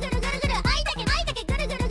ぐるぐるぐるぐる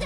「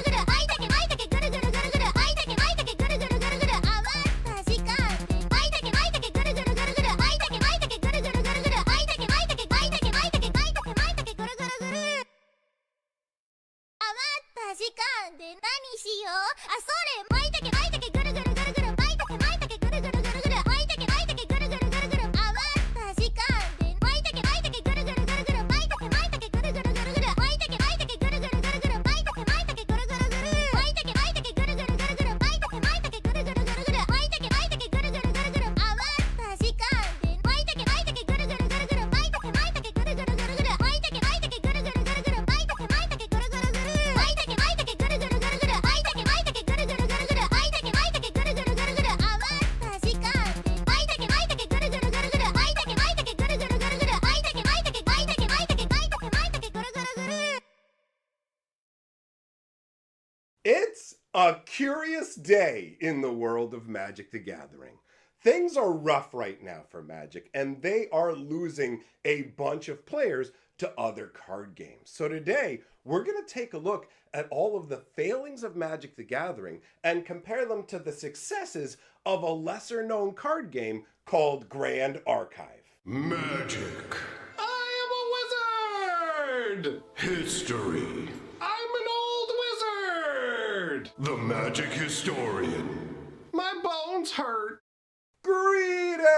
It's a curious day in the world of Magic the Gathering. Things are rough right now for Magic, and they are losing a bunch of players to other card games. So today, we're going to take a look at all of the failings of Magic the Gathering and compare them to the successes of a lesser known card game called Grand Archive. Magic. I am a wizard! History. I'm an old wizard! The Magic Historian. My bones hurt.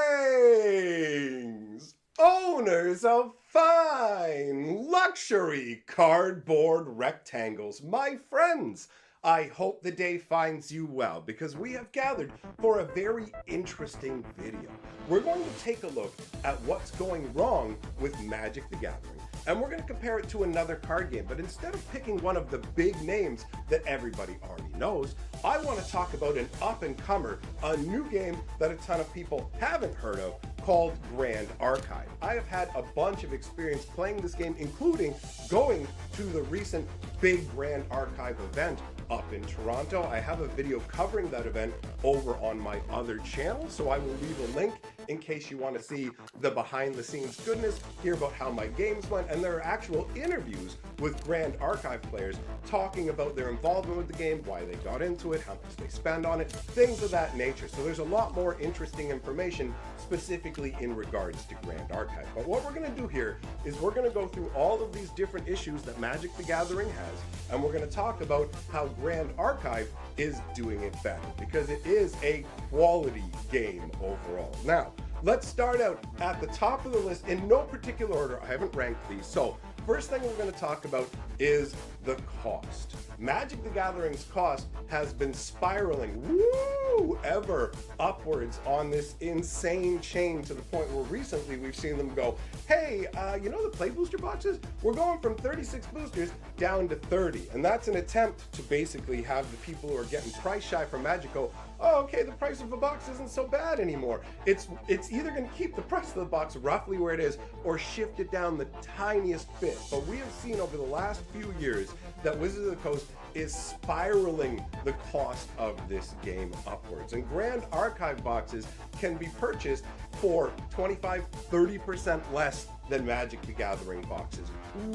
Greetings, owners of fine luxury cardboard rectangles, my friends. I hope the day finds you well because we have gathered for a very interesting video. We're going to take a look at what's going wrong with Magic the Gathering, and we're going to compare it to another card game. But instead of picking one of the big names that everybody already knows, I want to talk about an up-and-comer, a new game that a ton of people haven't heard of, called Grand Archive. I have had a bunch of experience playing this game, including going to the recent big Grand Archive event up in Toronto. I have a video covering that event over on my other channel, so I will leave a link in case you want to see the behind the scenes goodness, hear about how my games went, and there are actual interviews with Grand Archive players talking about their involvement with the game, why they got into it, how much they spend on it, things of that nature. So there's a lot more interesting information specifically in regards to Grand Archive. But what we're going to do here is we're going to go through all of these different issues that Magic the Gathering has, and we're going to talk about how Grand Archive is doing it better, because it is a quality game overall. Now, let's start out at the top of the list in no particular order. I haven't ranked these. So first thing we're going to talk about is the cost. Magic the Gathering's cost has been spiraling ever upwards on this insane chain, to the point where recently we've seen them go, hey, you know the play booster boxes? We're going from 36 boosters down to 30. And that's an attempt to basically have the people who are getting price shy from Magic go, oh, okay, the price of a box isn't so bad anymore. It's either going to keep the price of the box roughly where it is or shift it down the tiniest bit. But we have seen over the last few years that Wizards of the Coast is spiraling the cost of this game upwards. And Grand Archive boxes can be purchased for 25-30% less than Magic the Gathering boxes,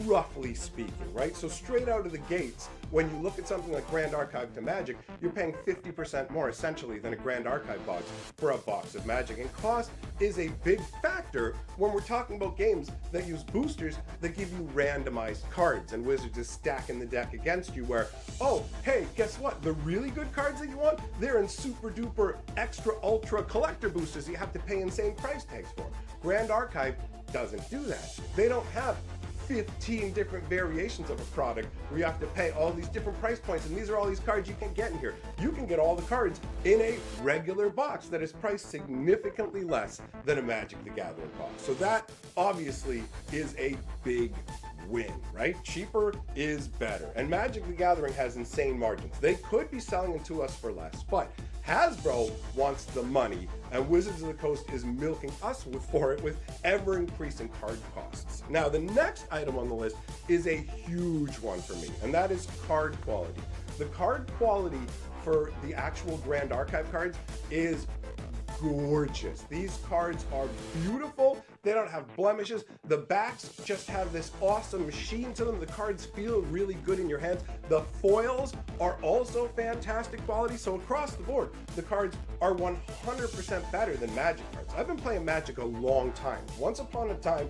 roughly speaking, right? So straight out of the gates, when you look at something like Grand Archive to Magic, you're paying 50% more essentially than a Grand Archive box for a box of Magic. And cost is a big factor when we're talking about games that use boosters that give you randomized cards, and Wizards is stacking the deck against you where, oh, hey, guess what? The really good cards that you want, they're in super duper extra ultra collector boosters that you have to pay insane price tags for. Grand Archive doesn't do that. They don't have 15 different variations of a product where you have to pay all these different price points, and these are all these cards you can get in here. You can get all the cards in a regular box that is priced significantly less than a Magic the Gathering box. So that obviously is a big win, right? Cheaper is better. And Magic the Gathering has insane margins. They could be selling it to us for less, but Hasbro wants the money, and Wizards of the Coast is milking us for it with ever-increasing card costs. Now, the next item on the list is a huge one for me, and that is card quality. The card quality for the actual Grand Archive cards is gorgeous. These cards are beautiful. They don't have blemishes. The backs just have this awesome sheen to them. The cards feel really good in your hands. The foils are also fantastic quality. So across the board, the cards are 100% better than Magic cards. I've been playing Magic a long time. Once upon a time,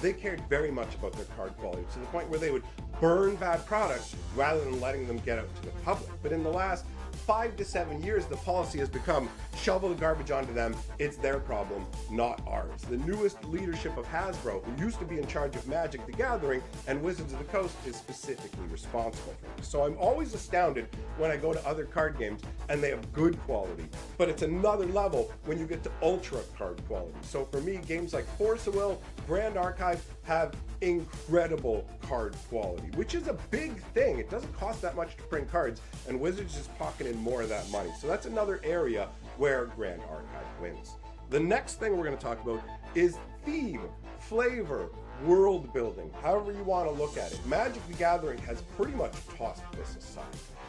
they cared very much about their card quality to the point where they would burn bad products rather than letting them get out to the public. But in the last 5 to 7 years, the policy has become shovel the garbage onto them. It's their problem, not ours. The newest leadership of Hasbro, who used to be in charge of Magic the Gathering and Wizards of the Coast, is specifically responsible for this. So I'm always astounded when I go to other card games and they have good quality, but it's another level when you get to ultra card quality. So for me, games like Force of Will, Grand Archive have incredible card quality, which is a big thing. It doesn't cost that much to print cards, and Wizards is pocketing more of that money. So that's another area where Grand Archive wins. The next thing we're going to talk about is theme, flavor, world building, however you want to look at it. Magic the Gathering has pretty much tossed this aside.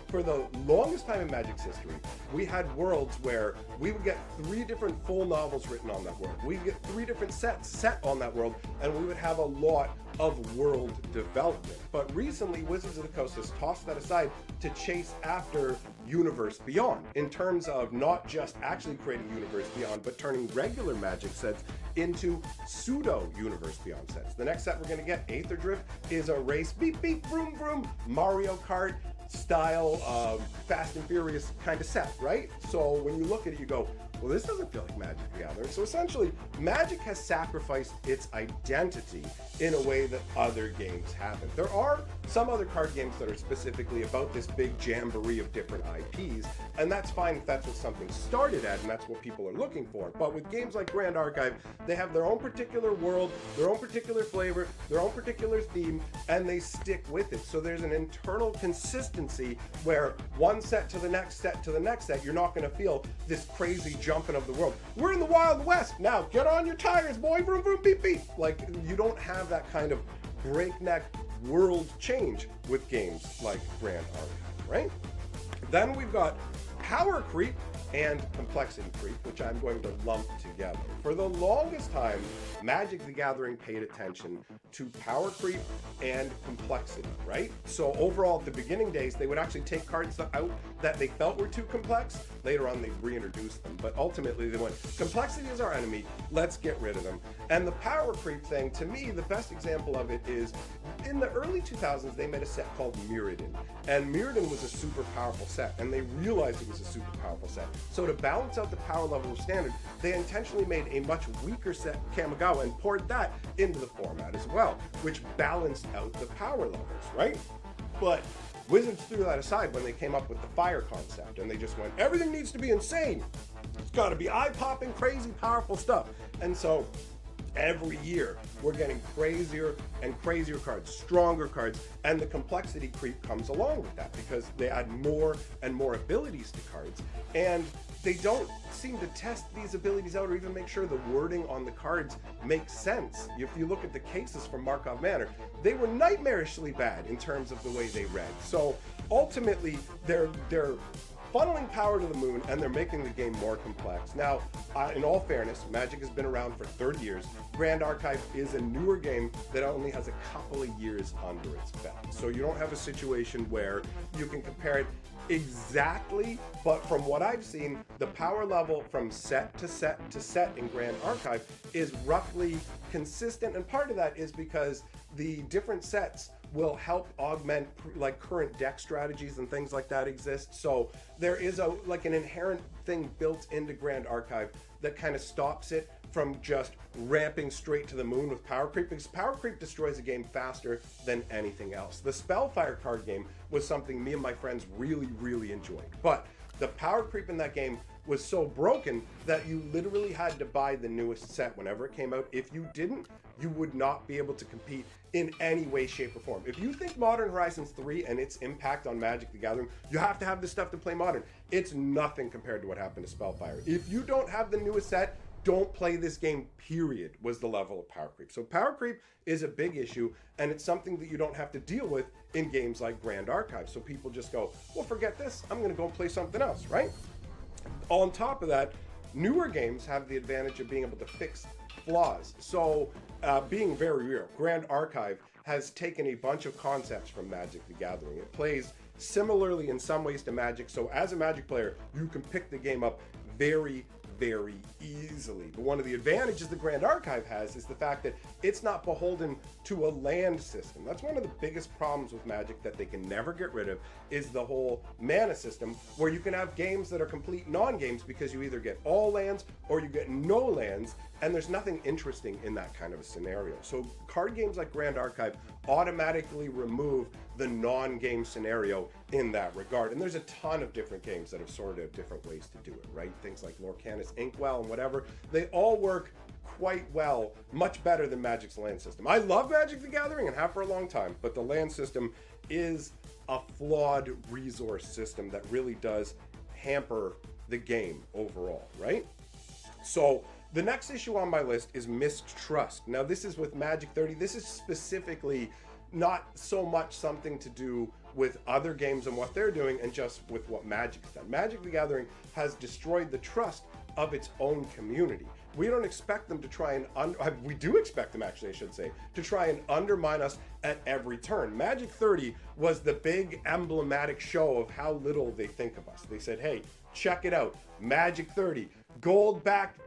For the longest time in Magic's history, we had worlds where we would get 3 different full novels written on that world. We'd get 3 different sets set on that world, and we would have a lot of world development. But recently, Wizards of the Coast has tossed that aside to chase after Universe Beyond, in terms of not just actually creating Universe Beyond, but turning regular Magic sets into pseudo Universe Beyond sets. The next set we're going to get, Aether Drift, is a race beep beep vroom vroom Mario Kart style Fast and Furious kind of set, right? So when you look at it, you go, well, this doesn't feel like Magic the Gathering. So essentially, Magic has sacrificed its identity in a way that other games haven't. There are some other card games that are specifically about this big jamboree of different IPs, and that's fine if that's what something started at and that's what people are looking for. But with games like Grand Archive, they have their own particular world, their own particular flavor, their own particular theme, and they stick with it. So there's an internal consistency where one set to the next set to the next set, you're not going to feel this crazy jumping of the world. We're in the Wild West now. Get on your tires, boy. Vroom vroom beep beep. Like, you don't have that kind of breakneck world change with games like Grand Archive, right? Then we've got power creep and complexity creep, which I'm going to lump together. For the longest time, Magic the Gathering paid attention to power creep and complexity, right? So overall, at the beginning days, they would actually take cards out that they felt were too complex. Later on, they reintroduced them, but ultimately they went, complexity is our enemy, let's get rid of them. And the power creep thing, to me, the best example of it is, in the early 2000s, they made a set called Mirrodin. And Mirrodin was a super powerful set, and they realized it was a super powerful set. So to balance out the power level of Standard, they intentionally made a much weaker set, Kamigawa, and poured that into the format as well, which balanced out the power levels, right? But Wizards threw that aside when they came up with the fire concept, and they just went, everything needs to be insane. It's got to be eye-popping, crazy, powerful stuff. And so every year, we're getting crazier and crazier cards, stronger cards, and the complexity creep comes along with that because they add more and more abilities to cards, and they don't seem to test these abilities out or even make sure the wording on the cards makes sense. If you look at the cases from Markov Manor, they were nightmarishly bad in terms of the way they read. So ultimately, they're funneling power to the moon, and they're making the game more complex. Now, in all fairness, Magic has been around for 30 years. Grand Archive is a newer game that only has a couple of years under its belt. So you don't have a situation where you can compare it exactly, but from what I've seen, the power level from set to set to set in Grand Archive is roughly consistent, and part of that is because the different sets will help augment like current deck strategies and things like that exist. So there is an inherent thing built into Grand Archive that kind of stops it from just ramping straight to the moon with power creep, because power creep destroys a game faster than anything else. The Spellfire card game was something me and my friends really enjoyed, but the power creep in that game was so broken that you literally had to buy the newest set whenever it came out. If you didn't, you would not be able to compete in any way, shape, or form. If you think Modern Horizons 3 and its impact on Magic the Gathering, you have to have this stuff to play Modern. It's nothing compared to what happened to Spellfire. If you don't have the newest set, don't play this game, period, was the level of power creep. So power creep is a big issue, and it's something that you don't have to deal with in games like Grand Archive. So people just go, well, forget this, I'm gonna go play something else, right? On top of that, newer games have the advantage of being able to fix flaws. So being very real, Grand Archive has taken a bunch of concepts from Magic the Gathering. It plays similarly in some ways to Magic, so as a Magic player, you can pick the game up very easily. But one of the advantages the Grand Archive has is the fact that it's not beholden to a land system. That's one of the biggest problems with Magic that they can never get rid of, is the whole mana system, where you can have games that are complete non-games because you either get all lands or you get no lands, and there's nothing interesting in that kind of a scenario. So card games like Grand Archive automatically remove the non-game scenario in that regard. And there's a ton of different games that have sorted out different ways to do it, right? Things like Lorcanis Inkwell and whatever, they all work quite well, much better than Magic's land system. I love Magic the Gathering and have for a long time, but the land system is a flawed resource system that really does hamper the game overall, right? So the next issue on my list is mistrust. Now this is with Magic 30. This is specifically not so much something to do with other games and what they're doing, and just with what Magic's done. Magic the Gathering has destroyed the trust of its own community. We don't expect them to try and, we do expect them actually, I should say, to try and undermine us at every turn. Magic 30 was the big emblematic show of how little they think of us. They said, hey, check it out, Magic 30, gold-backed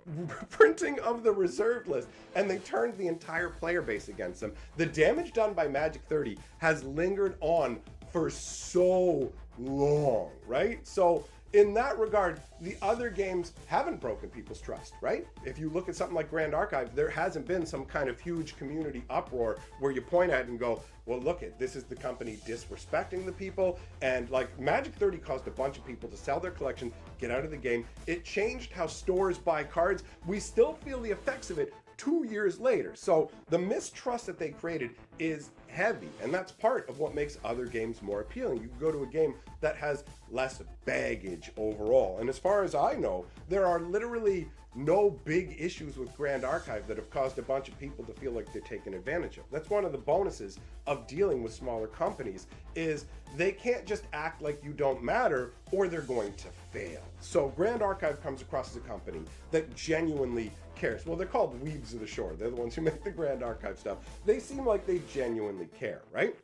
printing of the reserved list, and they turned the entire player base against them. The damage done by Magic 30 has lingered on for so long, right? So in that regard, the other games haven't broken people's trust, right? If you look at something like Grand Archive, there hasn't been some kind of huge community uproar where you point at it and go, well, look it, this is the company disrespecting the people. And like Magic 30 caused a bunch of people to sell their collection, get out of the game. It changed how stores buy cards. We still feel the effects of it 2 years later. So the mistrust that they created is heavy, and that's part of what makes other games more appealing. You can go to a game that has less baggage overall. And as far as I know, there are literally no big issues with Grand Archive that have caused a bunch of people to feel like they're taken advantage of. That's one of the bonuses of dealing with smaller companies, is they can't just act like you don't matter or they're going to fail. So Grand Archive comes across as a company that genuinely cares. Well, they're called Weebs of the Shore. They're the ones who make the Grand Archive stuff. They seem like they genuinely care, right?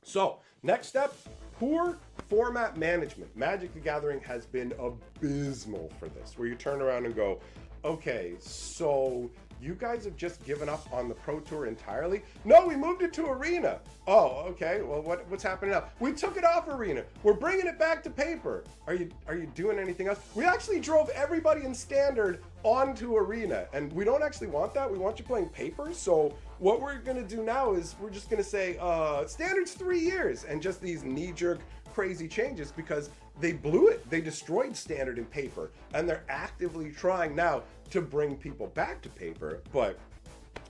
So next step, poor format management. Magic the Gathering has been abysmal for this, where you turn around and go, okay, so you guys have just given up on the Pro Tour entirely? No, we moved it to Arena. Oh, okay, well, what's happening now? We took it off Arena. We're bringing it back to paper. Are you doing anything else? We actually drove everybody in Standard onto Arena, and we don't actually want that. We want you playing paper. So what we're gonna do now is we're just gonna say, Standard's 3 years, and just these knee-jerk crazy changes, because they blew it. They destroyed Standard in paper, and they're actively trying now to bring people back to paper, but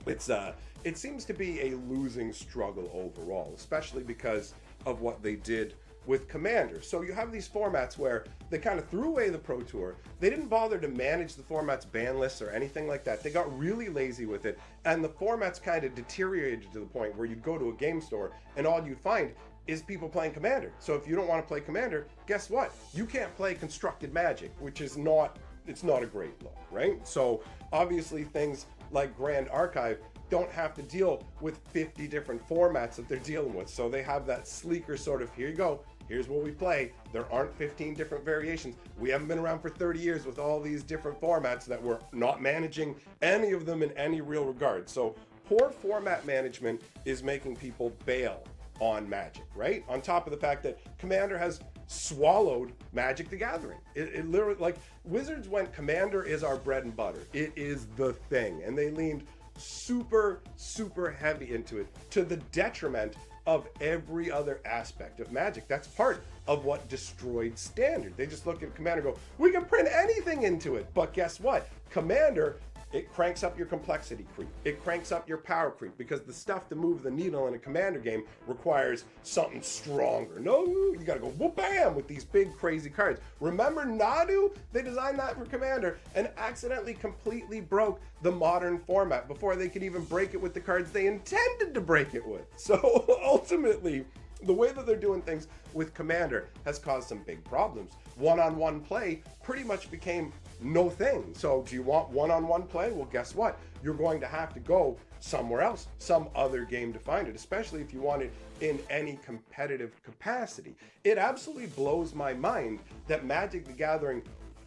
it seems to be a losing struggle overall, especially because of what they did with Commander. So you have these formats where they kind of threw away the Pro Tour. They didn't bother to manage the format's ban lists or anything like that. They got really lazy with it, and the formats kind of deteriorated to the point where you'd go to a game store and all you'd find is people playing Commander. So if you don't want to play Commander, guess what? You can't play constructed Magic, which is not, it's not a great look, right? So obviously things like Grand Archive don't have to deal with 50 different formats that they're dealing with. So they have that sleeker sort of, here you go, here's what we play. There aren't 15 different variations. We haven't been around for 30 years with all these different formats that we're not managing any of them in any real regard. So poor format management is making people bail on Magic, right? On top of the fact that Commander has swallowed Magic the Gathering. It literally, like, Wizards went, Commander is our bread and butter. It is the thing. And they leaned super, super heavy into it to the detriment of every other aspect of Magic. That's part of what destroyed Standard. They just look at Commander and go, we can print anything into it. But guess what? Commander, it cranks up your complexity creep. It cranks up your power creep, because the stuff to move the needle in a Commander game requires something stronger. No, you gotta go whoop bam with these big crazy cards. Remember Nadu? They designed that for Commander and accidentally completely broke the modern format before they could even break it with the cards they intended to break it with. So ultimately, the way that they're doing things with Commander has caused some big problems. One-on-one play pretty much became no thing. So do you want one-on-one play? Well, guess what? You're going to have to go somewhere else, some other game to find it, especially if you want it in any competitive capacity. It absolutely blows my mind that Magic the Gathering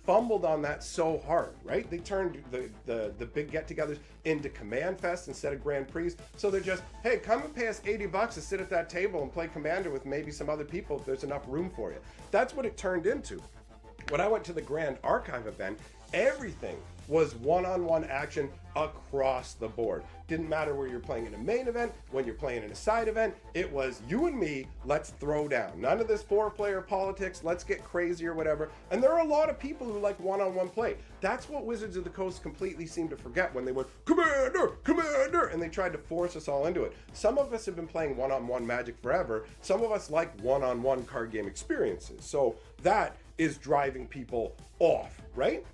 fumbled on that so hard, right? They turned the big get-togethers into Command Fest instead of Grand Prix. So they're just, hey, come and pay us $80 to sit at that table and play Commander with maybe some other people if there's enough room for you. That's what it turned into. When I went to the Grand Archive event, everything was one-on-one action across the board. Didn't matter where you're playing in a main event, when you're playing in a side event, it was you and me, let's throw down. None of this four-player politics, let's get crazy or whatever. And there are a lot of people who like one-on-one play. That's what Wizards of the Coast completely seemed to forget when they went, Commander, Commander, and they tried to force us all into it. Some of us have been playing one-on-one Magic forever. Some of us like one-on-one card game experiences. So that is driving people off, right?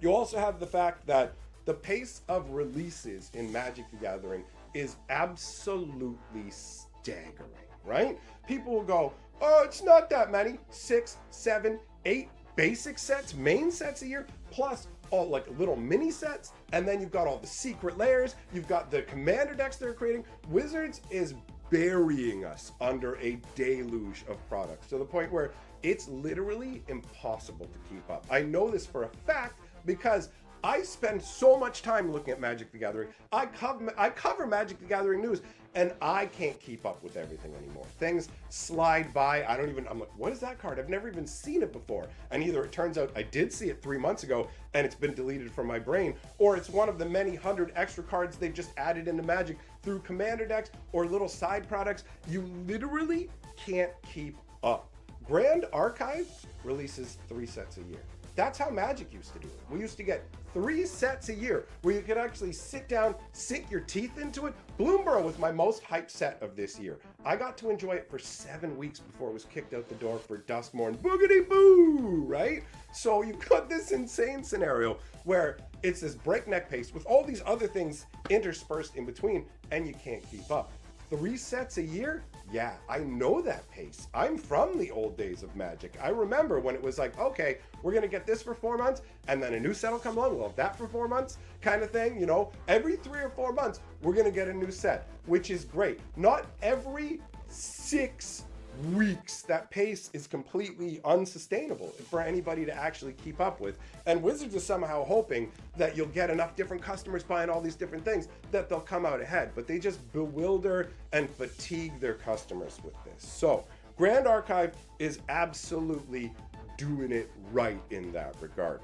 You also have the fact that the pace of releases in Magic the Gathering is absolutely staggering, right? People will go, oh, it's not that many, 6, 7, 8 basic sets, main sets a year, plus all like little mini sets, and then you've got all the secret layers, you've got the Commander decks they're creating. Wizards is burying us under a deluge of products to the point where it's literally impossible to keep up. I know this for a fact because I spend so much time looking at Magic the Gathering. I cover Magic the Gathering news, and I can't keep up with everything anymore. Things slide by. I'm like, what is that card? I've never even seen it before. And either it turns out I did see it 3 months ago and it's been deleted from my brain, or it's one of the many hundred extra cards they've just added into Magic through Commander decks or little side products. You literally can't keep up. Grand Archive releases 3 sets a year. That's how Magic used to do it. We used to get 3 sets a year where you could actually sit down, sink your teeth into it. Bloomborough was my most hyped set of this year. I got to enjoy it for 7 weeks before it was kicked out the door for Duskmorn Boogity Boo, right? So you've got this insane scenario where it's this breakneck pace with all these other things interspersed in between, and you can't keep up. 3 sets a year? Yeah, I know that pace. I'm from the old days of Magic. I remember when it was like, okay, we're gonna get this for 4 months, and then a new set will come along, we'll have that for 4 months, kind of thing, you know? Every 3 or 4 months, we're gonna get a new set, which is great. Not every 6 weeks. That pace is completely unsustainable for anybody to actually keep up with. And Wizards is somehow hoping that you'll get enough different customers buying all these different things that they'll come out ahead. But they just bewilder and fatigue their customers with this. So Grand Archive is absolutely doing it right in that regard.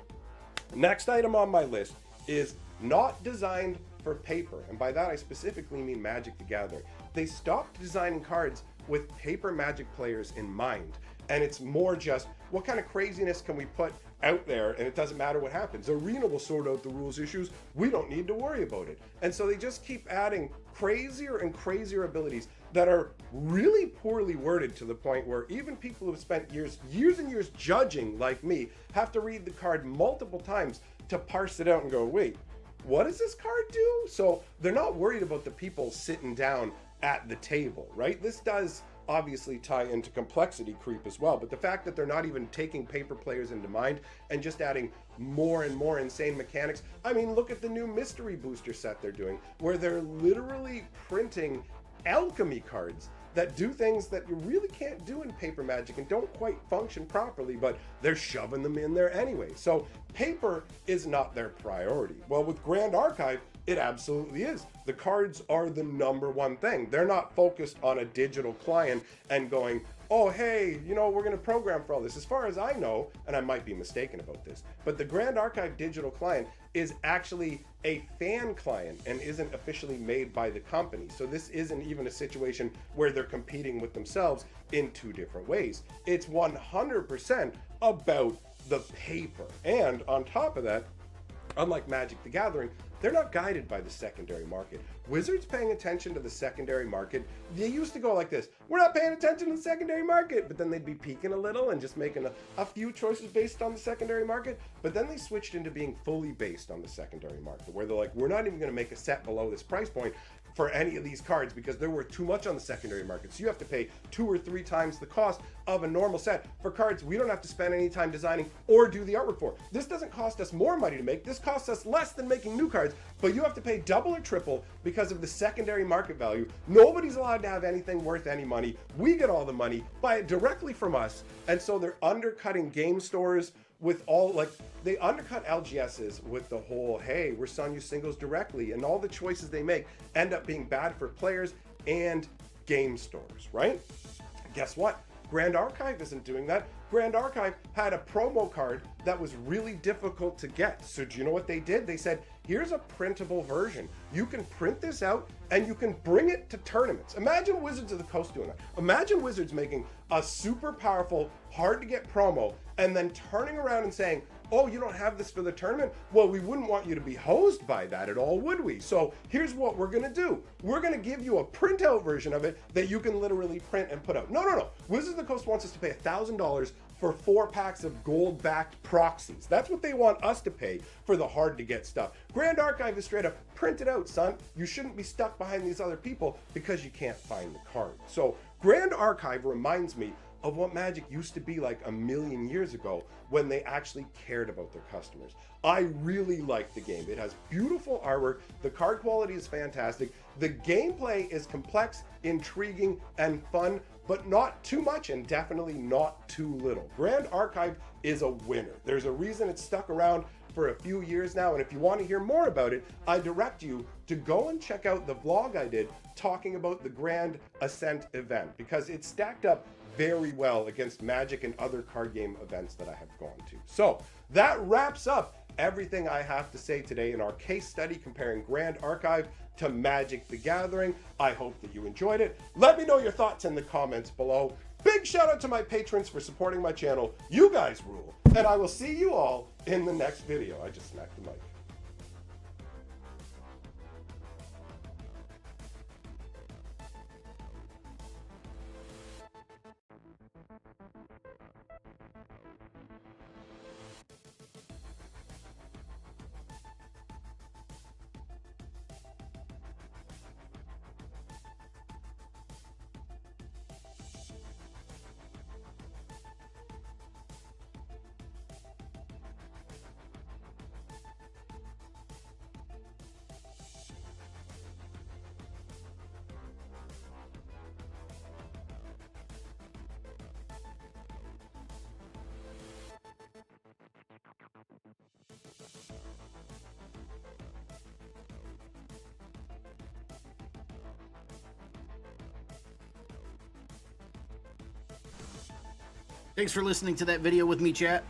Next item on my list is not designed for paper. And by that I specifically mean Magic the Gathering. They stopped designing cards with paper Magic players in mind. And it's more just, what kind of craziness can we put out there and it doesn't matter what happens. Arena will sort out the rules issues. We don't need to worry about it. And so they just keep adding crazier and crazier abilities that are really poorly worded to the point where even people who have spent years and years judging, like me, have to read the card multiple times to parse it out and go, wait, what does this card do? So they're not worried about the people sitting down at the table, right? This does obviously tie into complexity creep as well. But the fact that they're not even taking paper players into mind and just adding more and more insane mechanics. I mean, look at the new mystery booster set they're doing, where they're literally printing alchemy cards that do things that you really can't do in paper Magic and don't quite function properly, but they're shoving them in there anyway. So paper is not their priority. Well, with Grand Archive, it absolutely is. The cards are the #1 thing. They're not focused on a digital client and going, oh, hey, you know, we're going to program for all this. As far as I know, and I might be mistaken about this, but the Grand Archive digital client is actually a fan client and isn't officially made by the company. So this isn't even a situation where they're competing with themselves in two different ways. It's 100% about the paper. And on top of that, unlike Magic the Gathering, they're not guided by the secondary market. Wizards paying attention to the secondary market, they used to go like this: we're not paying attention to the secondary market, but then they'd be peeking a little and just making a few choices based on the secondary market. But then they switched into being fully based on the secondary market, where they're like, we're not even going to make a set below this price point for any of these cards because they're worth too much on the secondary market. So you have to pay 2 or 3 times the cost of a normal set for cards we don't have to spend any time designing or do the artwork for. This doesn't cost us more money to make. This costs us less than making new cards, but you have to pay double or triple because of the secondary market value. Nobody's allowed to have anything worth any money. We get all the money, buy it directly from us. And so they're undercutting game stores with all, like, they undercut LGSs with the whole, hey, we're selling you singles directly, and all the choices they make end up being bad for players and game stores, right? Guess what? Grand Archive isn't doing that. Grand Archive had a promo card that was really difficult to get. So do you know what they did? They said, here's a printable version. You can print this out and you can bring it to tournaments. Imagine Wizards of the Coast doing that. Imagine Wizards making a super powerful, hard to get promo and then turning around and saying, oh, you don't have this for the tournament? Well, we wouldn't want you to be hosed by that at all, would we? So here's what we're gonna do. We're gonna give you a printout version of it that you can literally print and put out. No. Wizards of the Coast wants us to pay $1,000 for 4 packs of gold-backed proxies. That's what they want us to pay for the hard-to-get stuff. Grand Archive is straight up, print it out, son. You shouldn't be stuck behind these other people because you can't find the card. So Grand Archive reminds me of what Magic used to be like a million years ago when they actually cared about their customers. I really like the game. It has beautiful artwork. The card quality is fantastic. The gameplay is complex, intriguing, and fun, but not too much and definitely not too little. Grand Archive is a winner. There's a reason it's stuck around for a few years now, and if you want to hear more about it, I direct you to go and check out the vlog I did talking about the Grand Ascent event, because it's stacked up very well against Magic and other card game events that I have gone to. So that wraps up everything I have to say today in our case study comparing Grand Archive to Magic the Gathering. I hope that you enjoyed it. Let me know your thoughts in the comments below. Big shout out to my patrons for supporting my channel. You guys rule. And I will see you all in the next video. I just smacked the mic. Thanks for listening to that video with me, chat.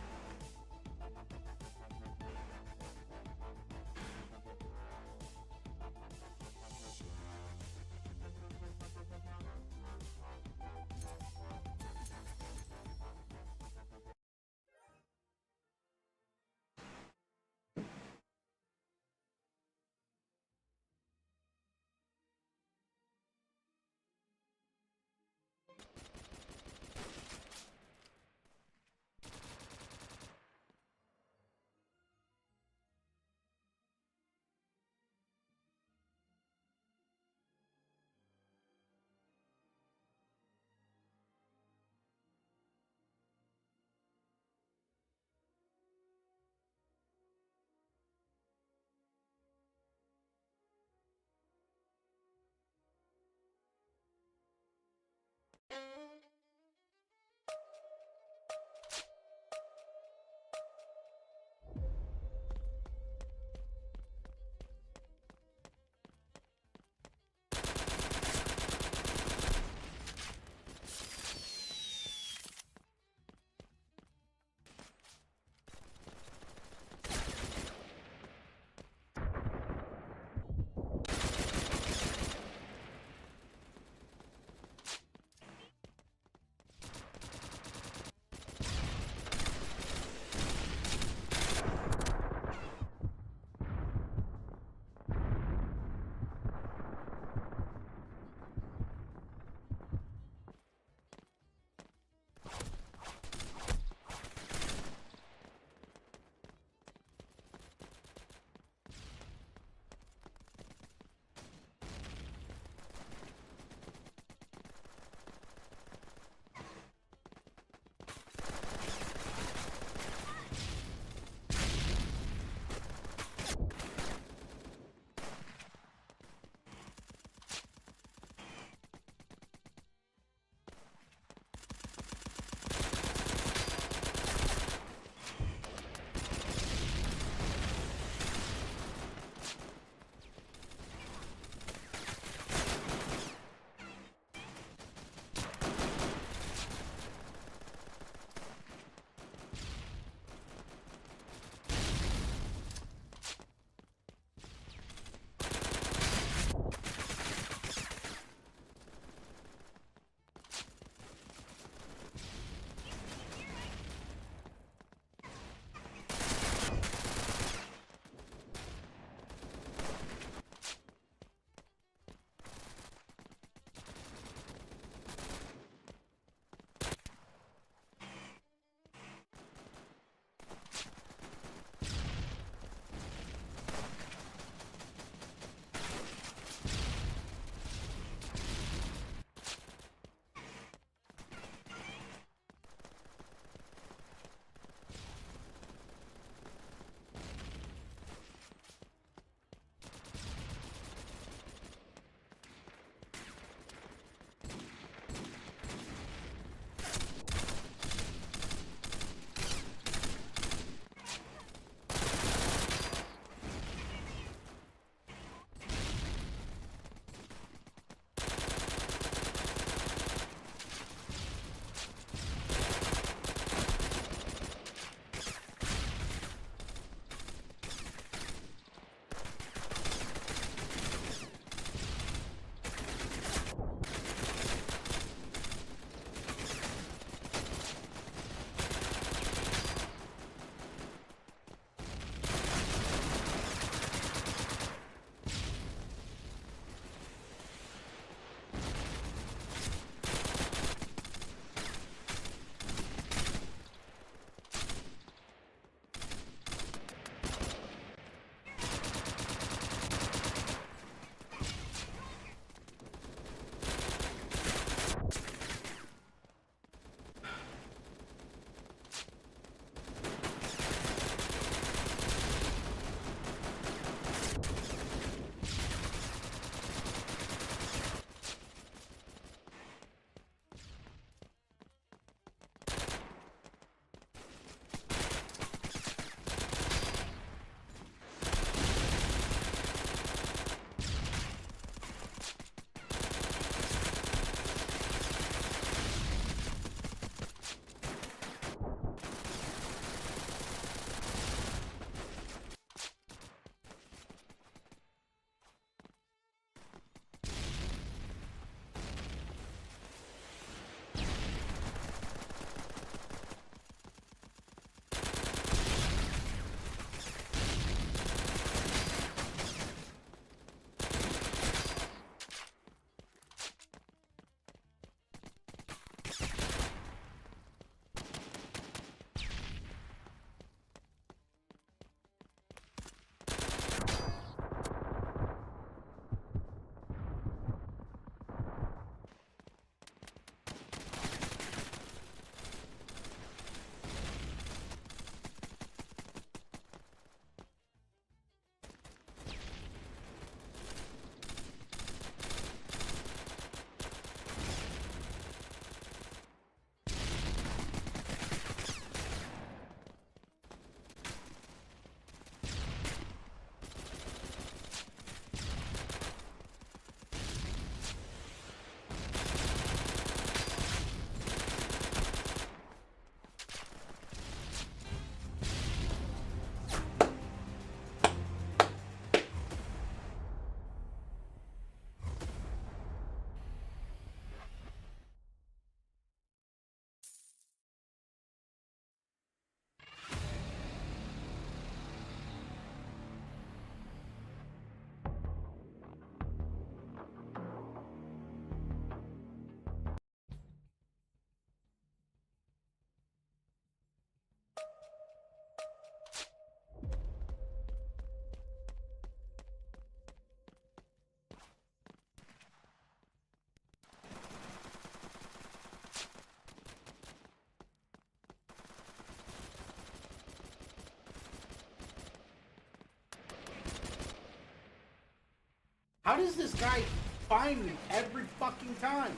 How does this guy find me every fucking time?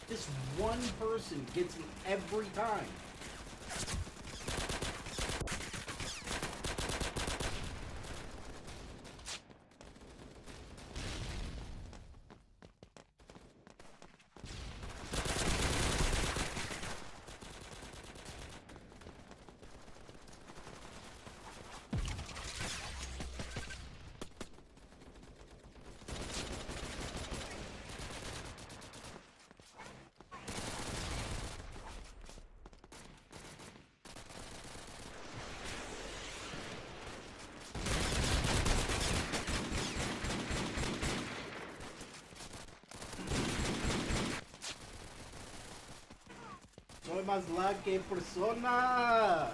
This one person gets me every time. Soy más lag que persona.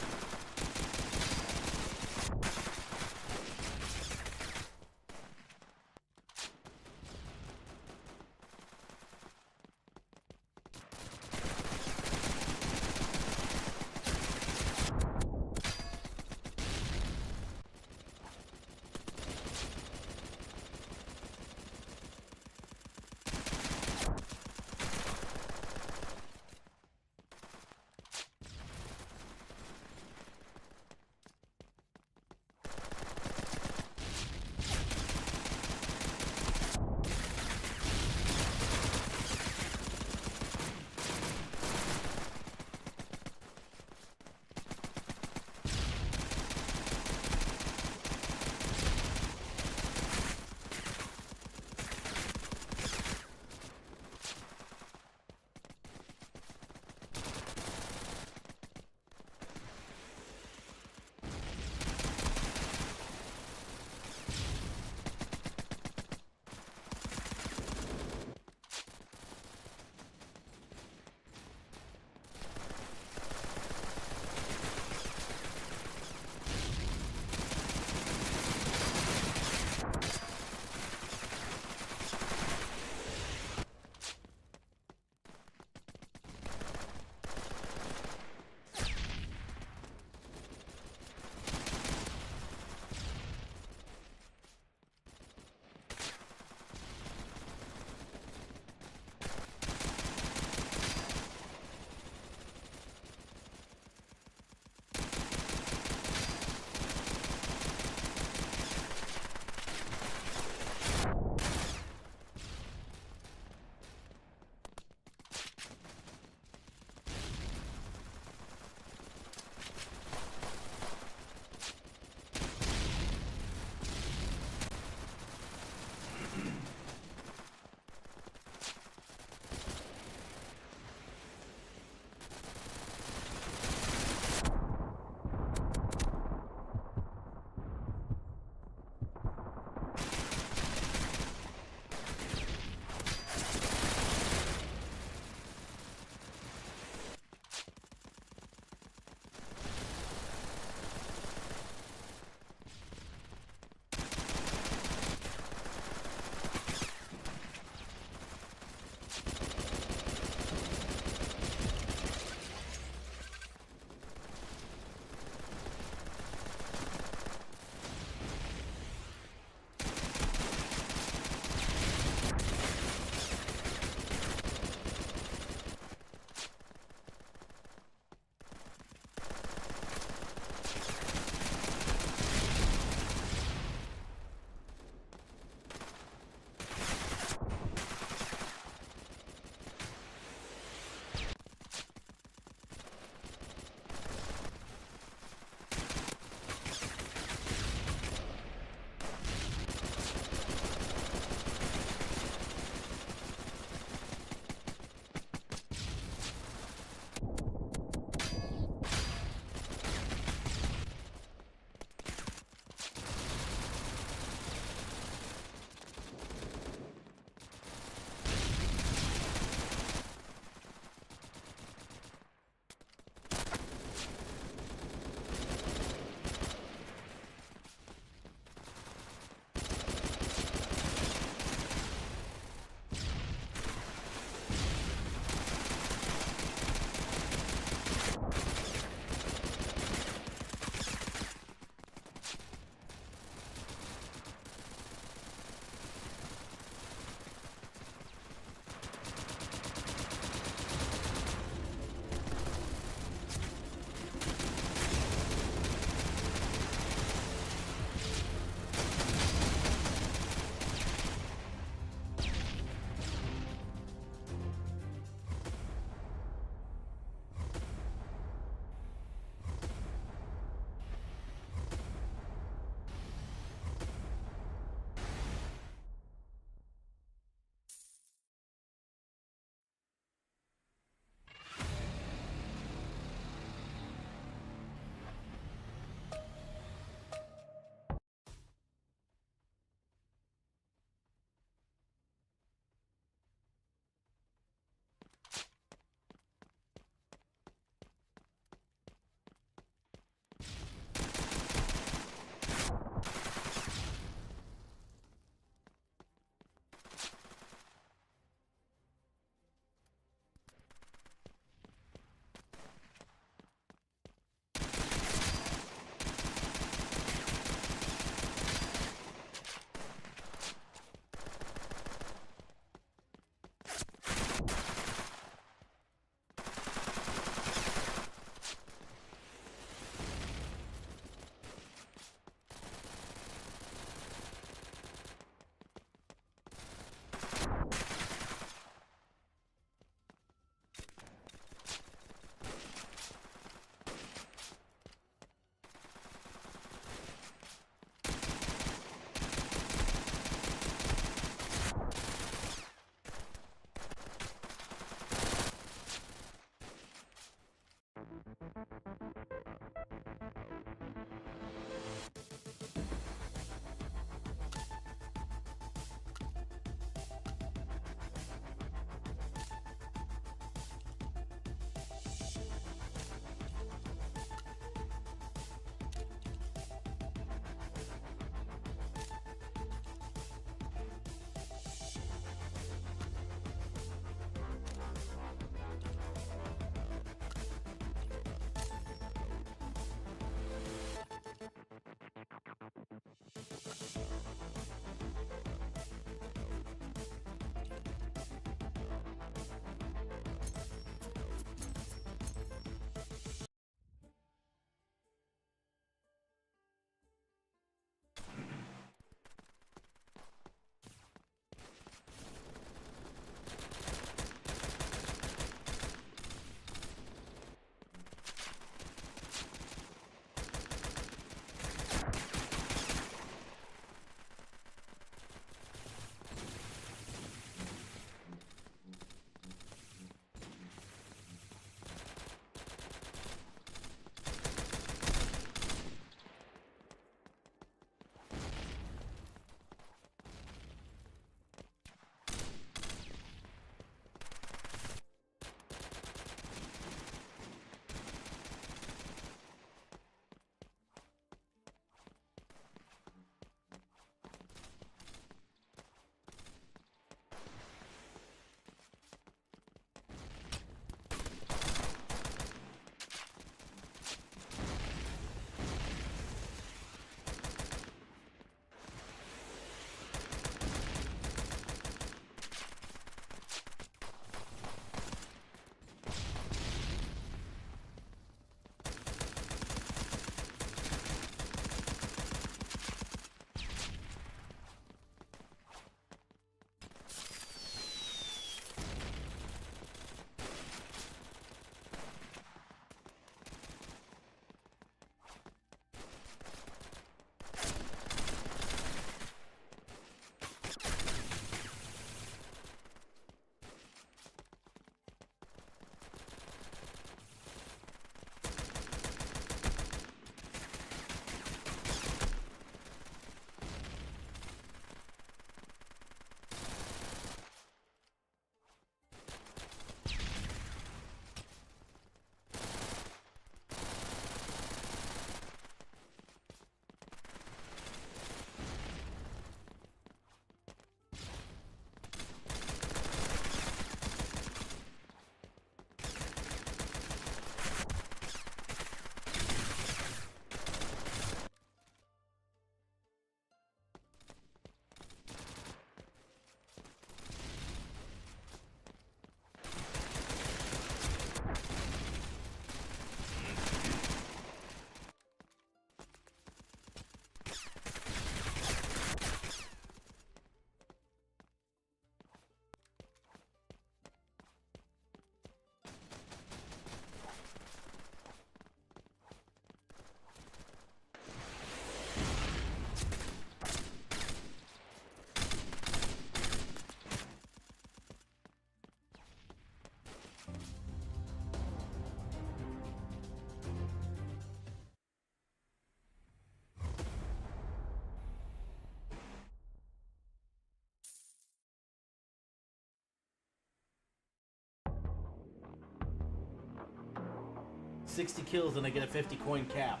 60 kills and I get a 50 coin cap.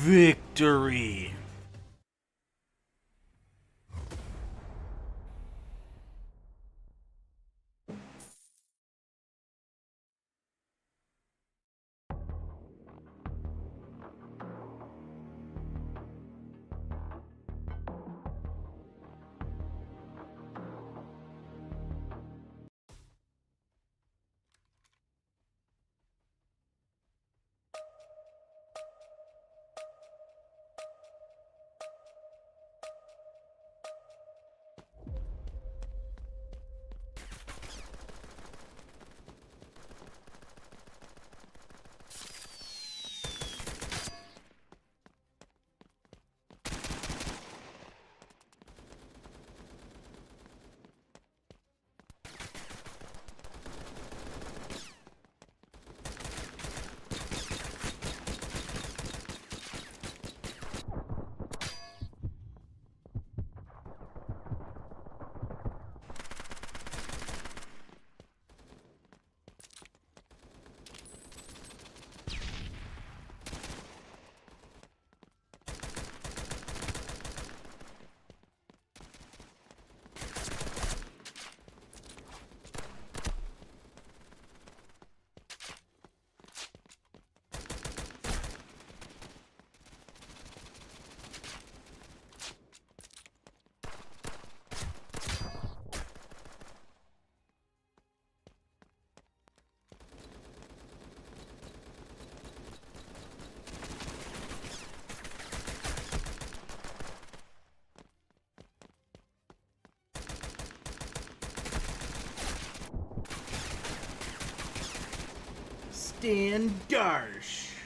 Victory! Standarsh.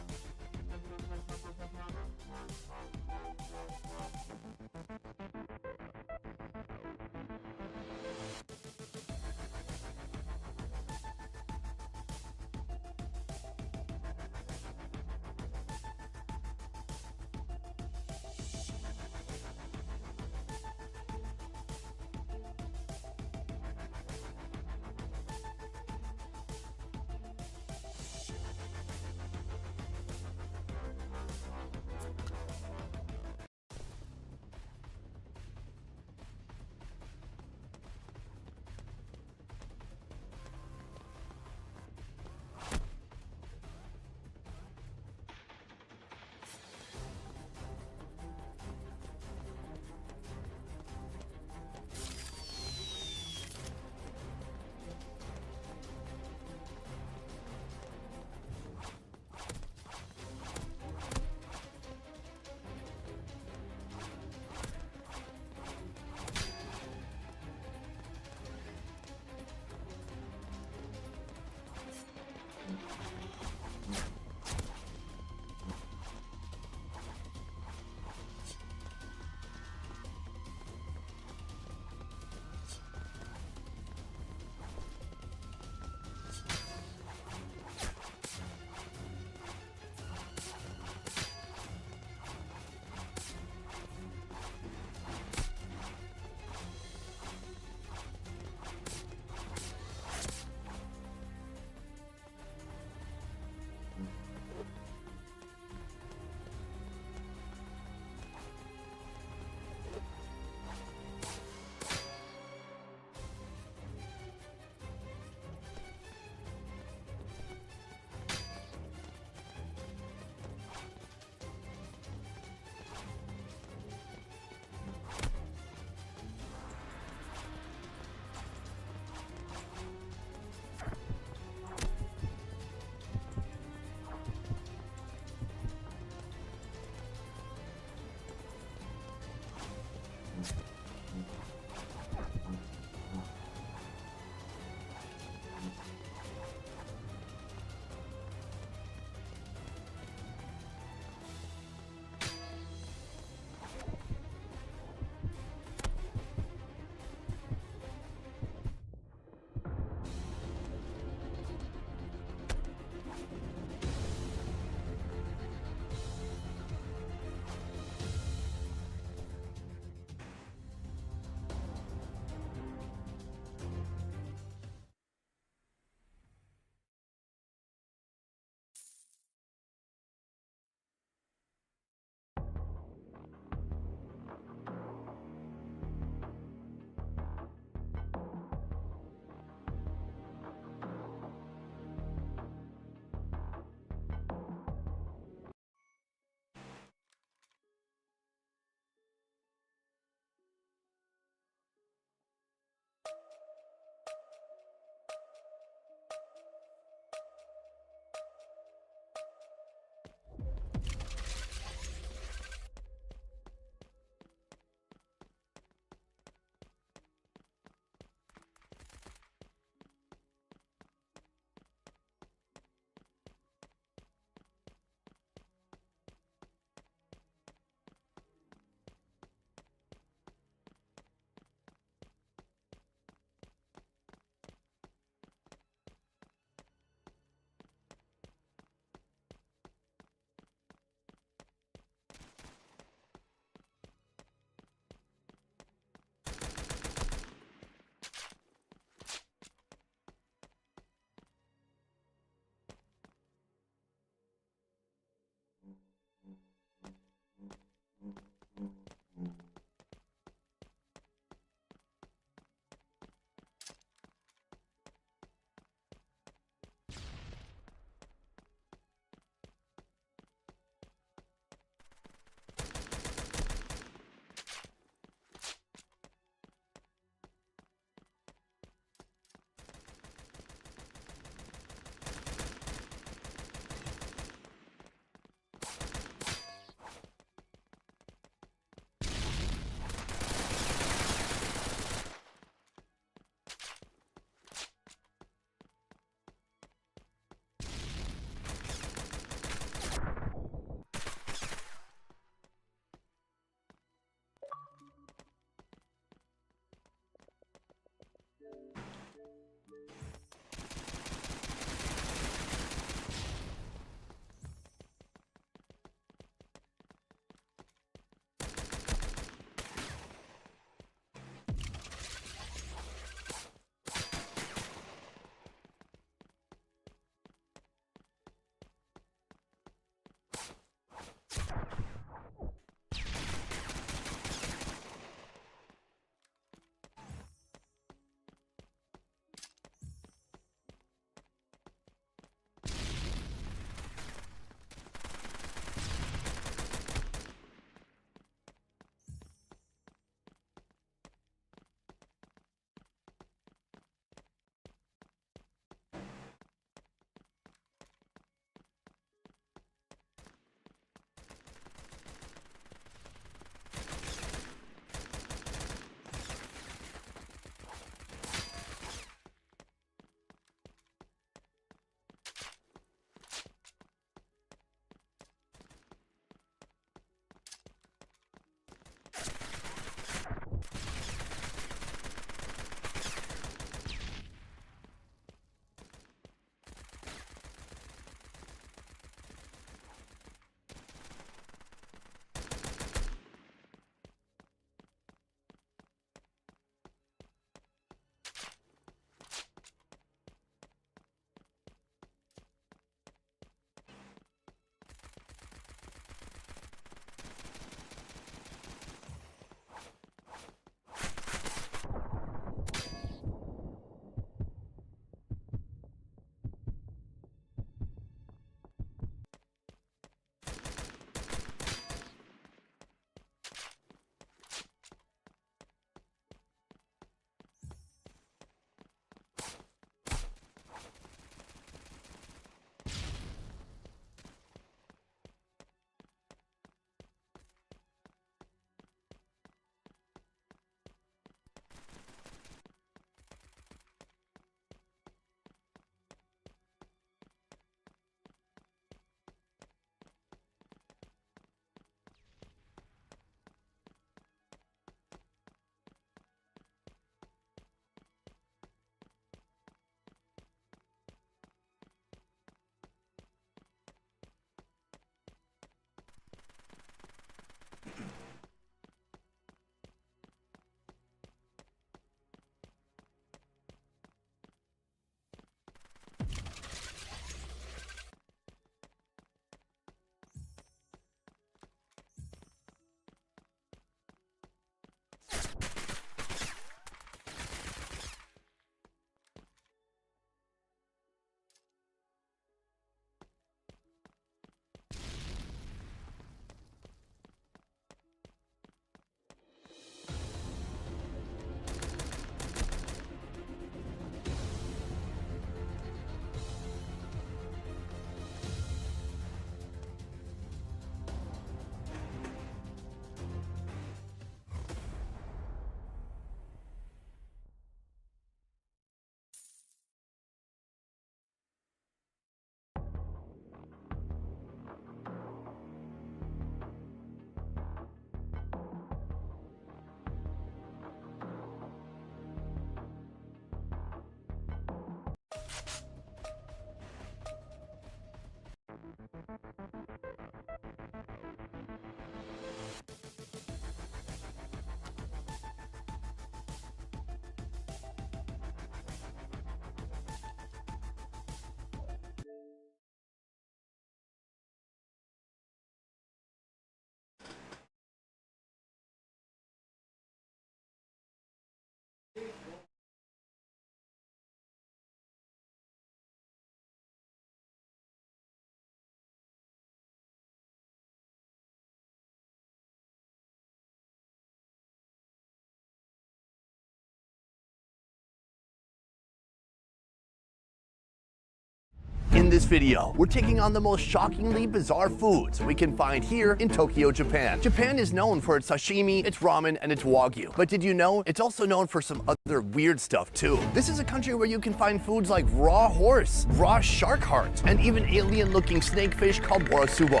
In this video, we're taking on the most shockingly bizarre foods we can find here in Tokyo, Japan. Japan is known for its sashimi, its ramen, and its wagyu. But did you know it's also known for some other weird stuff too? This is a country where you can find foods like raw horse, raw shark heart, and even alien-looking snakefish called morasubo.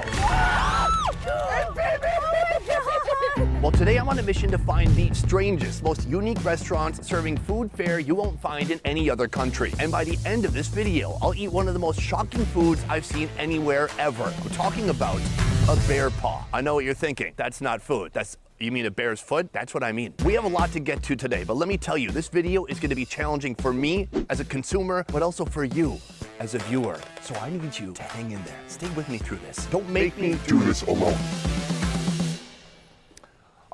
Well, today I'm on a mission to find the strangest, most unique restaurants serving food fare you won't find in any other country. And by the end of this video, I'll eat one of the most shocking foods I've seen anywhere ever. I'm talking about a bear paw. I know what you're thinking. That's not food. You mean a bear's foot? That's what I mean. We have a lot to get to today, but let me tell you, this video is gonna be challenging for me as a consumer, but also for you as a viewer. So I need you to hang in there. Stay with me through this. Don't make me do this alone.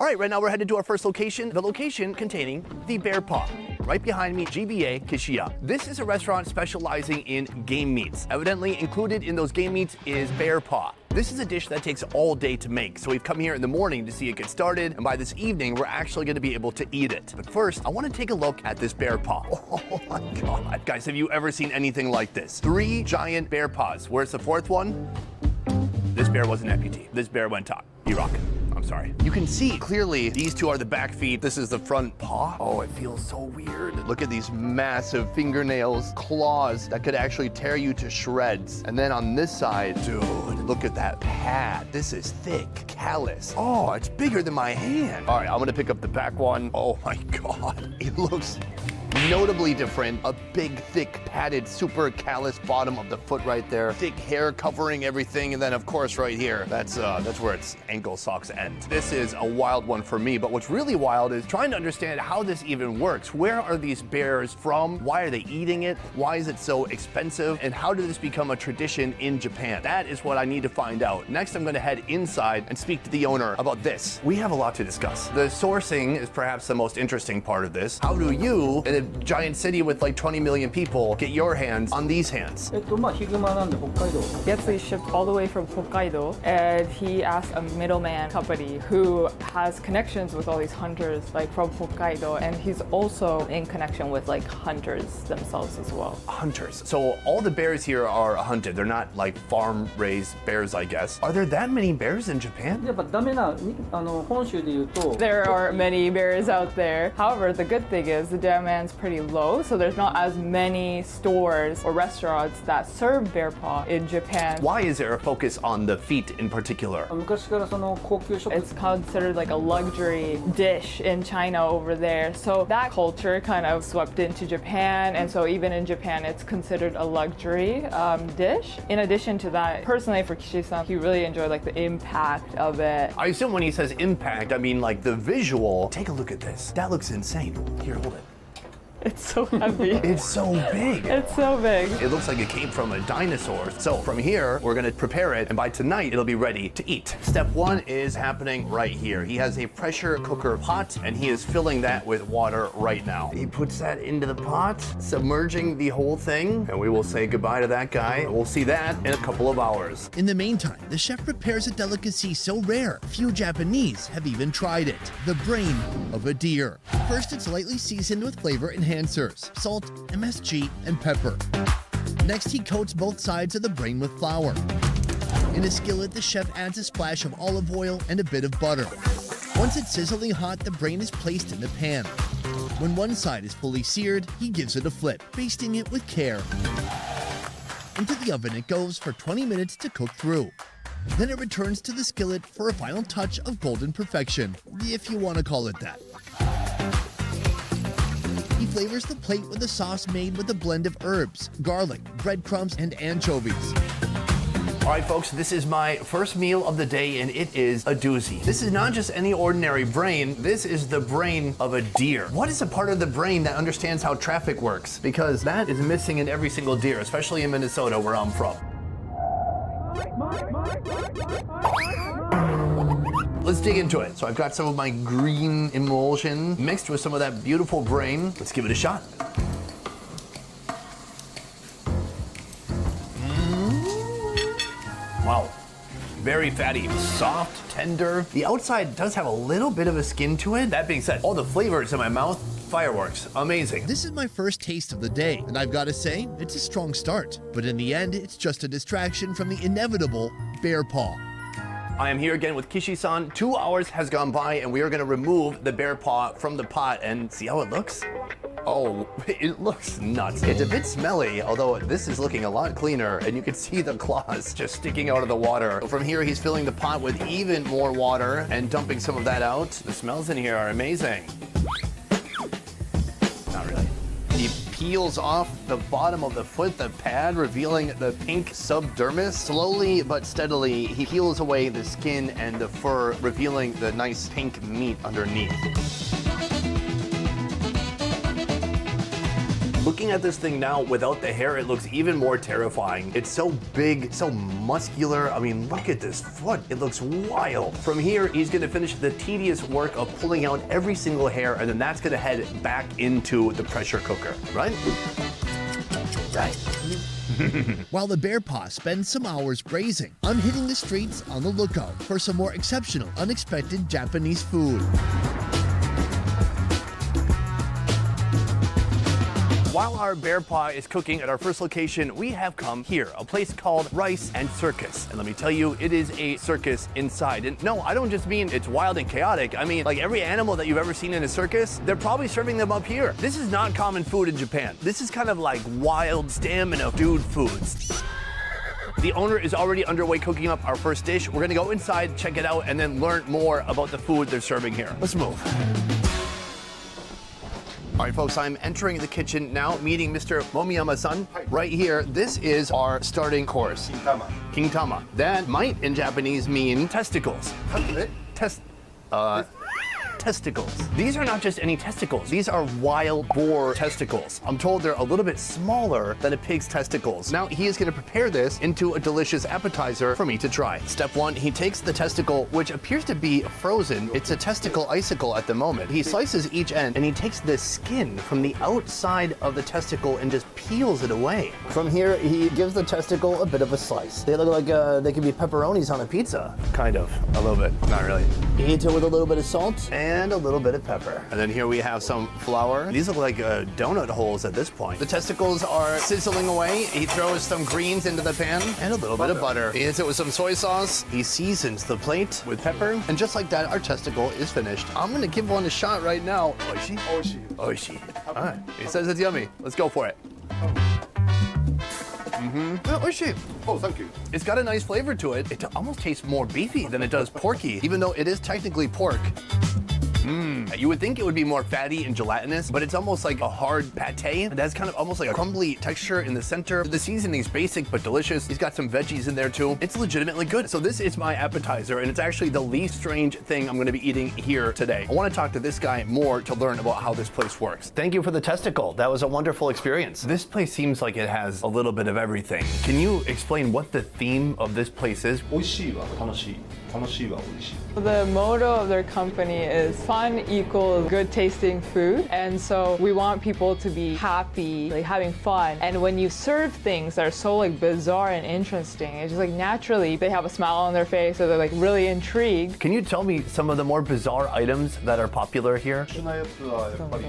All right, right now we're headed to our first location, the location containing the bear paw. Right behind me, GBA Kishiya. This is a restaurant specializing in game meats. Evidently included in those game meats is bear paw. This is a dish that takes all day to make, so we've come here in the morning to see it get started, and by this evening, we're actually gonna be able to eat it. But first, I wanna take a look at this bear paw. Oh my God. Guys, have you ever seen anything like this? 3 giant bear paws. Where's the 4th one? This bear was an amputee. This bear went top. Iraq. I'm sorry. You can see clearly these two are the back feet. This is the front paw. Oh, it feels so weird. Look at these massive fingernails, claws that could actually tear you to shreds. And then on this side, dude, look at that pad. This is thick, callous. Oh, it's bigger than my hand. All right, I'm gonna pick up the back one. Oh my God, it looks notably different. A big, thick, padded, super callous bottom of the foot right there. Thick hair covering everything, and then of course right here, that's where its ankle socks end. This is a wild one for me, but what's really wild is trying to understand how this even works. Where are these bears from? Why are they eating it? Why is it so expensive? And how did this become a tradition in Japan? That is what I need to find out. Next, I'm gonna head inside and speak to the owner about this. We have a lot to discuss. The sourcing is perhaps the most interesting part of this. How do you, in a giant city with like 20 million people, get your hands on these hands? まあヒグマなんで北海道 He actually shipped all the way from Hokkaido, and he asked a middleman company who has connections with all these hunters, like from Hokkaido, and he's also in connection with like hunters themselves as well. Hunters. So all the bears here are hunted. They're not like farm-raised bears, I guess. Are there that many bears in Japan? やっぱダメな本州で言うと There are many bears out there. However, the good thing is the demand's pretty low, so there's not as many stores or restaurants that serve bear paw in Japan. Why is there a focus on the feet in particular? 昔からその高級食 It's considered like a luxury dish in China over there. So that culture kind of swept into Japan, and so even in Japan, it's considered a luxury dish. In addition to that, personally for Kishi-san, he really enjoyed like the impact of it. I assume when he says impact, I mean like the visual. Take a look at this. That looks insane. Here, hold it. It's so heavy. It's so big. It's so big. It looks like it came from a dinosaur. So from here, we're gonna prepare it, and by tonight, it'll be ready to eat. Step 1 is happening right here. He has a pressure cooker pot, and he is filling that with water right now. He puts that into the pot, submerging the whole thing, and we will say goodbye to that guy. We'll see that in a couple of hours. In the meantime, the chef prepares a delicacy so rare, few Japanese have even tried it: the brain of a deer. First, it's lightly seasoned with flavor enhancers, salt, MSG, and pepper. Next, he coats both sides of the brain with flour. In a skillet, the chef adds a splash of olive oil and a bit of butter. Once it's sizzling hot, the brain is placed in the pan. When one side is fully seared, he gives it a flip, basting it with care. Into the oven it goes for 20 minutes to cook through. Then it returns to the skillet for a final touch of golden perfection, if you want to call it that. He flavors the plate with a sauce made with a blend of herbs, garlic, breadcrumbs, and anchovies. All right, folks, this is my first meal of the day, and it is a doozy. This is not just any ordinary brain. This is the brain of a deer. What is a part of the brain that understands how traffic works? Because that is missing in every single deer, especially in Minnesota, where I'm from. Let's dig into it. So I've got some of my green emulsion mixed with some of that beautiful brain. Let's give it a shot. Wow. Very fatty, soft, tender. The outside does have a little bit of a skin to it. That being said, all the flavor is in my mouth. Fireworks, amazing. This is my first taste of the day, and I've got to say, it's a strong start. But in the end, it's just a distraction from the inevitable bear paw. I am here again with Kishi-san. 2 hours has gone by and we are gonna remove the bear paw from the pot and see how it looks. Oh, it looks nuts. It's a bit smelly, although this is looking a lot cleaner and you can see the claws just sticking out of the water. From here, he's filling the pot with even more water and dumping some of that out. The smells in here are amazing. Not really. He peels off the bottom of the foot, the pad, revealing the pink subdermis. Slowly but steadily, he peels away the skin and the fur, revealing the nice pink meat underneath. Looking at this thing now without the hair, it looks even more terrifying. It's so big, so muscular. I mean, look at this foot. It looks wild. From here, he's gonna finish the tedious work of pulling out every single hair, and then that's gonna head back into the pressure cooker, right? Right. While the bear paw spends some hours braising, I'm hitting the streets on the lookout for some more exceptional, unexpected Japanese food. While our bear paw is cooking at our first location, we have come here, a place called Rice and Circus. And let me tell you, it is a circus inside. And no, I don't just mean it's wild and chaotic. I mean, like every animal that you've ever seen in a circus, they're probably serving them up here. This is not common food in Japan. This is kind of like wild stamina dude foods. The owner is already underway cooking up our first dish. We're gonna go inside, check it out, and then learn more about the food they're serving here. Let's move. All right, folks, I'm entering the kitchen now, meeting Mr. Momiyama-san right here. This is our starting course. King Tama. That might, in Japanese, mean testicles. Testicles. These are not just any testicles. These are wild boar testicles. I'm told they're a little bit smaller than a pig's testicles. Now, he is gonna prepare this into a delicious appetizer for me to try. Step one, he takes the testicle, which appears to be frozen. It's a testicle icicle at the moment. He slices each end and he takes the skin from the outside of the testicle and just peels it away. From here, he gives the testicle a bit of a slice. They look like they could be pepperonis on a pizza. Kind of, a little bit, not really. He eats it with a little bit of salt and a little bit of pepper. And then here we have some flour. These look like donut holes at this point. The testicles are sizzling away. He throws some greens into the pan and a little bit of butter. He hits it with some soy sauce. He seasons the plate with pepper. And just like that, our testicle is finished. I'm gonna give one a shot right now. Oishi? Oishi. Oishi. All right, he says it's yummy. Let's go for it. Oishi. Oh, thank you. It's got a nice flavor to it. It almost tastes more beefy than it does porky, even though it is technically pork. You would think it would be more fatty and gelatinous, but it's almost like a hard pate. It has kind of almost like a crumbly texture in the center. The seasoning's basic but delicious. He's got some veggies in there too. It's legitimately good. So this is my appetizer, and it's actually the least strange thing I'm gonna be eating here today. I wanna talk to this guy more to learn about how this place works. Thank you for the testicle. That was a wonderful experience. This place seems like it has a little bit of everything. Can you explain what the theme of this place is? 美味しいは楽しい。楽しいは美味しい。 The motto of their company is fun equals good tasting food. And so we want people to be happy, like having fun. And when you serve things that are so like bizarre and interesting, it's just like naturally they have a smile on their face or they're like really intrigued. Can you tell me some of the more bizarre items that are popular here? 特殊なやつはやっぱり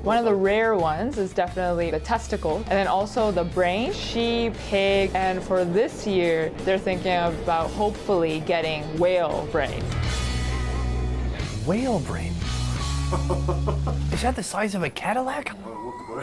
One of the rare ones is definitely the testicle, and then also the brain, sheep, pig, and for this year, they're thinking about hopefully getting whale brain. Whale brain? Is that the size of a Cadillac?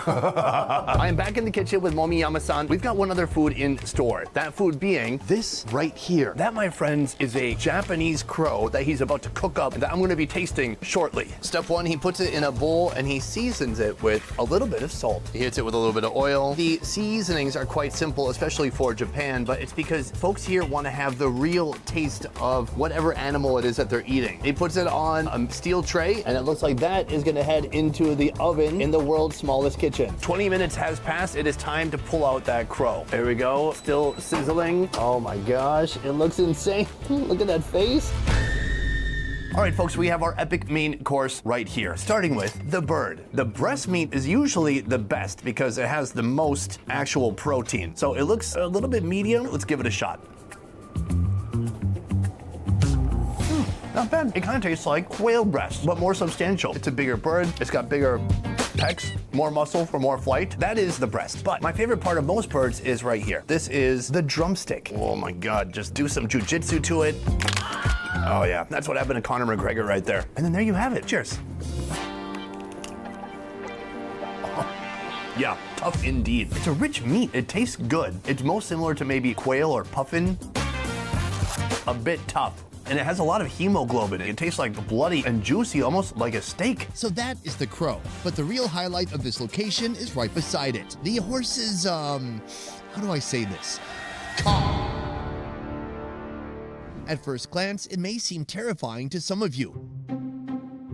I am back in the kitchen with Momiyama-san. We've got one other food in store. That food being this right here. That, my friends, is a Japanese crow that he's about to cook up that I'm going to be tasting shortly. Step one, he puts it in a bowl and he seasons it with a little bit of salt. He hits it with a little bit of oil. The seasonings are quite simple, especially for Japan, but it's because folks here want to have the real taste of whatever animal it is that they're eating. He puts it on a steel tray and it looks like that is going to head into the oven in the world's smallest kitchen. 20 minutes has passed. It is time to pull out that crow. There we go. Still sizzling. Oh my gosh, it looks insane. Look at that face. All right, folks, we have our epic main course right here, starting with the bird. The breast meat is usually the best because it has the most actual protein. So it looks a little bit medium. Let's give it a shot. not bad. It kind of tastes like quail breast, but more substantial. It's a bigger bird. It's got bigger pecs, more muscle for more flight. That is the breast. But my favorite part of most birds is right here. This is the drumstick. Oh my God, just do some jujitsu to it. Oh yeah, that's what happened to Conor McGregor right there. And then there you have it. Cheers. Yeah, tough indeed. It's a rich meat. It tastes good. It's most similar to maybe quail or puffin. A bit tough. And it has a lot of hemoglobin. It tastes like bloody and juicy, almost like a steak. So that is the crow. But the real highlight of this location is right beside it. The horse's, how do I say this? Caw. At first glance, it may seem terrifying to some of you.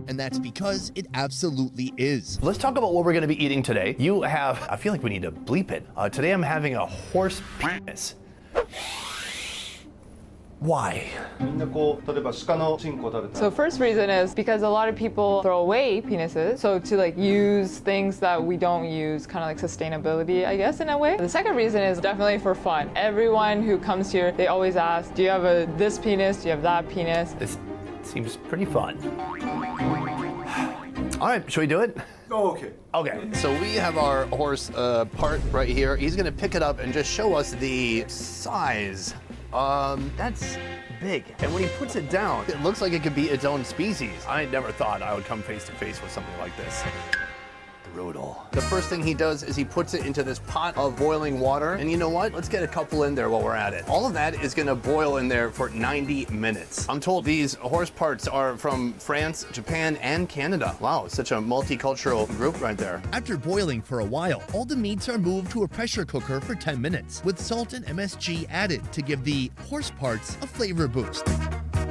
And that's because it absolutely is. Let's talk about what we're gonna be eating today. You have, I feel like we need to bleep it. Today I'm having a horse penis. Why? みんなこう例えば鹿のチンコを食べた So first reason is because a lot of people throw away penises. So to like use things that we don't use, kind of like sustainability, I guess, in a way. The second reason is definitely for fun. Everyone who comes here, they always ask, do you have this penis? Do you have that penis? This seems pretty fun. All right, should we do it? Oh, okay. Okay, so we have our horse part right here. He's gonna pick it up and just show us the size. That's big. And when he puts it down, it looks like it could be its own species. I never thought I would come face to face with something like this. Brutal. The first thing he does is he puts it into this pot of boiling water. And you know what? Let's get a couple in there while we're at it. All of that is gonna boil in there for 90 minutes. I'm told these horse parts are from France, Japan, and Canada. Wow, such a multicultural group right there. After boiling for a while, all the meats are moved to a pressure cooker for 10 minutes, with salt and MSG added to give the horse parts a flavor boost.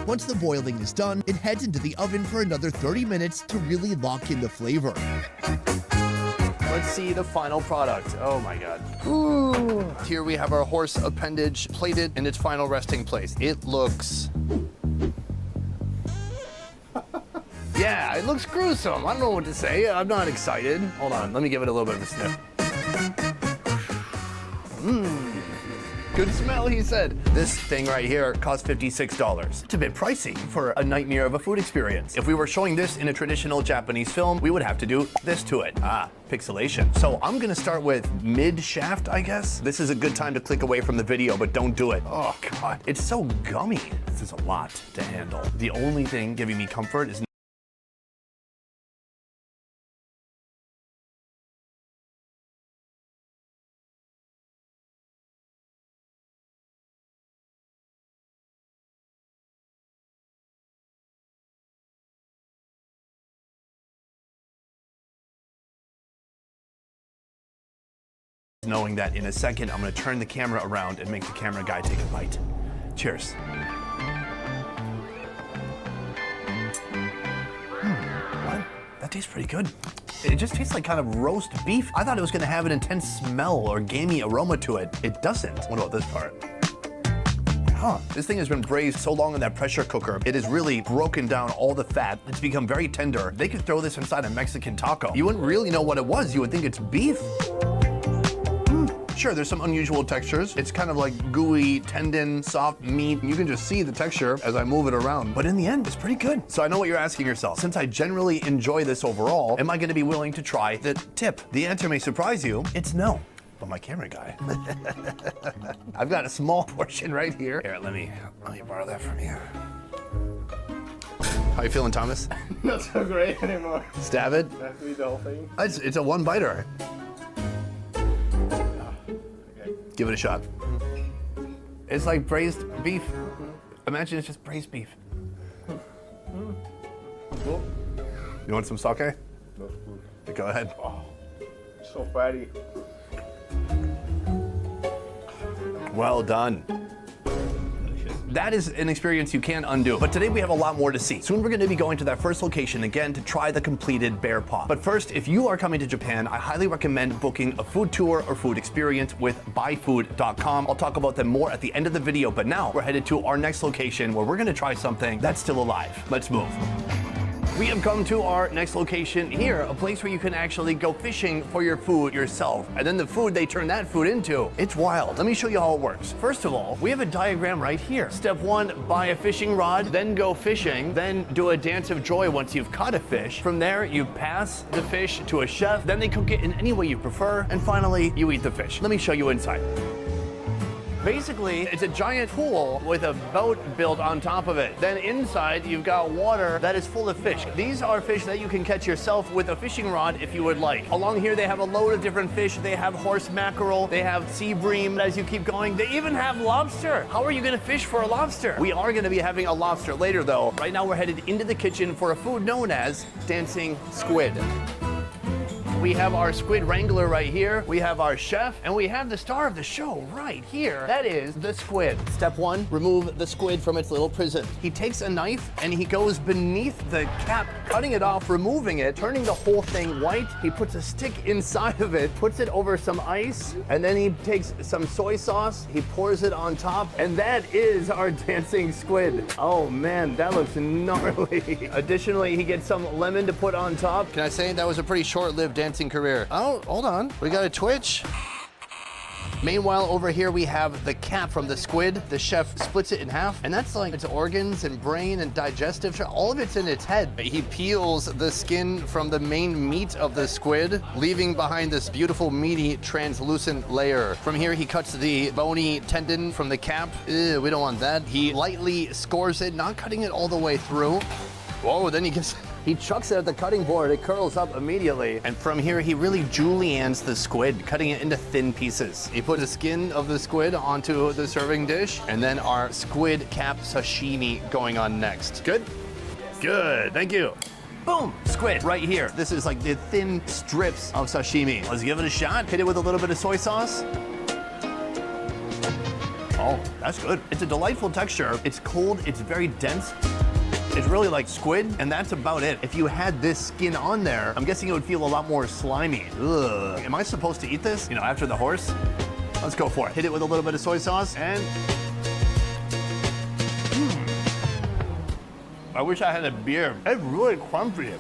Once the boiling is done, it heads into the oven for another 30 minutes to really lock in the flavor. Let's see the final product. Oh my God. Ooh. Here we have our horse appendage plated in its final resting place. It looks... Yeah, it looks gruesome. I don't know what to say. I'm not excited. Hold on, let me give it a little bit of a sniff. Good smell, he said. This thing right here costs $56. It's a bit pricey for a nightmare of a food experience. If we were showing this in a traditional Japanese film, we would have to do this to it. Pixelation. So I'm gonna start with mid-shaft, I guess. This is a good time to click away from the video, but don't do it. Oh God, it's so gummy. This is a lot to handle. The only thing giving me comfort is knowing that in a second I'm gonna turn the camera around and make the camera guy take a bite. Cheers. What? That tastes pretty good. It just tastes like kind of roast beef. I thought it was gonna have an intense smell or gamey aroma to it. It doesn't. What about this part? This thing has been braised so long in that pressure cooker, it has really broken down all the fat. It's become very tender. They could throw this inside a Mexican taco. You wouldn't really know what it was. You would think it's beef. Sure, there's some unusual textures. It's kind of like gooey, tendon, soft meat. You can just see the texture as I move it around. But in the end, it's pretty good. So I know what you're asking yourself. Since I generally enjoy this overall, am I gonna be willing to try the tip? The answer may surprise you. It's no. But my camera guy. I've got a small portion right here. Here, let me borrow that from you. How you feeling, Thomas? Not so great anymore. Stab it? Have to eat the whole thing. It's a one biter. Give it a shot. It's like braised beef. Imagine it's just braised beef. Cool. You want some sake? That's good. Go ahead. Oh, so fatty. Well done. That is an experience you can't undo. But today we have a lot more to see. Soon we're going to be going to that first location again to try the completed bear paw. But first, if you are coming to Japan, I highly recommend booking a food tour or food experience with buyfood.com. I'll talk about them more at the end of the video, but now we're headed to our next location where we're going to try something that's still alive. Let's move. We have come to our next location here, a place where you can actually go fishing for your food yourself. And then the food they turn that food into. It's wild. Let me show you how it works. First of all, we have a diagram right here. Step 1, buy a fishing rod, then go fishing, then do a dance of joy once you've caught a fish. From there, you pass the fish to a chef, then they cook it in any way you prefer, and finally, you eat the fish. Let me show you inside. Basically, it's a giant pool with a boat built on top of it. Then inside, you've got water that is full of fish. These are fish that you can catch yourself with a fishing rod if you would like. Along here, they have a load of different fish. They have horse mackerel, they have sea bream. As you keep going, they even have lobster. How are you gonna fish for a lobster? We are gonna be having a lobster later though. Right now, we're headed into the kitchen for a food known as dancing squid. We have our squid wrangler right here. We have our chef, and we have the star of the show right here. That is the squid. Step 1, remove the squid from its little prison. He takes a knife and he goes beneath the cap, cutting it off, removing it, turning the whole thing white. He puts a stick inside of it, puts it over some ice, and then he takes some soy sauce, he pours it on top, and that is our dancing squid. Oh man, that looks gnarly. Additionally, he gets some lemon to put on top. Can I say that was a pretty short-lived dancing career? Oh, hold on. We got a twitch. Meanwhile, over here we have the cap from the squid. The chef splits it in half, and that's like its organs and brain and digestive. All of it's in its head. He peels the skin from the main meat of the squid, leaving behind this beautiful, meaty, translucent layer. From here, he cuts the bony tendon from the cap. Ew, we don't want that. He lightly scores it, not cutting it all the way through. Whoa, then he chucks it at the cutting board. It curls up immediately. And from here, he really juliennes the squid, cutting it into thin pieces. He put the skin of the squid onto the serving dish, and then our squid cap sashimi going on next. Good? Good, thank you. Boom, squid right here. This is like the thin strips of sashimi. Let's give it a shot. Hit it with a little bit of soy sauce. Oh, that's good. It's a delightful texture. It's cold, it's very dense. It's really like squid, and that's about it. If you had this skin on there, I'm guessing it would feel a lot more slimy. Ugh. Am I supposed to eat this? You know, after the horse? Let's go for it. Hit it with a little bit of soy sauce, and I wish I had a beer. It's really crumpy.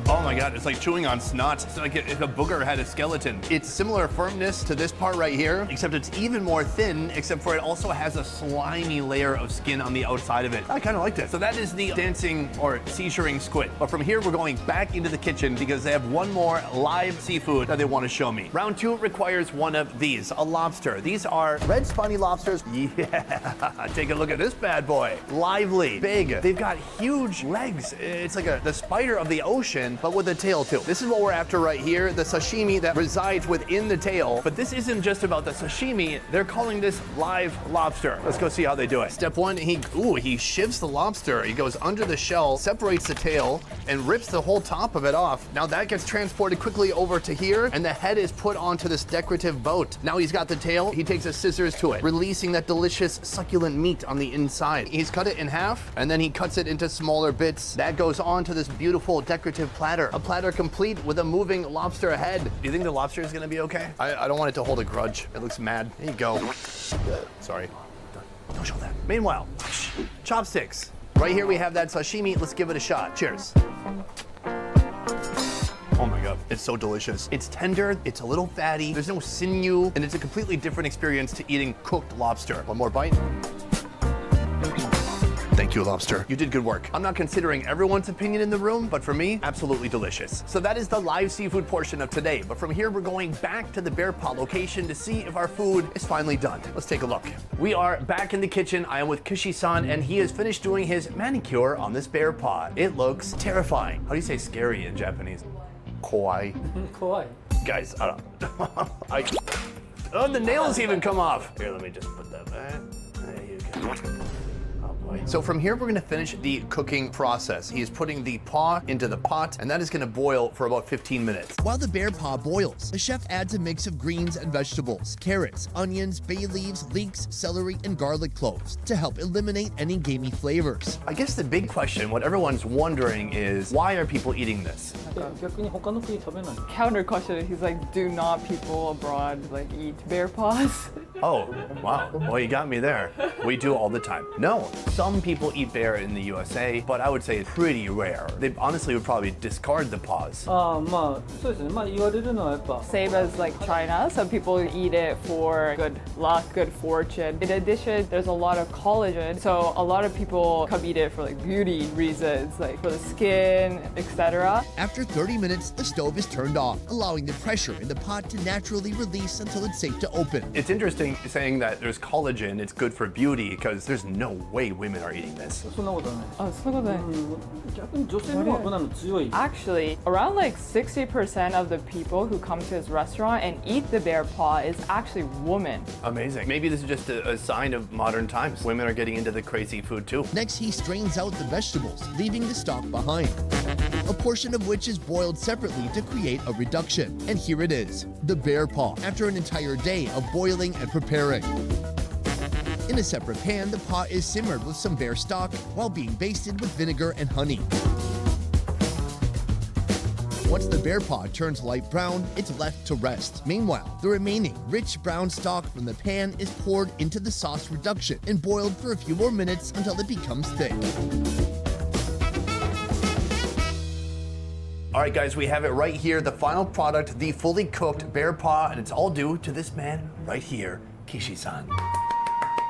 Oh my God, it's like chewing on snot. It's like if a booger had a skeleton. It's similar firmness to this part right here, except it's even more thin, except for it also has a slimy layer of skin on the outside of it. I kind of like this. So that is the dancing or seizuring squid. But from here, we're going back into the kitchen because they have one more live seafood that they want to show me. Round 2 requires one of these, a lobster. These are red spiny lobsters. Yeah, take a look at this bad boy. Lively, big. They've got huge legs. It's like the spider of the ocean, but with a tail too. This is what we're after right here, the sashimi that resides within the tail. But this isn't just about the sashimi. They're calling this live lobster. Let's go see how they do it. Step 1, he shivs the lobster. He goes under the shell, separates the tail, and rips the whole top of it off. Now that gets transported quickly over to here, and the head is put onto this decorative boat. Now he's got the tail. He takes his scissors to it, releasing that delicious succulent meat on the inside. He's cut it in half, and then he cuts it into smaller bits. That goes on to this beautiful decorative platter. A platter complete with a moving lobster head. Do you think the lobster is gonna be okay? I don't want it to hold a grudge. It looks mad. There you go. Sorry. Don't show that. Meanwhile, chopsticks. Right here we have that sashimi. Let's give it a shot. Cheers. Oh my God, it's so delicious. It's tender, it's a little fatty, there's no sinew, and it's a completely different experience to eating cooked lobster. One more bite. Thank you, lobster. You did good work. I'm not considering everyone's opinion in the room, but for me, absolutely delicious. So that is the live seafood portion of today. But from here, we're going back to the Bear Paw location to see if our food is finally done. Let's take a look. We are back in the kitchen. I am with Kishi-san, and he has finished doing his manicure on this bear paw. It looks terrifying. How do you say scary in Japanese? Kawaii. Kawaii. Guys, I don't Oh, the nails even come off. Here, let me just put that back. There you go. So from here, we're gonna finish the cooking process. He is putting the paw into the pot, and that is gonna boil for about 15 minutes. While the bear paw boils, the chef adds a mix of greens and vegetables, carrots, onions, bay leaves, leeks, celery, and garlic cloves to help eliminate any gamey flavors. I guess the big question, what everyone's wondering is, why are people eating this? 逆に他の国食べない。 Counter question, he's like, do not people abroad like eat bear paws? Oh, wow. Well, you got me there. We do all the time. No. Some people eat bear in the USA, but I would say it's pretty rare. They honestly would probably discard the paws. まあそうですね。まあ言われるのはやっぱ Same as like China, some people eat it for good luck, good fortune. In addition, there's a lot of collagen, so a lot of people come eat it for like beauty reasons, like for the skin, etc. After 30 minutes, the stove is turned off, allowing the pressure in the pot to naturally release until it's safe to open. It's interesting saying that there's collagen, it's good for beauty, because there's no way women are eating this. そんなことはない。 Oh, so 逆に女性の方がこんなの強い。 Actually, around like 60% of the people who come to his restaurant and eat the bear paw is actually women. Amazing. Maybe this is just a sign of modern times. Women are getting into the crazy food too. Next, he strains out the vegetables, leaving the stalk behind, a portion of which is boiled separately to create a reduction. And here it is, the bear paw, after an entire day of boiling and preparing. In a separate pan, the paw is simmered with some bear stock while being basted with vinegar and honey. Once the bear paw turns light brown, it's left to rest. Meanwhile, the remaining rich brown stock from the pan is poured into the sauce reduction and boiled for a few more minutes until it becomes thick. All right, guys, we have it right here. The final product, the fully cooked bear paw, and it's all due to this man right here, Kishi-san.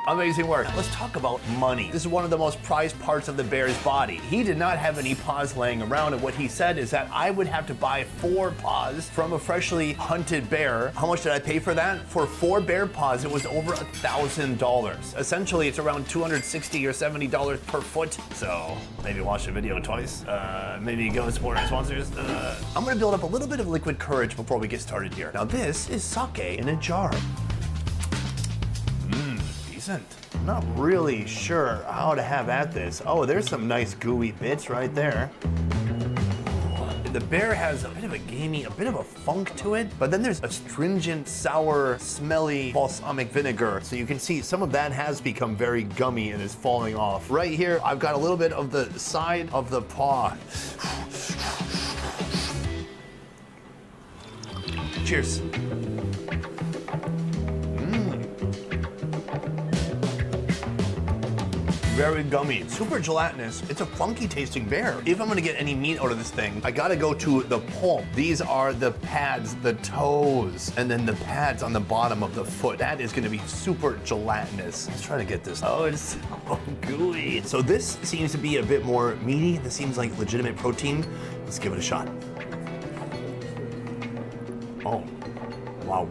Amazing work. Let's talk about money. This is one of the most prized parts of the bear's body. He did not have any paws laying around, and what he said is that I would have to buy 4 paws from a freshly hunted bear. How much did I pay for that? For 4 bear paws, it was over $1,000. Essentially, it's around $260 or $70 per foot. So maybe watch the video twice. Maybe go support our sponsors. I'm gonna build up a little bit of liquid courage before we get started here. Now this is sake in a jar. I'm not really sure how to have at this. Oh, there's some nice gooey bits right there. The bear has a bit of a gamey, a bit of a funk to it, but then there's astringent, sour, smelly balsamic vinegar. So you can see some of that has become very gummy and is falling off. Right here, I've got a little bit of the side of the paw. Cheers. Very gummy, super gelatinous. It's a funky tasting bear. If I'm gonna get any meat out of this thing, I gotta go to the palm. These are the pads, the toes, and then the pads on the bottom of the foot. That is gonna be super gelatinous. Let's try to get this. Oh, it's so gooey. So this seems to be a bit more meaty. This seems like legitimate protein. Let's give it a shot. Oh, wow.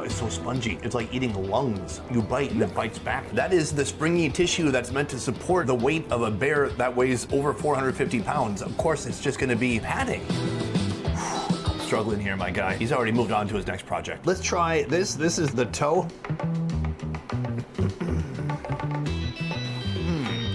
It's so spongy. It's like eating lungs. You bite and it bites back. That is the springy tissue that's meant to support the weight of a bear that weighs over 450 pounds. Of course, it's just gonna be padding. Struggling here, my guy. He's already moved on to his next project. Let's try this. This is the toe.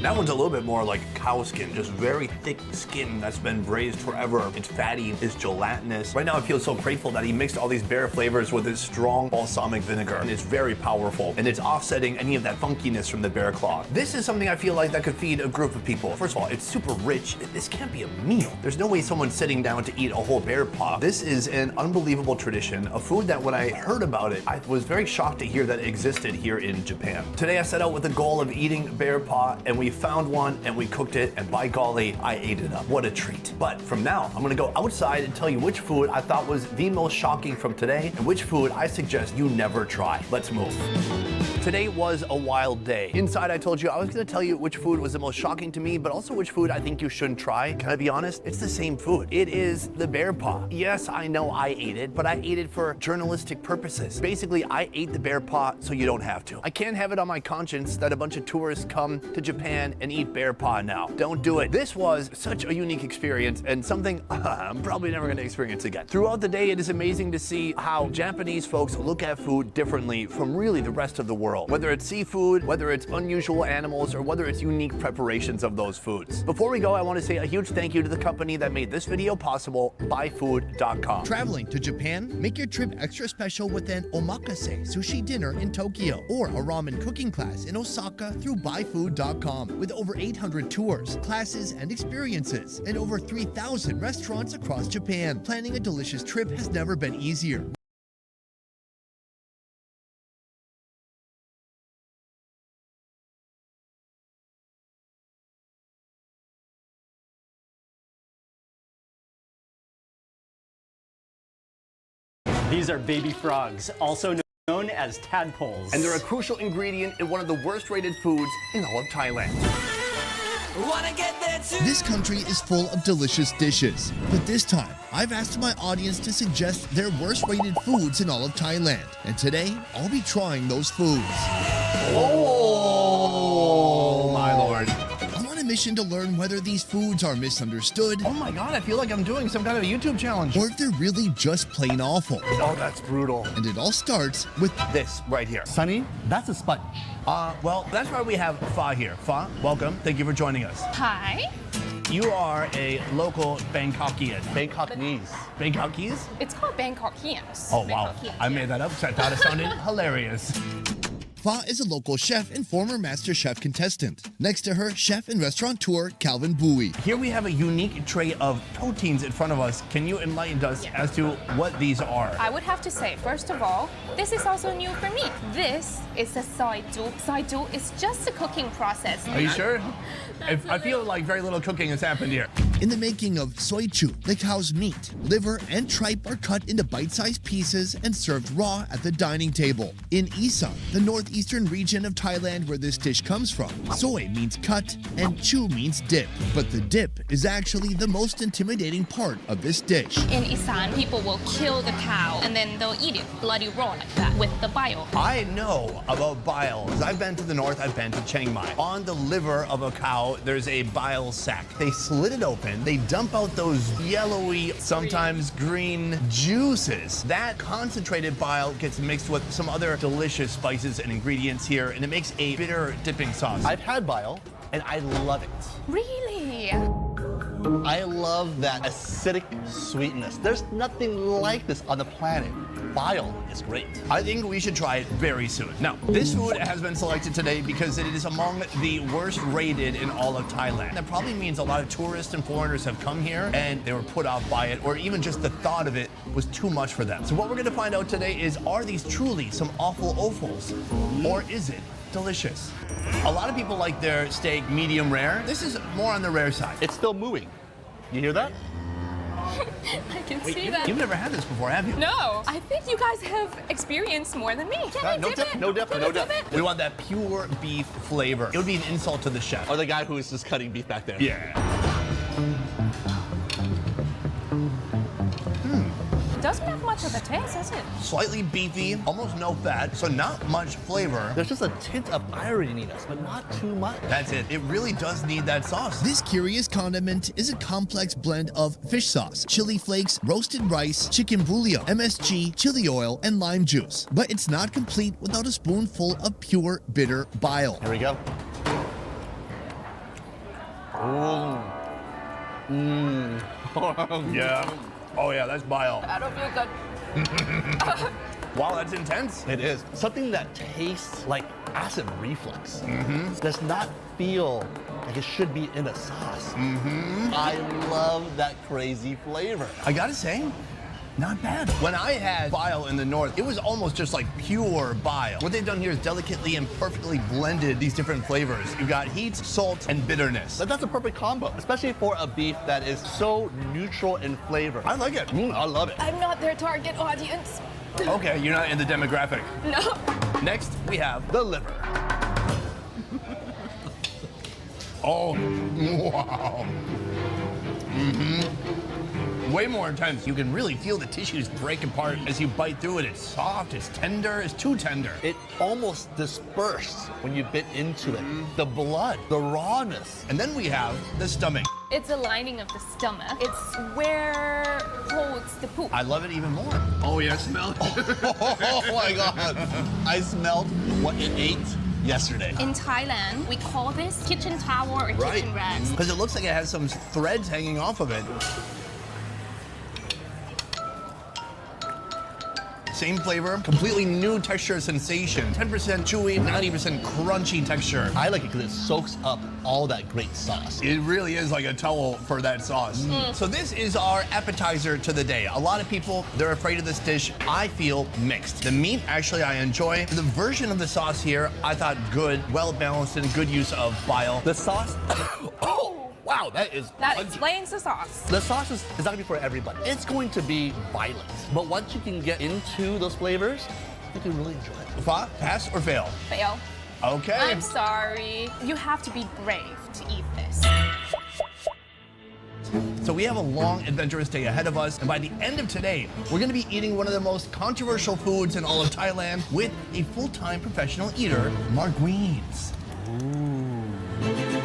That one's a little bit more like cow skin, just very thick skin that's been braised forever. It's fatty, it's gelatinous. Right now I feel so grateful that he mixed all these bear flavors with his strong balsamic vinegar, and it's very powerful, and it's offsetting any of that funkiness from the bear claw. This is something I feel like that could feed a group of people. First of all, it's super rich. This can't be a meal. There's no way someone's sitting down to eat a whole bear paw. This is an unbelievable tradition, a food that when I heard about it, I was very shocked to hear that it existed here in Japan. Today I set out with the goal of eating bear paw, and we found one and we cooked it, and by golly, I ate it up. What a treat. But from now, I'm gonna go outside and tell you which food I thought was the most shocking from today and which food I suggest you never try. Let's move. Today was a wild day. Inside, I told you I was gonna tell you which food was the most shocking to me, but also which food I think you shouldn't try. Can I be honest? It's the same food. It is the bear paw. Yes, I know I ate it, but I ate it for journalistic purposes. Basically, I ate the bear paw so you don't have to. I can't have it on my conscience that a bunch of tourists come to Japan and eat bear paw now. Don't do it. This was such a unique experience and something I'm probably never gonna experience again. Throughout the day, it is amazing to see how Japanese folks look at food differently from really the rest of the world. Whether it's seafood, whether it's unusual animals, or whether it's unique preparations of those foods. Before we go, I want to say a huge thank you to the company that made this video possible, buyfood.com. Traveling to Japan? Make your trip extra special with an omakase sushi dinner in Tokyo or a ramen cooking class in Osaka through buyfood.com. With over 800 tours, classes, and experiences, and over 3,000 restaurants across Japan, planning a delicious trip has never been easier. These are baby frogs, also known as tadpoles. And they're a crucial ingredient in one of the worst rated foods in all of Thailand. This country is full of delicious dishes, but this time I've asked my audience to suggest their worst rated foods in all of Thailand. And today I'll be trying those foods. Oh my lord. I'm on a mission to learn whether these foods are misunderstood. Oh my god, I feel like I'm doing some kind of a YouTube challenge. Or if they're really just plain awful. Oh, that's brutal. And it all starts with This right here. Sonny, that's a sponge. Well, that's why we have Fa here. Fa, welcome. Thank you for joining us. Hi. You are a local Bangkokian. Bangkokese. Bangkokese? It's called Bangkokians. Oh, wow. I made that up because I thought it sounded hilarious. Fa is a local chef and former Master Chef contestant. Next to her, chef and restaurateur Calvin Bowie. Here we have a unique tray of proteins in front of us. Can you enlighten us as to what these are? I would have to say, first of all, this is also new for me. This is a soy ju. Soy ju is just a cooking process. Are you sure? I feel like very little cooking has happened here. In the making of soy chu, the cow's meat, liver, and tripe are cut into bite-sized pieces and served raw at the dining table. In Isa, the northeastern region of Thailand where this dish comes from, soy means cut and chu means dip. But the dip is actually the most intimidating part of this dish. In Isan, people will kill the cow and then they'll eat it bloody raw like that with the bile. I know about bile. 'Cause I've been to the north, I've been to Chiang Mai. On the liver of a cow, there's a bile sac. They slit it open, they dump out those yellowy, sometimes green juices. That concentrated bile gets mixed with some other delicious spices and ingredients here, and it makes a bitter dipping sauce. I've had bile, and I love it. Really? I love that acidic sweetness. There's nothing like this on the planet. Bile is great. I think we should try it very soon. Now, this food has been selected today because it is among the worst rated in all of Thailand. That probably means a lot of tourists and foreigners have come here and they were put off by it, or even just the thought of it was too much for them. So what we're gonna find out today is, are these truly some awful offals, or is it delicious? A lot of people like their steak medium rare. This is more on the rare side. It's still mooing. You hear that? I can see that. You've never had this before, have you? No, I think you guys have experienced more than me. Can I No dip dip, it? no dip, Can no I dip dip. it? We want that pure beef flavor. It would be an insult to the chef. Or the guy who is just cutting beef back there. Yeah. Doesn't have much of a taste, does it? Slightly beefy, almost no fat, so not much flavor. There's just a tint of ironiness, but not too much. That's it. It really does need that sauce. This curious condiment is a complex blend of fish sauce, chili flakes, roasted rice, chicken bouillon, MSG, chili oil, and lime juice. But it's not complete without a spoonful of pure bitter bile. Here we go. Oh. Mmm. Yeah. Oh yeah, that's bile. I don't feel good. Wow, that's intense. It is. Something that tastes like acid reflux. Does not feel like it should be in a sauce. I love that crazy flavor. I gotta say, not bad. When I had bile in the north, it was almost just like pure bile. What they've done here is delicately and perfectly blended these different flavors. You've got heat, salt, and bitterness. That's a perfect combo, especially for a beef that is so neutral in flavor. I like it. I love it. I'm not their target audience. Okay, you're not in the demographic. No. Next, we have The liver. oh, wow. Way more intense. You can really feel the tissues break apart as you bite through it. It's soft, it's tender, it's too tender. It almost dispersed when you bit into it. The blood, the rawness. And then we have the stomach. It's a lining of the stomach. It's where holds the poop. I love it even more. Oh yeah, smell it. Oh my God. I smelled what it ate yesterday. In Thailand, we call this kitchen towel or kitchen rags. Because it looks like it has some threads hanging off of it. Same flavor, completely new texture sensation. 10% chewy, 90% crunchy texture. I like it because it soaks up all that great sauce. It really is like a towel for that sauce. So this is our appetizer to the day. A lot of people, they're afraid of this dish. I feel mixed. The meat, actually, I enjoy. The version of the sauce here, I thought good, well balanced, and good use of bile. The sauce, oh, Wow, that is That pungent. explains the sauce. The sauce is not gonna be for everybody. It's going to be violent. But once you can get into those flavors, you can really enjoy it. Fa, pass or fail? Fail. Okay. I'm sorry. You have to be brave to eat this. So we have a long, adventurous day ahead of us, and by the end of today, we're gonna be eating one of the most controversial foods in all of Thailand with a full-time professional eater, Marguine's.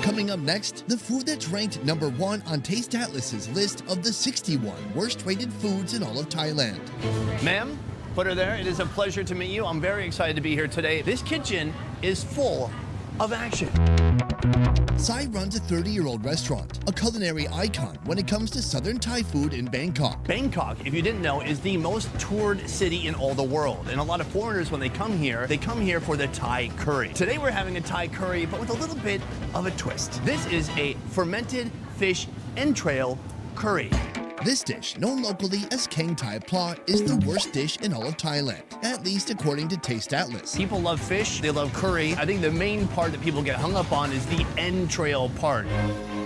Coming up next, the food that's ranked #1 on Taste Atlas's list of the 61 worst-rated foods in all of Thailand. Ma'am, put her there. It is a pleasure to meet you. I'm very excited to be here today. This kitchen is full of action. Sai runs a 30-year-old restaurant, a culinary icon when it comes to southern Thai food in Bangkok. Bangkok, if you didn't know, is the most toured city in all the world. And a lot of foreigners, when they come here for the Thai curry. Today we're having a Thai curry, but with a little bit of a twist. This is a fermented fish entrail curry. This dish, known locally as Keng Thai Pla, is the worst dish in all of Thailand, at least according to Taste Atlas. People love fish, they love curry. I think the main part that people get hung up on is the entrail part.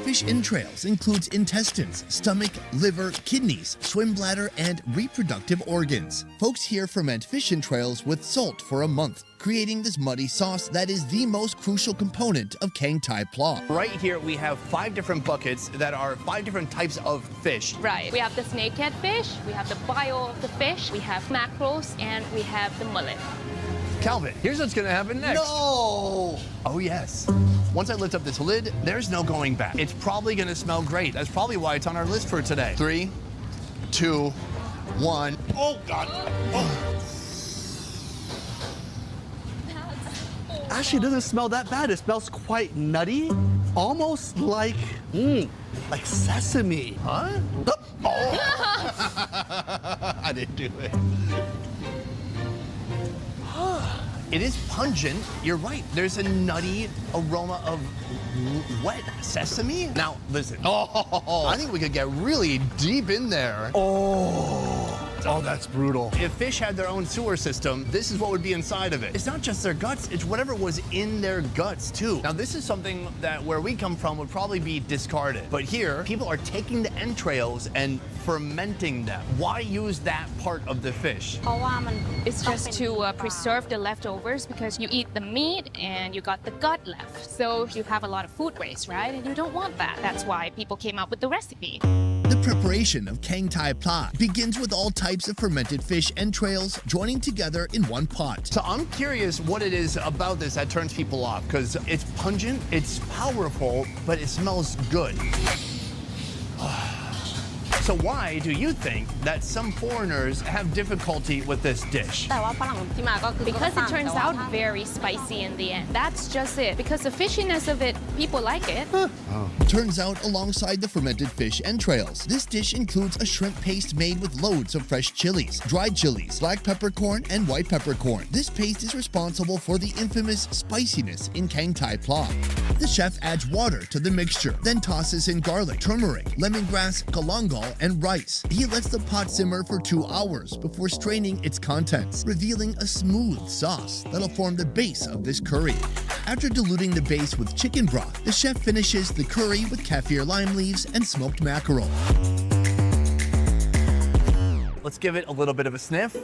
Fish entrails includes intestines, stomach, liver, kidneys, swim bladder, and reproductive organs. Folks here ferment fish entrails with salt for a month, creating this muddy sauce that is the most crucial component of Keng Thai Pla. Right here we have 5 different buckets that are 5 different types of fish. Right. We have the snakehead fish, we have the bile of the fish, we have mackerels, and we have the mullet. Calvin, here's what's gonna happen next. No! Oh yes. Once I lift up this lid, there's no going back. It's probably gonna smell great. That's probably why it's on our list for today. 3, 2, 1. Oh, God. Oh. Actually, it doesn't smell that bad. It smells quite nutty, almost like sesame. Huh? Oh. I didn't do it. It is pungent. You're right. There's a nutty aroma of wet sesame. Now, listen. Oh. I think we could get really deep in there. Oh, that's brutal. If fish had their own sewer system, this is what would be inside of it. It's not just their guts, it's whatever was in their guts too. Now this is something that where we come from would probably be discarded. But here, people are taking the entrails and fermenting them. Why use that part of the fish? It's just to preserve the leftovers because you eat the meat and you got the gut left. So you have a lot of food waste, right? And you don't want that. That's why people came up with the recipe. The preparation of Keng Thai Pla begins with all types of fermented fish entrails joining together in one pot. So I'm curious what it is about this that turns people off, because it's pungent, it's powerful, but it smells good. So why do you think that some foreigners have difficulty with this dish? Because it turns out very spicy in the end. That's just it. Because the fishiness of it, people like it. Turns out, alongside the fermented fish entrails, this dish includes a shrimp paste made with loads of fresh chilies, dried chilies, black peppercorn, and white peppercorn. This paste is responsible for the infamous spiciness in Keng Thai Pla. The chef adds water to the mixture, then tosses in garlic, turmeric, lemongrass, galangal, and rice. He lets the pot simmer for 2 hours before straining its contents, revealing a smooth sauce that'll form the base of this curry. After diluting the base with chicken broth, the chef finishes the curry with kaffir lime leaves and smoked mackerel. Let's give it a little bit of a sniff.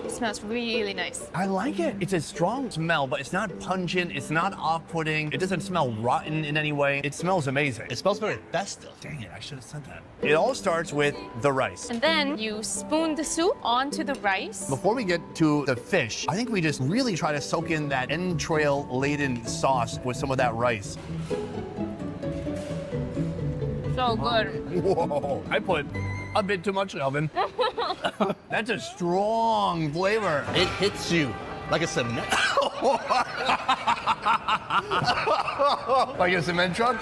Smells really nice. I like it. It's a strong smell, but it's not pungent. It's not off-putting. It doesn't smell rotten in any way. It smells amazing. It smells very festive. Dang it, I should have said that. It all starts with the rice. And then you spoon the soup onto the rice. Before we get to the fish, I think we just really try to soak in that entrail-laden sauce with some of that rice. So good. Whoa, I put a bit too much, Alvin. That's a strong flavor. It hits you like a cement. Like a cement truck?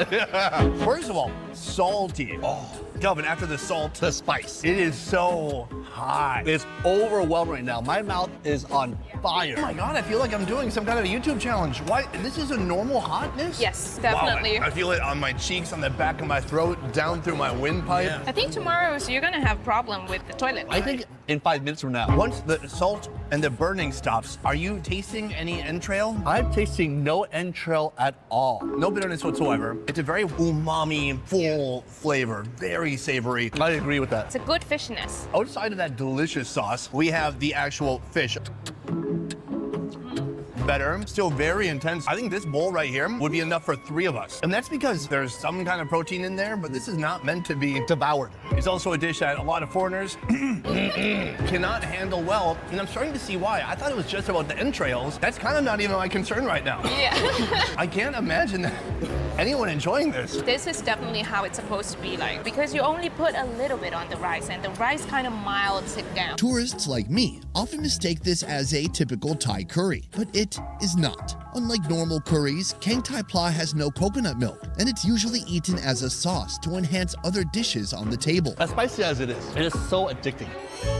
First of all, salty. Oh, Calvin, after the salt, The spice. it is so hot. It's overwhelming right now. My mouth is on fire. Oh my God, I feel like I'm doing some kind of a YouTube challenge. Why? This is a normal hotness? Yes, Wow, definitely. I feel it on my cheeks, on the back of my throat, down through my windpipe. I think tomorrow you're gonna have problem with the toilet. I think in 5 minutes from now. Once the salt and the burning stops, are you tasting any entrail? I'm tasting no entrail at all. No bitterness whatsoever. It's a very umami, full flavor, very savory. I agree with that. It's a good fishiness. Outside of that delicious sauce, we have the actual fish. Better, still very intense. I think this bowl right here would be enough for 3 of us. And that's because there's some kind of protein in there, but this is not meant to be devoured. It's also a dish that a lot of foreigners cannot handle well, and I'm starting to see why. I thought it was just about the entrails. That's kind of not even my concern right now. Yeah. I can't imagine anyone enjoying this. This is definitely how it's supposed to be like, because you only put a little bit on the rice and the rice kind of milds it down. Tourists like me often mistake this as a typical Thai curry, but it is not. Unlike normal curries, Kang Thai Pla has no coconut milk, and it's usually eaten as a sauce to enhance other dishes on the table. As spicy as it is so addicting.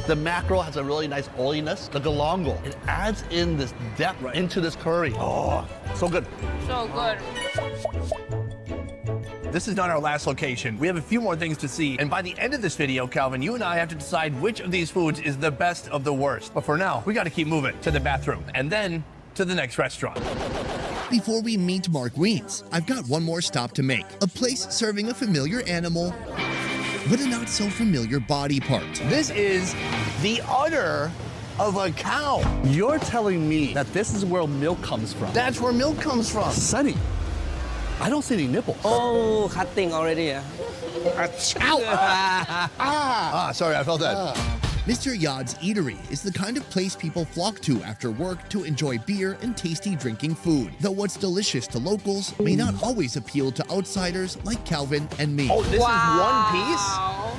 The mackerel has a really nice oiliness. The galangal, it adds in this depth into this curry. Oh, so good. So good. This is not our last location. We have a few more things to see. And by the end of this video, Calvin, you and I have to decide which of these foods is the best of the worst. But for now, we got to keep moving to the bathroom and then to the next restaurant. Before we meet Mark Wiens, I've got one more stop to make. A place serving a familiar animal, but a not so familiar body part. This is the udder of a cow. You're telling me that this is where milk comes from? That's where milk comes from. Sunny, I don't see any nipples. Oh, cutting already. Sorry, I felt that. Mr. Yod's Eatery is the kind of place people flock to after work to enjoy beer and tasty drinking food. Though what's delicious to locals may not always appeal to outsiders like Calvin and me. Oh, this is one piece?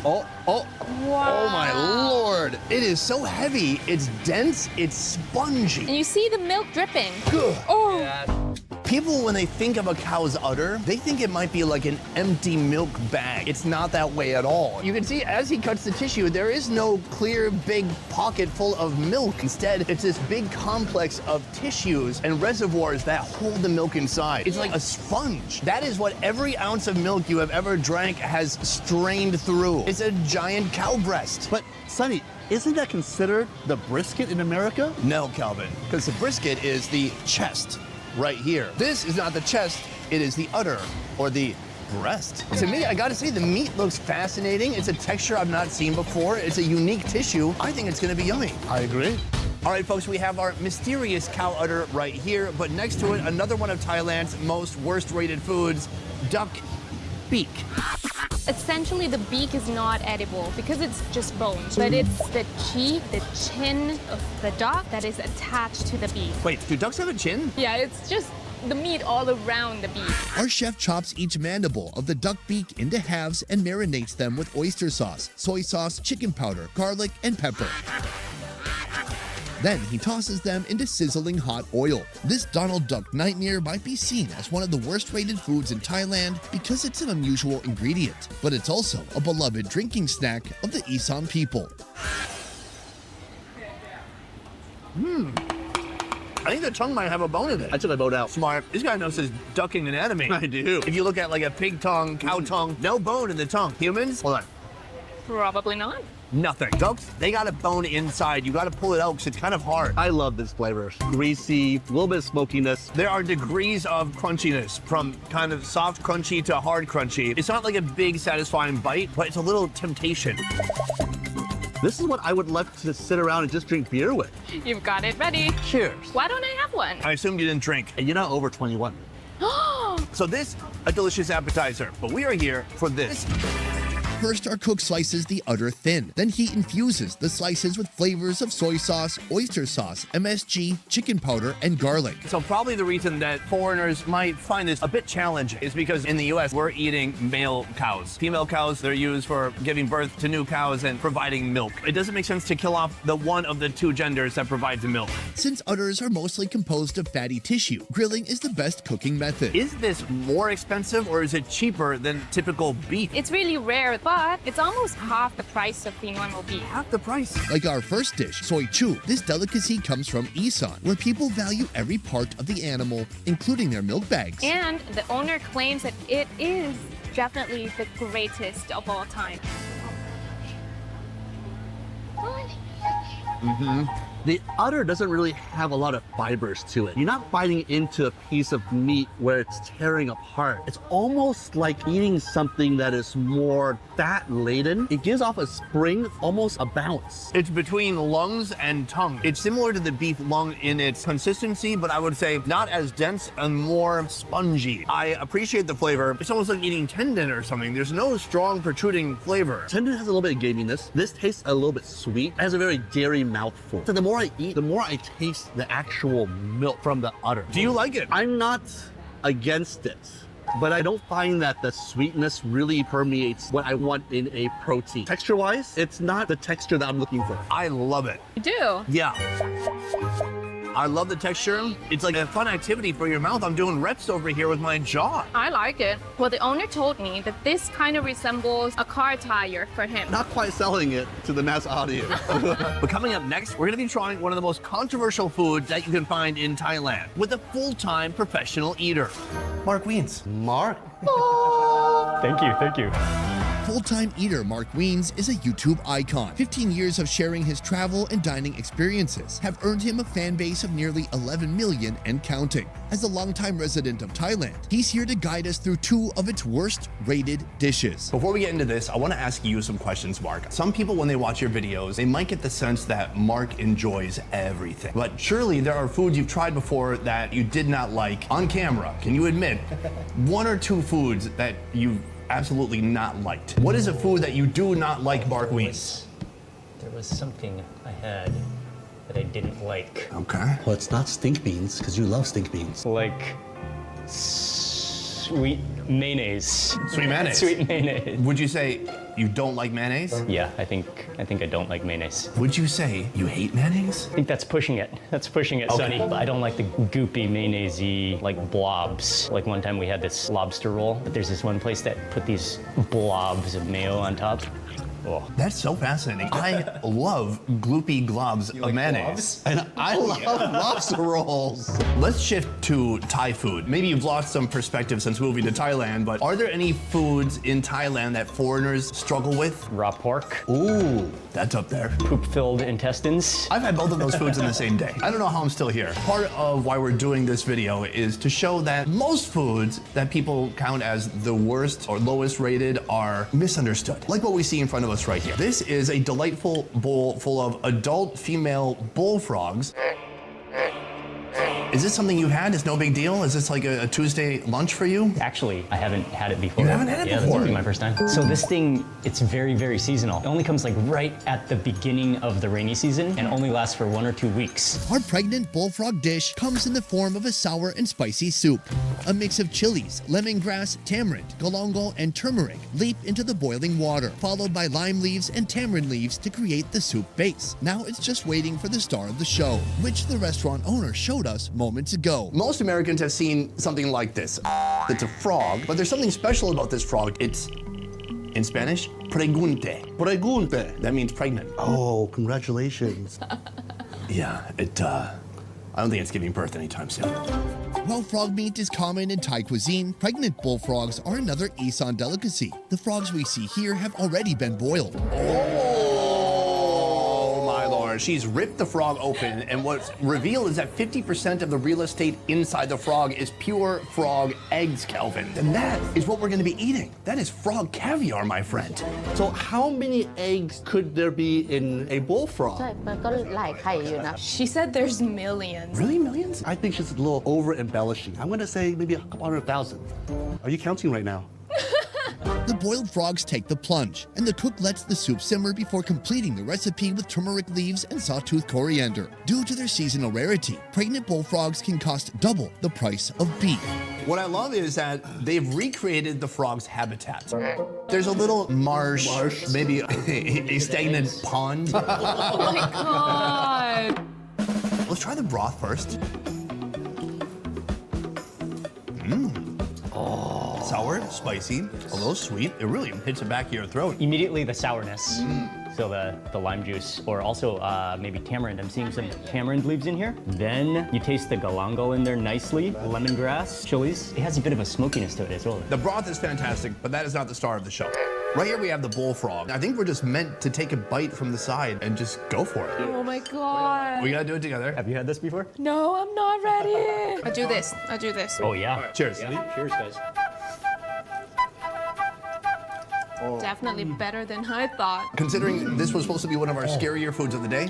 Oh, Oh my Lord. It is so heavy, it's dense, it's spongy. And you see the milk dripping. Ugh. Oh. People, when they think of a cow's udder, they think it might be like an empty milk bag. It's not that way at all. You can see as he cuts the tissue, there is no clear, big pocket full of milk. Instead, it's this big complex of tissues and reservoirs that hold the milk inside. It's like a sponge. That is what every ounce of milk you have ever drank has strained through. It's a giant cow breast. but Sunny, isn't that considered the brisket in America? No, Calvin, because the brisket is the chest right here. This is not the chest, it is the udder or the breast. To me, I gotta say, the meat looks fascinating. It's a texture I've not seen before. It's a unique tissue. I think it's gonna be yummy. I agree. All right, folks, we have our mysterious cow udder right here, but next to it, another one of Thailand's most worst-rated foods, duck beak. Essentially, the beak is not edible because it's just bones, but it's the cheek, the chin of the duck that is attached to the beak. Wait, do ducks have a chin? Yeah, it's just the meat all around the beak. Our chef chops each mandible of the duck beak into halves and marinates them with oyster sauce, soy sauce, chicken powder, garlic, and pepper. Then he tosses them into sizzling hot oil. This Donald Duck nightmare might be seen as one of the worst-rated foods in Thailand because it's an unusual ingredient, but it's also a beloved drinking snack of the Isan people. I think the tongue might have a bone in it. I took my boat out. Smart. This guy knows his ducking anatomy. I do. If you look at like a pig tongue, cow tongue, no bone in the tongue. Humans, hold on. Probably not. Nothing. Ducks, they got a bone inside. You got to pull it out because it's kind of hard. I love this flavor. Greasy, a little bit of smokiness. There are degrees of crunchiness, from kind of soft crunchy to hard crunchy. It's not like a big satisfying bite, but it's a little temptation. This is what I would love to sit around and just drink beer with. You've got it ready. Cheers. Why don't I have one? I assumed you didn't drink. And you're not over 21. So this, a delicious appetizer, but we are here for this. First, our cook slices the udder thin. Then he infuses the slices with flavors of soy sauce, oyster sauce, MSG, chicken powder, and garlic. So probably the reason that foreigners might find this a bit challenging is because in the US, we're eating male cows. Female cows, they're used for giving birth to new cows and providing milk. It doesn't make sense to kill off the one of the two genders that provides the milk. Since udders are mostly composed of fatty tissue, grilling is the best cooking method. Is this more expensive or is it cheaper than typical beef? It's really rare, but but it's almost half the price of the normal beef. Half the price. Like our first dish, soy chu, this delicacy comes from Isan, where people value every part of the animal, including their milk bags. And the owner claims that it is definitely the greatest of all time. The udder doesn't really have a lot of fibers to it. You're not biting into a piece of meat where it's tearing apart. It's almost like eating something that is more fat-laden. It gives off a spring, almost a bounce. It's between lungs and tongue. It's similar to the beef lung in its consistency, but I would say not as dense and more spongy. I appreciate the flavor. It's almost like eating tendon or something. There's no strong protruding flavor. Tendon has a little bit of gaminess. This tastes a little bit sweet. It has a very dairy mouthful. So the more I eat, the more I taste the actual milk from the udder. Do you like it? I'm not against it, but I don't find that the sweetness really permeates what I want in a protein. Texture-wise, it's not the texture that I'm looking for. I love it. You do? Yeah. I love the texture. It's like a fun activity for your mouth. I'm doing reps over here with my jaw. I like it. Well, the owner told me that this kind of resembles a car tire for him. Not quite selling it to the mass audience. But coming up next, we're going to be trying one of the most controversial foods that you can find in Thailand with a full-time professional eater, Mark Wiens. Mark? Thank you. Full-time eater Mark Wiens is a YouTube icon. 15 years of sharing his travel and dining experiences have earned him a fan base of nearly 11 million and counting. As a longtime resident of Thailand, he's here to guide us through 2 of its worst-rated dishes. Before we get into this, I want to ask you some questions, Mark. Some people, when they watch your videos, they might get the sense that Mark enjoys everything. But surely there are foods you've tried before that you did not like on camera. Can you admit 1 or 2 foods that you've absolutely not liked? What is a food that you do not like, Mark Wiens? There was something I had that I didn't like. Okay. Well, it's not stink beans, because you love stink beans. Like sweet mayonnaise. Sweet mayonnaise? Sweet mayonnaise. Would you say you don't like mayonnaise? Yeah, I think I don't like mayonnaise. Would you say you hate mayonnaise? I think that's pushing it. That's pushing it, Okay. Sonny. I don't like the goopy mayonnaise-y, like blobs. Like one time we had this lobster roll, but there's this one place that put these blobs of mayo on top. Oh. That's so fascinating. I love gloopy globs of mayonnaise. And I love lobster rolls. Let's shift to Thai food. Maybe you've lost some perspective since moving to Thailand, but are there any foods in Thailand that foreigners struggle with? Raw pork, Ooh, that's up there. poop-filled intestines. I've had both of those foods in the same day. I don't know how I'm still here. Part of why we're doing this video is to show that most foods that people count as the worst or lowest rated are misunderstood. Like what we see in front of us right here. This is a delightful bowl full of adult female bullfrogs. Is this something you've had? It's no big deal? Is this like a Tuesday lunch for you? Actually, I haven't had it before. You haven't had it Yeah, before? this will be my first time. So this thing, it's very, very seasonal. It only comes like right at the beginning of the rainy season and only lasts for 1 or 2 weeks. Our pregnant bullfrog dish comes in the form of a sour and spicy soup. A mix of chilies, lemongrass, tamarind, galangal, and turmeric leap into the boiling water, followed by lime leaves and tamarind leaves to create the soup base. Now it's just waiting for the star of the show, which the restaurant owner showed us moments ago. Most Americans have seen something like this. It's a frog, but there's something special about this frog. It's, in Spanish, pregunte. Pregunte. That means pregnant. Oh, congratulations. Yeah, I don't think it's giving birth anytime soon. While frog meat is common in Thai cuisine, pregnant bullfrogs are another Isan delicacy. The frogs we see here have already been boiled. Oh, my lord. She's ripped the frog open, and what's revealed is that 50% of the real estate inside the frog is pure frog eggs, Kelvin. And that is what we're going to be eating. That is frog caviar, my friend. So how many eggs could there be in a bullfrog? She said there's millions. Really, millions? I think she's a little over-embellishing. I'm gonna say maybe a couple 100,000. Are you counting right now? The boiled frogs take the plunge, and the cook lets the soup simmer before completing the recipe with turmeric leaves and sawtooth coriander. Due to their seasonal rarity, pregnant bullfrogs can cost double the price of beef. What I love is that they've recreated the frog's habitat. There's a little marsh. Maybe a stagnant pond. Oh my god. Let's try the broth first. Sour, spicy, a little sweet. It really hits the back of your throat. Immediately the sourness. So the lime juice, or also maybe tamarind. I'm seeing some tamarind leaves in here. Then you taste the galangal in there nicely. Lemongrass, chilies. It has a bit of a smokiness to it as well. The broth is fantastic, but that is not the star of the show. Right here we have the bullfrog. I think we're just meant to take a bite from the side and just go for it. Oh my god. We gotta do it together. Have you had this before? No, I'm not ready. I'll do this. I'll do this. Oh yeah. Cheers. Cheers, guys. Definitely better than I thought. Considering this was supposed to be one of our scarier foods of the day,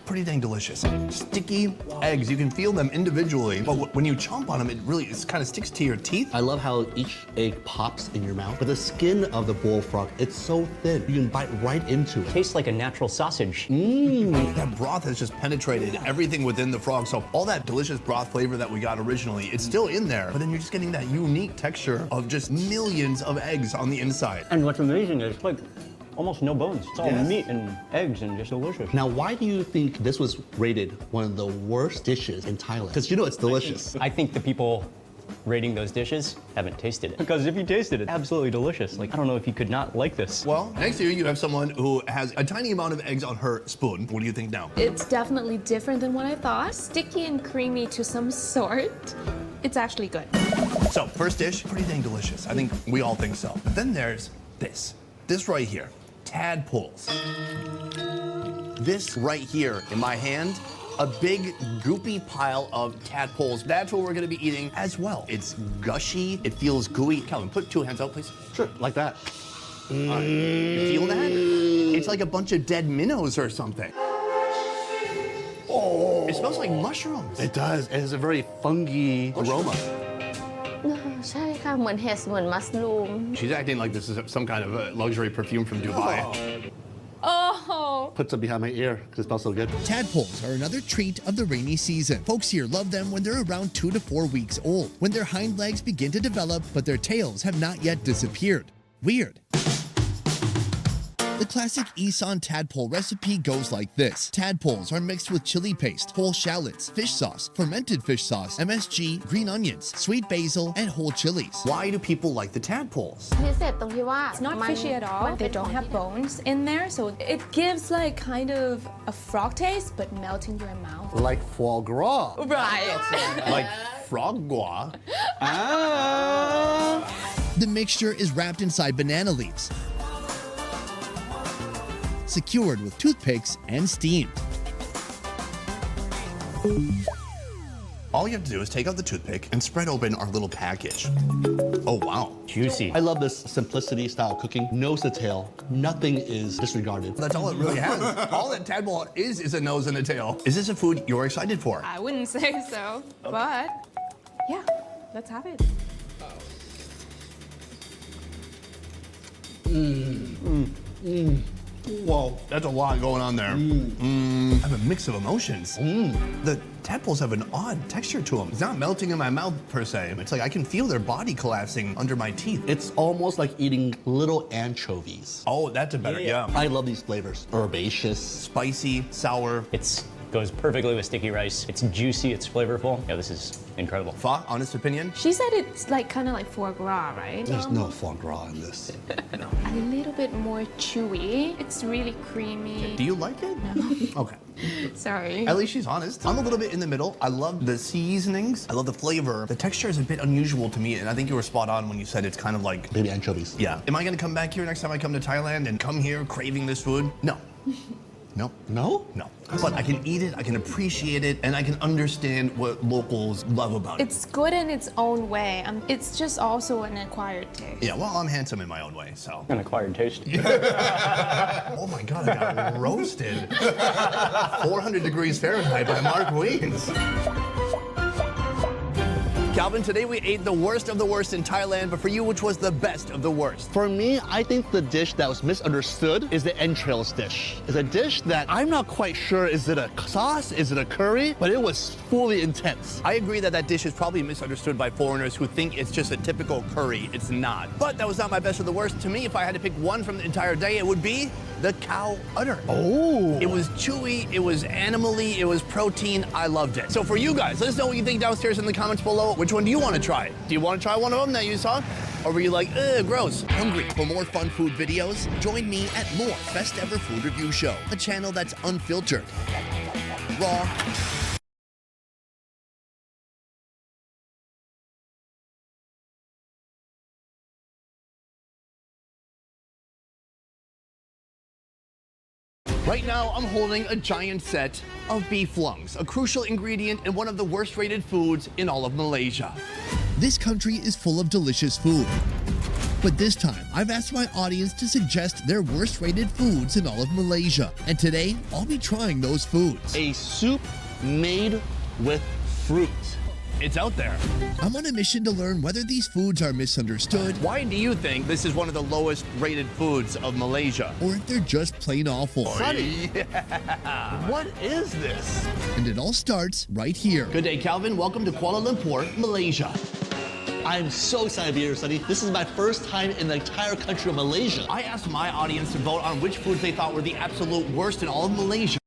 pretty dang delicious. Sticky eggs, you can feel them individually, but when you chomp on them, it really kind of sticks to your teeth. I love how each egg pops in your mouth, but the skin of the bullfrog, it's so thin. You can bite right into it. Tastes like a natural sausage. That broth has just penetrated everything within the frog, so all that delicious broth flavor that we got originally, it's still in there, but then you're just getting that unique texture of just millions of eggs on the inside. And what's amazing is like almost no bones. It's all meat and eggs and just delicious. Now, why do you think this was rated one of the worst dishes in Thailand? Because you know it's delicious. I think the people rating those dishes haven't tasted it. Because if you tasted it, it's absolutely delicious. Like, I don't know if you could not like this. Well, next to you have someone who has a tiny amount of eggs on her spoon. What do you think now? It's definitely different than what I thought. Sticky and creamy to some sort. It's actually good. So, first dish, pretty dang delicious. I think we all think so. But then there's this. This right here. Tadpoles. This right here in my hand, a big goopy pile of tadpoles. That's what we're gonna be eating as well. It's gushy, it feels gooey. Calvin, put 2 hands out, please. Sure, like that. You feel that? It's like a bunch of dead minnows or something. Oh, it smells like mushrooms. It does. It has a very fungy aroma. ใช่ค่ะเหมือนเห็ดเหมือนมัสลูม She's acting like this is some kind of a luxury perfume from Dubai. Oh. Put some behind my ear because it smells so good. Tadpoles are another treat of the rainy season. Folks here love them when they're around 2 to 4 weeks old, when their hind legs begin to develop but their tails have not yet disappeared. Weird. The classic Isan tadpole recipe goes like this. Tadpoles are mixed with chili paste, whole shallots, fish sauce, fermented fish sauce, MSG, green onions, sweet basil, and whole chilies. Why do people like the tadpoles? พิเศษตรงที่ว่า It's not fishy at all. They don't have bones in there, so it gives like kind of a frog taste, but melt in your mouth. Like foie gras. Right. Like frog gua. The mixture is wrapped inside banana leaves, secured with toothpicks and steamed. All you have to do is take out the toothpick and spread open our little package. Oh, wow. Juicy. I love this simplicity style cooking. Nose to tail, nothing is disregarded. That's all it really has. All that tadpole is a nose and a tail. Is this a food you're excited for? I wouldn't say so, but yeah, let's have it. Whoa, that's a lot going on there. I have a mix of emotions. The tadpoles have an odd texture to them. It's not melting in my mouth per se. It's like I can feel their body collapsing under my teeth. It's almost like eating little anchovies. Oh, that's a better, yeah. I love these flavors. Herbaceous. Spicy, sour. It's goes perfectly with sticky rice. It's juicy, it's flavorful. Yeah, this is incredible. Fa, honest opinion? She said it's like kind of like foie gras, right? There's no foie gras in this. A little bit more chewy. It's really creamy. Do you like it? No. Okay. Sorry. At least she's honest. I'm a little bit in the middle. I love the seasonings. I love the flavor. The texture is a bit unusual to me, and I think you were spot on when you said it's kind of like baby anchovies. Yeah. Am I gonna come back here next time I come to Thailand and come here craving this food? No. No. No? No. But I can eat it, I can appreciate it, and I can understand what locals love about it. It's good in its own way. It's just also an acquired taste. Yeah, well, I'm handsome in my own way, so. An acquired taste. Oh my God, I got roasted. 400 degrees Fahrenheit by Mark Wiens. Calvin, today we ate the worst of the worst in Thailand, but for you, which was the best of the worst? For me, I think the dish that was misunderstood is the entrails dish. It's a dish that I'm not quite sure, is it a sauce, is it a curry, but it was fully intense. I agree that that dish is probably misunderstood by foreigners who think it's just a typical curry. It's not. But that was not my best of the worst. To me, if I had to pick one from the entire day, it would be the cow udder. Oh. It was chewy, it was animally, it was protein. I loved it. So for you guys, let us know what you think downstairs in the comments below. Which one do you want to try? Do you want to try one of them that you saw? Or were you like, ugh, gross? Hungry for more fun food videos? Join me at More Best Ever Food Review Show, a channel that's unfiltered, raw, Right now, I'm holding a giant set of beef lungs, a crucial ingredient and one of the worst rated foods in all of Malaysia. This country is full of delicious food. But this time, I've asked my audience to suggest their worst rated foods in all of Malaysia. And today, I'll be trying those foods. A soup made with fruit. It's out there. I'm on a mission to learn whether these foods are misunderstood Why do you think this is one of the lowest rated foods of Malaysia? or if they're just plain awful. Sonny, what is this? And it all starts right here. Good day, Calvin. Welcome to Kuala Lumpur, Malaysia. I'm so excited to be here, Sonny. This is my first time in the entire country of Malaysia. I asked my audience to vote on which foods they thought were the absolute worst in all of Malaysia.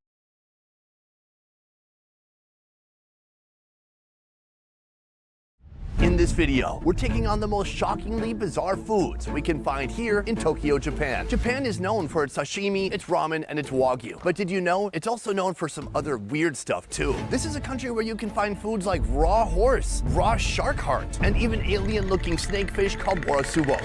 In this video, we're taking on the most shockingly bizarre foods we can find here in Tokyo, Japan. Japan is known for its sashimi, its ramen, and its wagyu. But did you know it's also known for some other weird stuff too? This is a country where you can find foods like raw horse, raw shark heart, and even alien-looking snakefish called borasubo.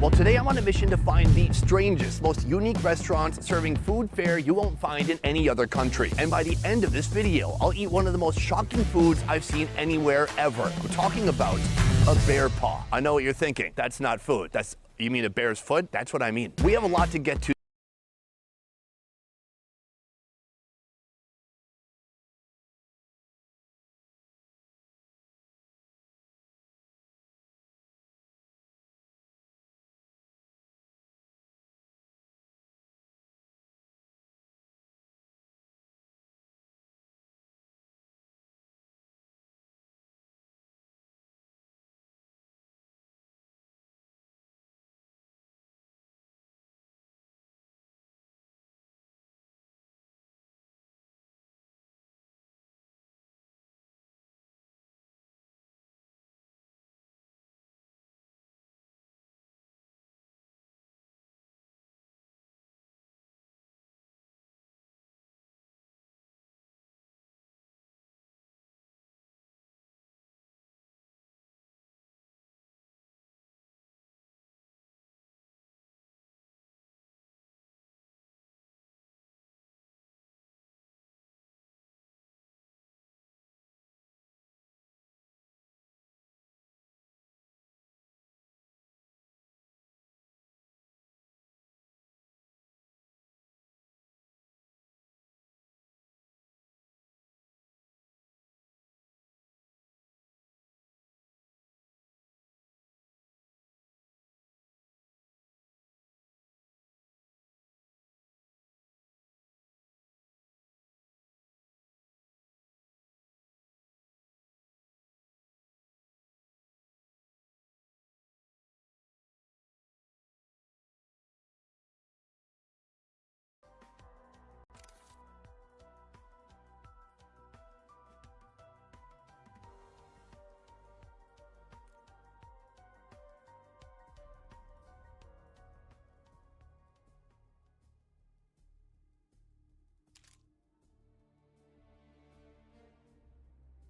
Well, today I'm on a mission to find the strangest, most unique restaurants serving food fare you won't find in any other country. And by the end of this video, I'll eat one of the most shocking foods I've seen anywhere ever. We're talking about a bear paw. I know what you're thinking. That's not food. You mean a bear's foot? That's what I mean. We have a lot to get to.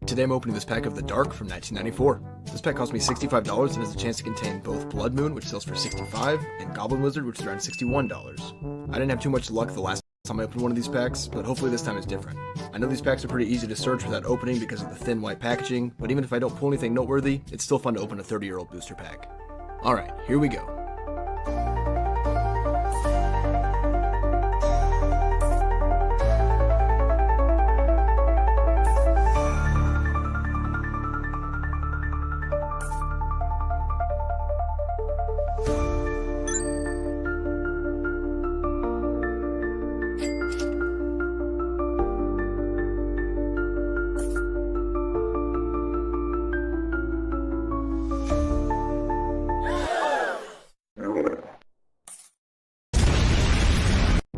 Today I'm opening this pack of The Dark from 1994. This pack cost me $65 and has a chance to contain both Blood Moon, which sells for $65, and Goblin Wizard, which is around $61. I didn't have too much luck the last time I opened one of these packs, but hopefully this time is different. I know these packs are pretty easy to search without opening because of the thin white packaging, but even if I don't pull anything noteworthy, it's still fun to open a 30-year-old booster pack. Alright, here we go.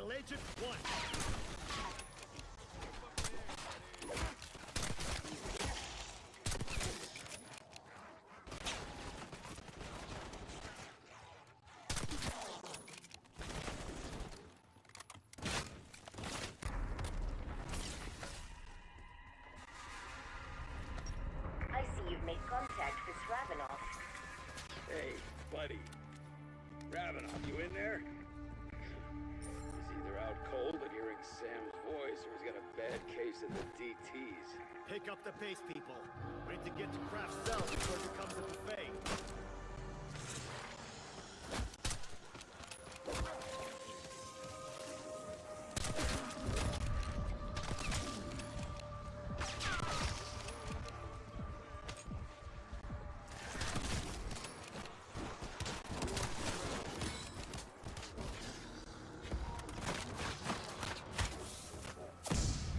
Final Agent 1. I see you've made contact with Ravenoff. Hey, buddy. Ravenoff, you in there? He's either out cold at hearing Sam's voice, or he's got a bad case of the DTs. Pick up the pace, people. We need to get to Kraft's cell before it becomes a buffet.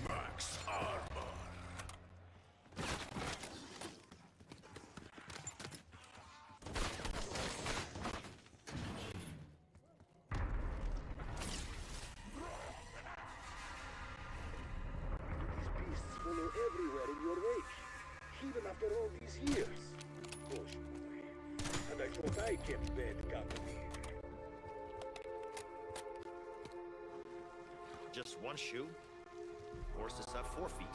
Max armor. These beasts follow everywhere in your wake, even after all these years. Gosh, boy. And I thought I kept bad company. Just one shoe? Horses have 4 feet.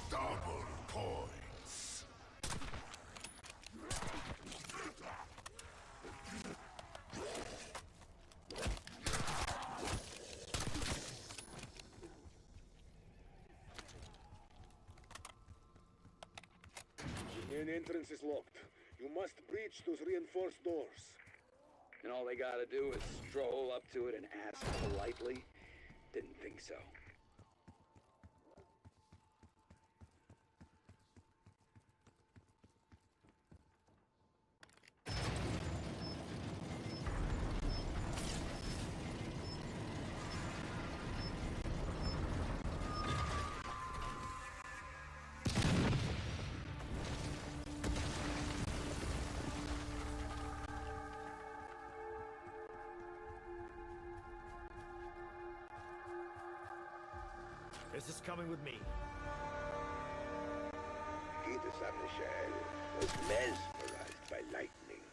Double points. The main entrance is locked. You must breach those reinforced doors. And all they gotta do is stroll up to it and ask politely. Didn't think so. This is coming with me. Peter Michel was mesmerized by lightning.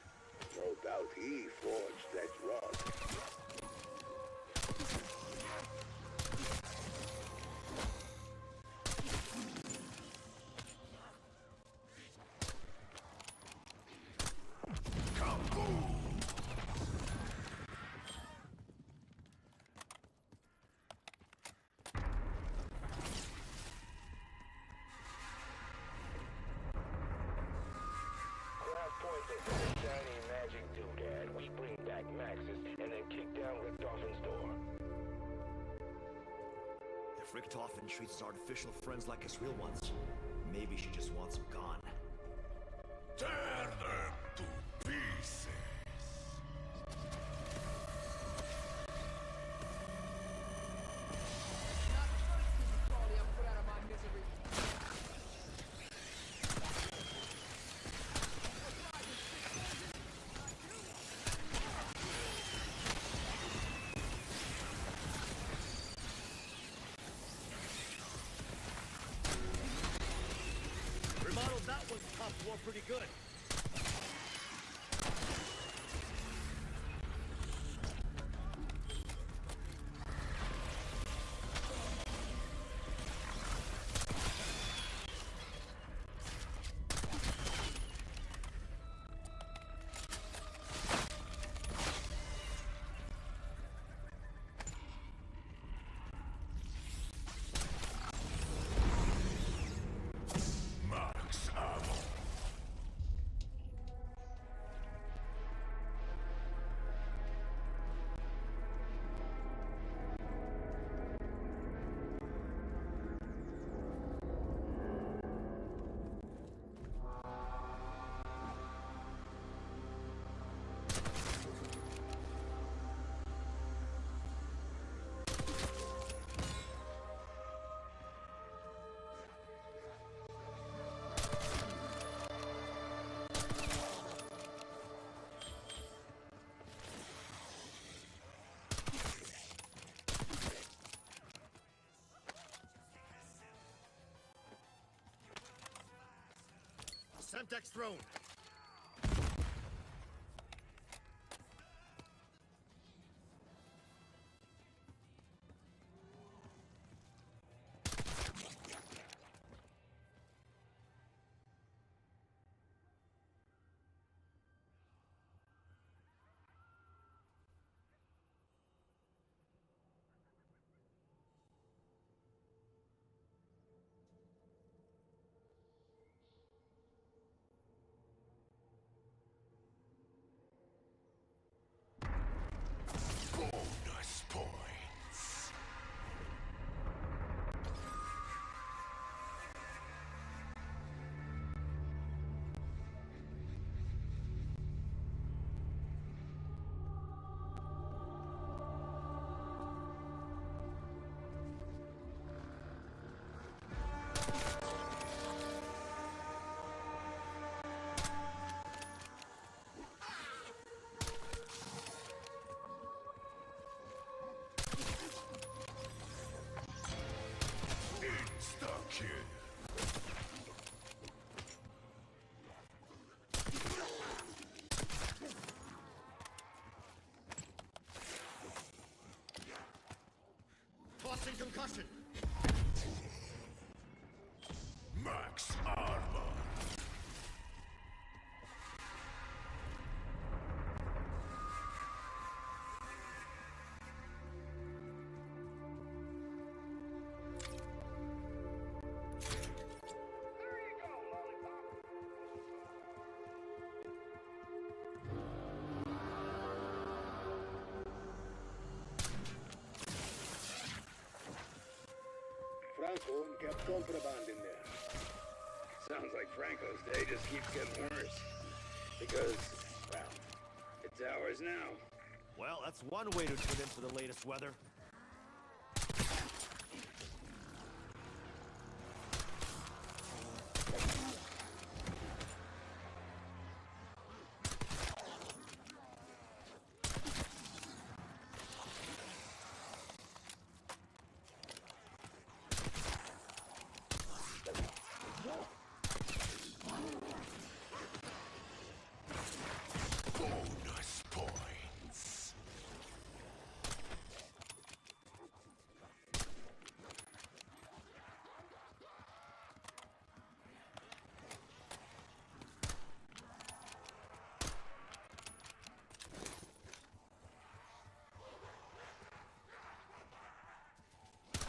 No doubt he forged that rod. Shiny magic doodad. We bring back Max's and then kick down Richtofen's door. If Richtofen treats his artificial friends like his real ones, maybe she just wants them gone. Tear them to pieces. Remodeled that one's top floor pretty good. Max ammo. Semtex throne. Bonus points. Insta-kill. Tossing concussion. Max armor. Franco kept contraband in there. Sounds like Franco's day just keeps getting worse. Because, well, it's ours now. Well, that's one way to tune in for the latest weather. Bonus points.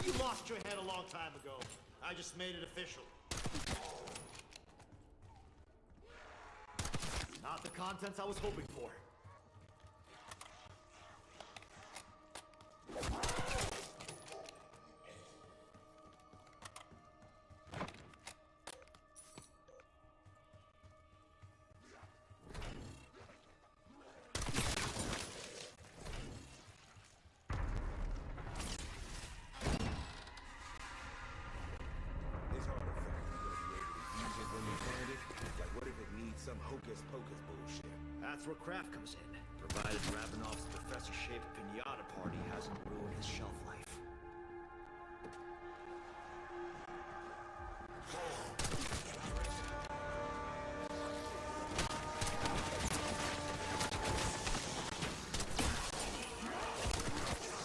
You lost your head a long time ago. I just made it official. Not the contents I was hoping for. This artifact, you gonna be able to use it when you find it? Like, what if it needs some hocus-pocus bullshit? That's where craft comes in. Provided Ravenov's professor-shaped pinata party hasn't ruined his shelf life.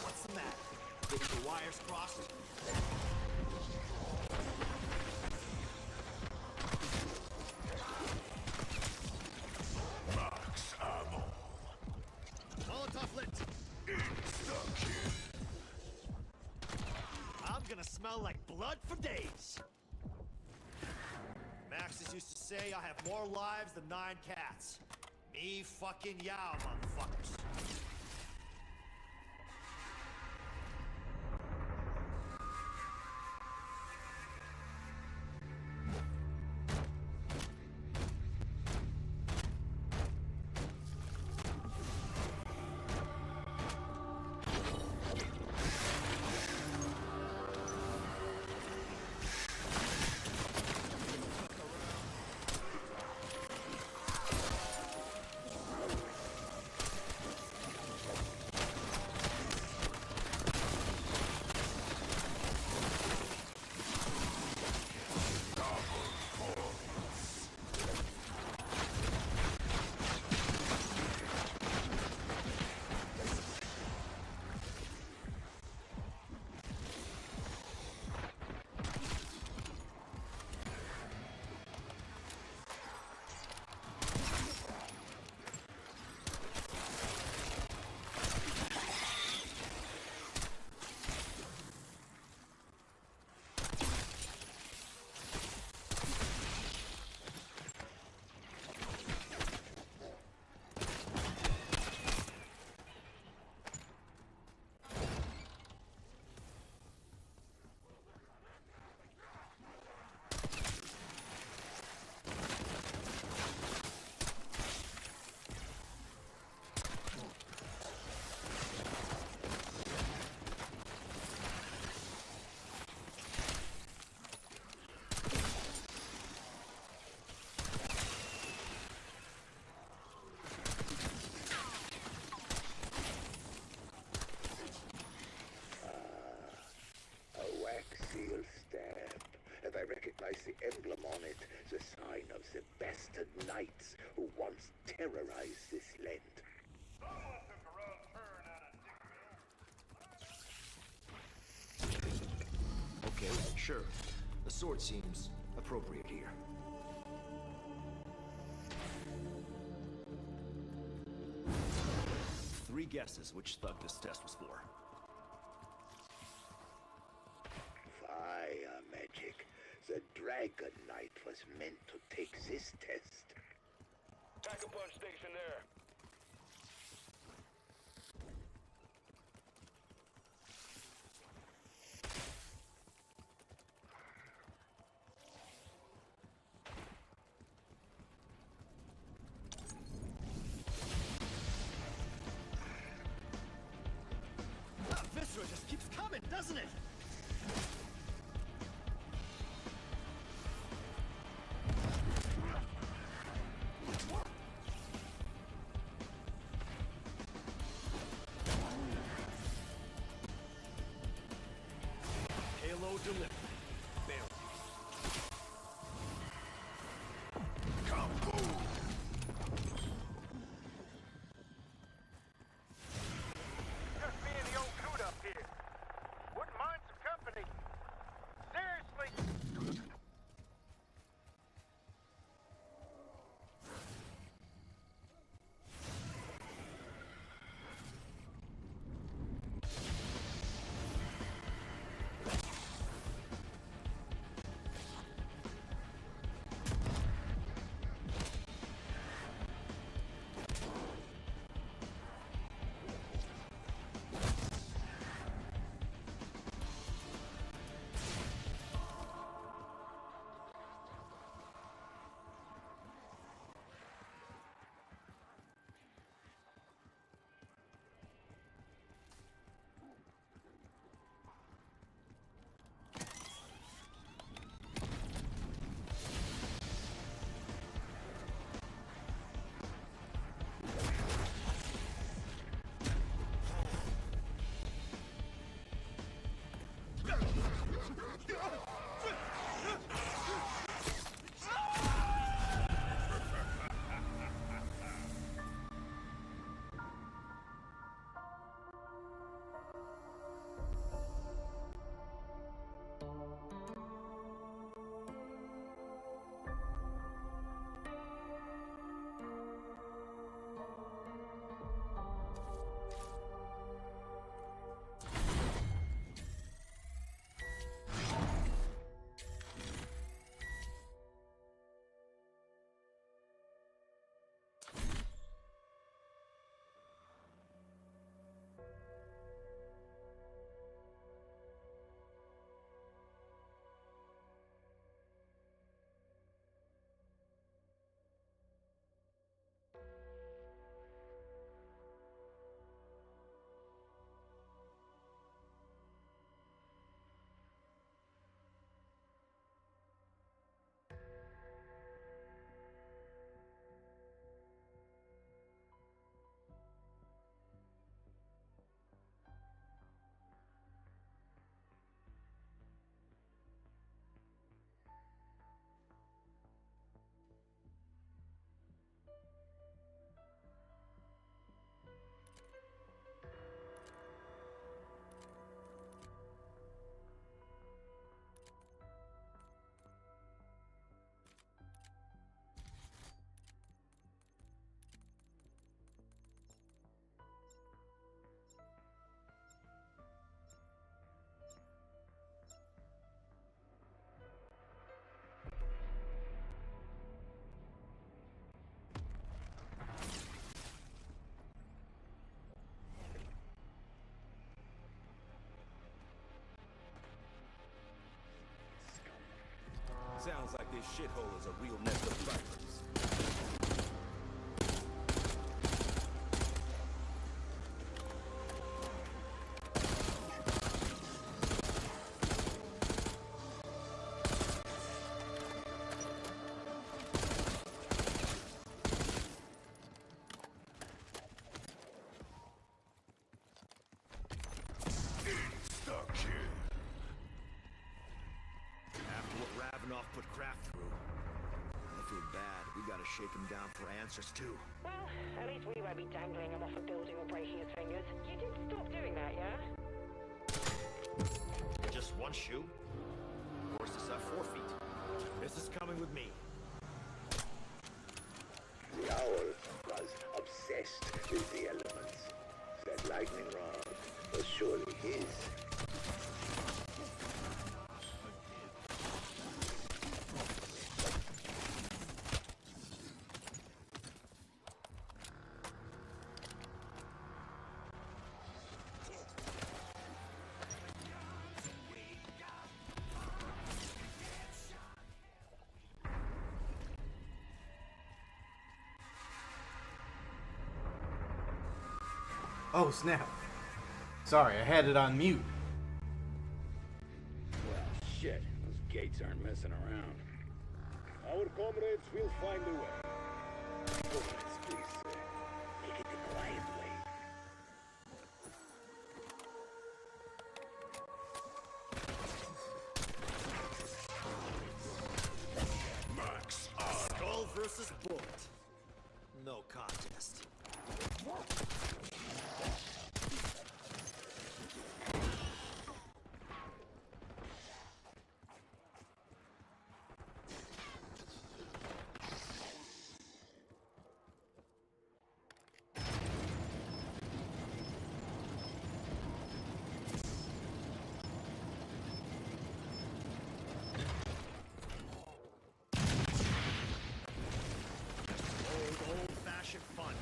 What's the matter? Get your wires crossed? Max ammo. Molotov lit. Insta-kill. I'm gonna smell like blood for days. Maxes used to say I have more lives than 9 cats. Me fucking yow, motherfuckers. recognize the emblem on it, the sign of the bastard knights who once terrorized this land. Okay, sure. The sword seems appropriate here. Three guesses which thug this test was for. Fire magic. The Dragon Knight was meant to take this test. Pack-a-punch station there. Viscera just keeps coming, doesn't it? Payload delivered. Barrel. Just me and the old coot up here. Wouldn't mind some company. Seriously. Sounds like this shithole is a real nest of vipers. After what Ravenoff put craft through. I feel bad. We gotta shake him down for answers too. Well, at least we won't be dangling him off a building or breaking his fingers. You did stop doing that, yeah? Just one shoe? Horse is at 4 feet. This is coming with me. The owl was obsessed with the elements. That lightning rod was surely his. Oh, snap. Sorry, I had it on mute. Well, shit. Those gates aren't messing around. Our comrades will find a way. Comrades, please, take it the quiet way. Max Skull versus Bullet. No contest. Old-fashioned fun.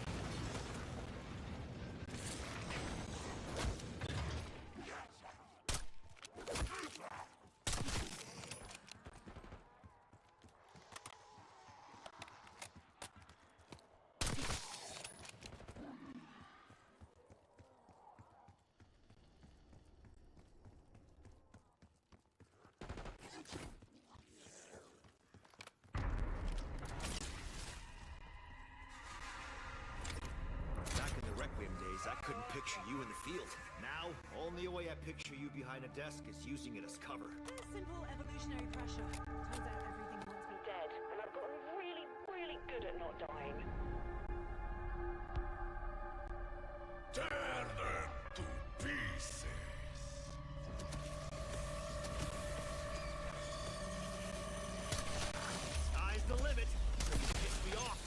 I couldn't picture you in the field. Now, only way I picture you behind a desk is using it as cover. Simple evolutionary pressure. Turns out everything wants me dead, and I've gotten really, really good at not dying. Tear them to pieces. Sky's the limit. So you piss me off.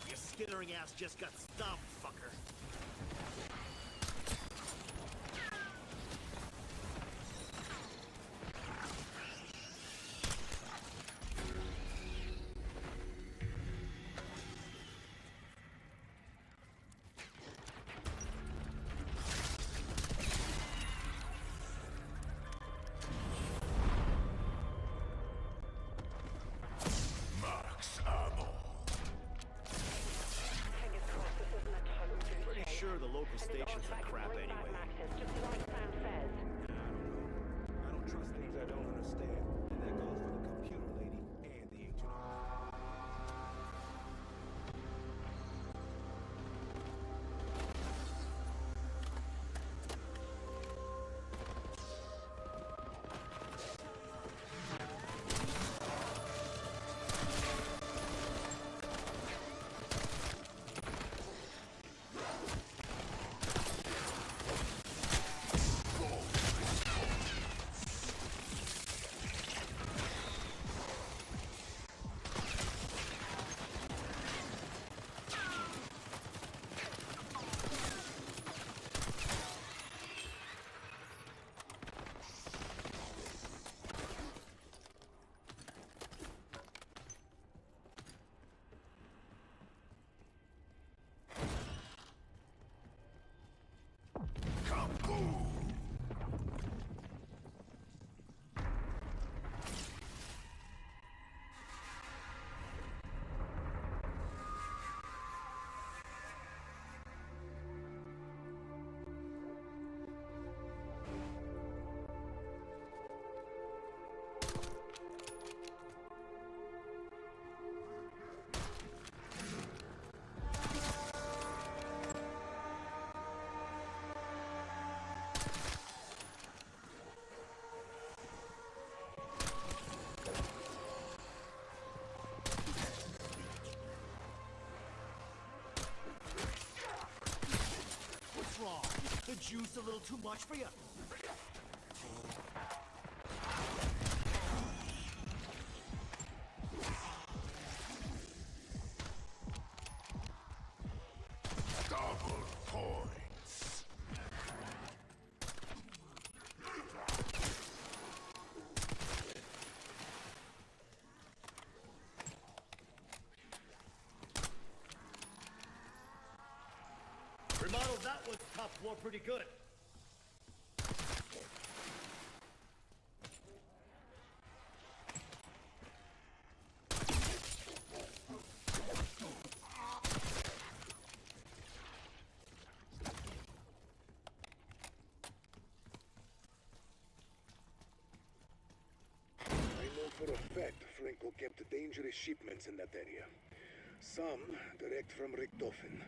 Your skittering ass just got stomped, fucker. Sure, the local stations are crap anyway. I don't trust things I don't understand. And that goes for the computer lady and the internet. juice a little too much for you? Double points. Remodeled that one's top floor pretty good. I know for a fact Franco kept dangerous shipments in that area. Some direct from Richthofen.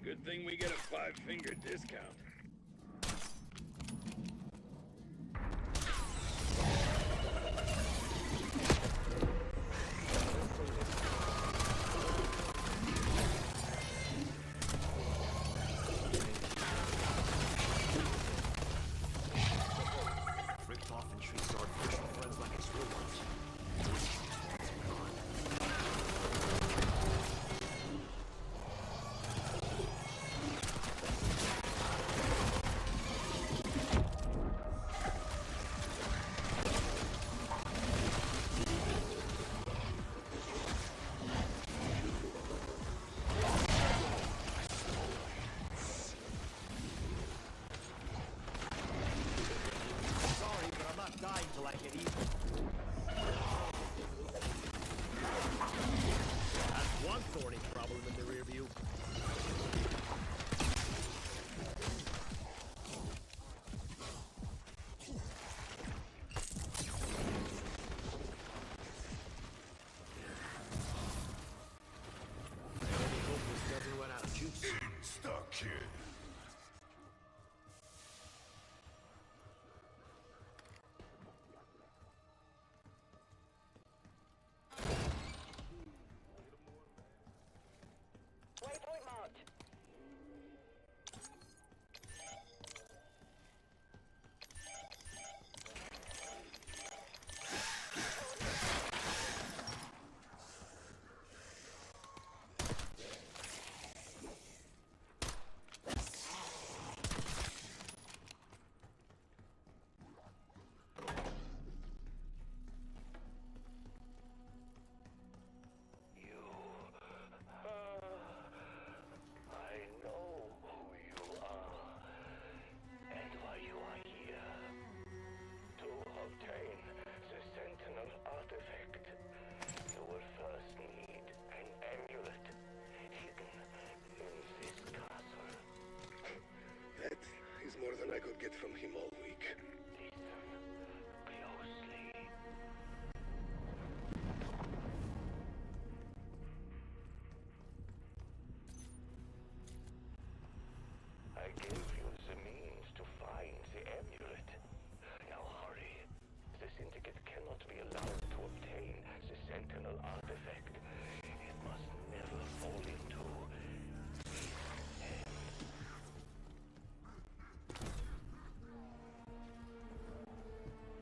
Good thing we get a 5-finger discount. Richthofen treats our artificial friends like it's real ones. Sorry, but I'm not dying till I get even. That's one thorny problem in the rear view. I only hope this doesn't run out of juice. Insta-kill. Waypoint marked. I know who you are and why you are here. To obtain the Sentinel artifact, you will first need an amulet hidden in this castle. That is more than I could get from him all week. Closely. I gave you the means to find the amulet. Now hurry. The Syndicate cannot be allowed to obtain the Sentinel artifact. It must never fall into his hands.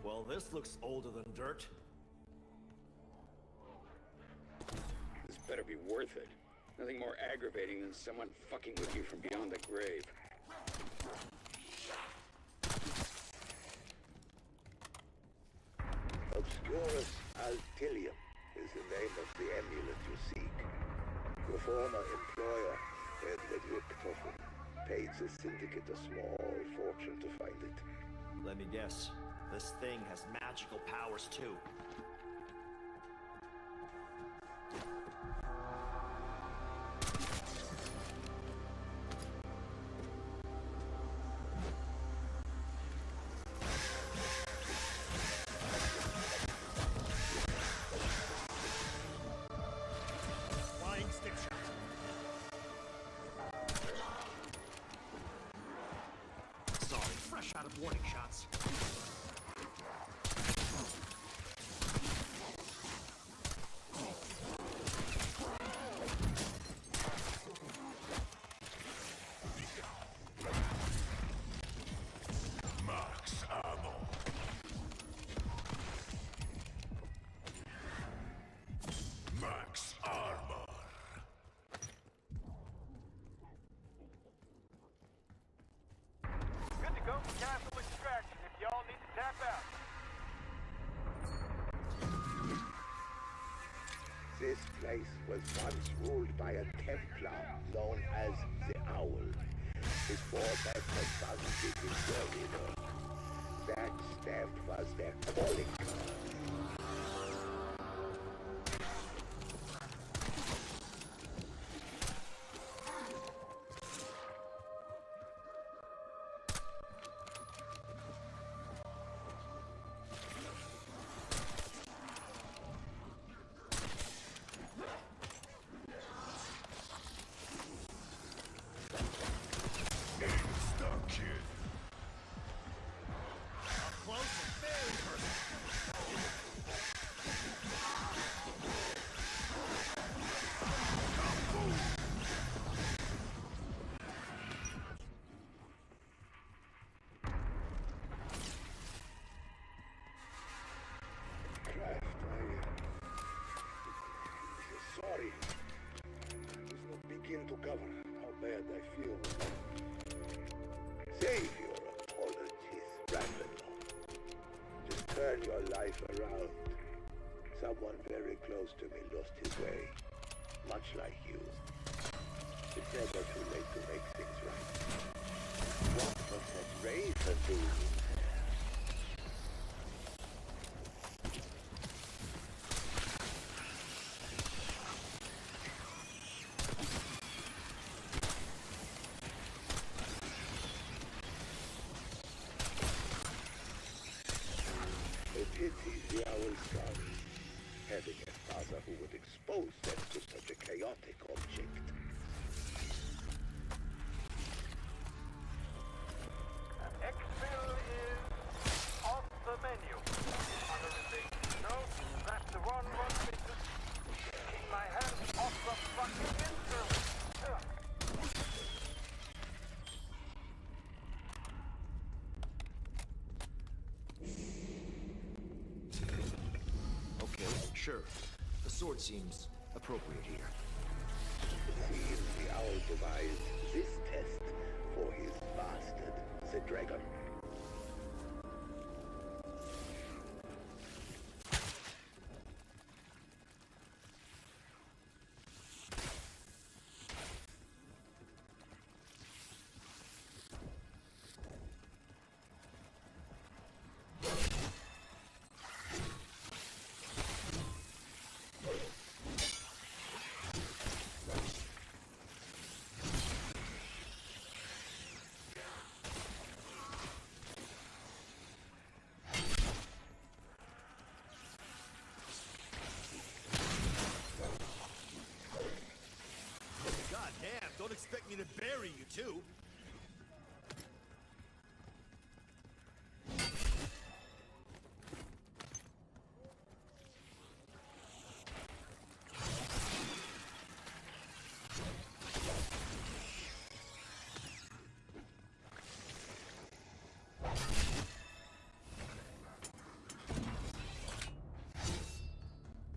Well, this looks older than dirt. This better be worth it. Nothing more aggravating than someone fucking with you from beyond the grave. Obscurus Altilium is the name of the amulet you seek. Your former employer, Edward Richthofen, paid the Syndicate a small fortune to find it. Let me guess. This thing has magical powers too. Flying stick shot. Sorry, fresh out of warning shots. This place was once ruled by a Templar known as the Owl. Before that, the sun did his dirty work. That stamp was their calling card. Sorry. Does not begin to cover how bad I feel. Save your apologies, Ravenloft. Just turn your life around. Someone very close to me lost his way, much like you. It's never too late to make things right. What was that raven doing? Pity the Owl's son, having a father who would expose them to such a chaotic object. Exfil is off the menu. No, that's the one business. Keep my hands off the fucking instrument. Okay, sure. The sword seems appropriate here. It seems the Owl devised this test for his bastard, the dragon. God damn, don't expect me to bury you too.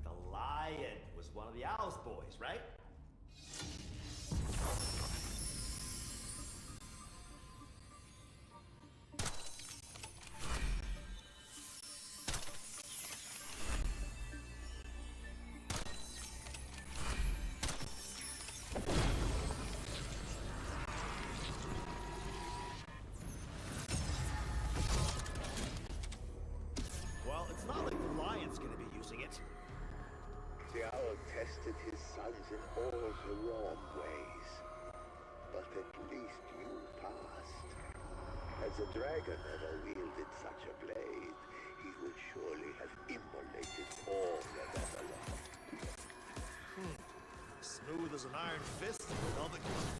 The lion was one of the Owl's boys, right? Well, it's not like the lion's gonna be using it. The Owl tested his sons in all the wrong ways. But at least you passed. As a dragon never wielded such a blade, he would surely have immolated all that ever loved. Smooth as an iron fist and a velvet glove.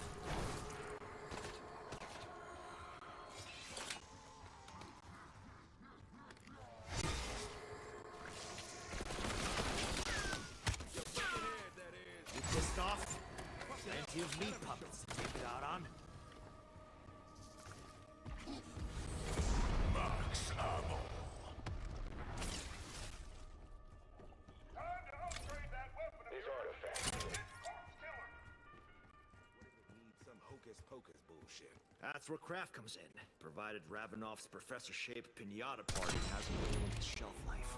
You pissed off? Plenty of meat puppets to take it out on. Max ammo. Time to upgrade that weapon of These yours. artifacts. Need some hocus pocus bullshit. That's where craft comes in. Provided Ravenoff's professor-shaped pinata party hasn't ruined his shelf life.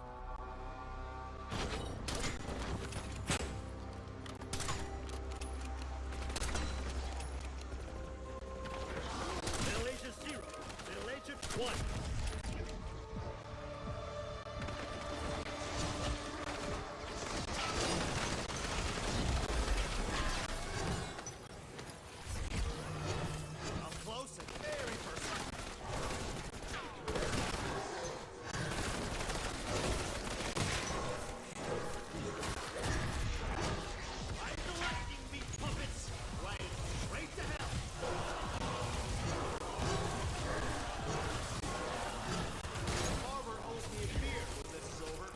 one. Up close and very personal. I'm the lightning meat puppets. Right, straight to hell. Barber owes me a beer when this is over.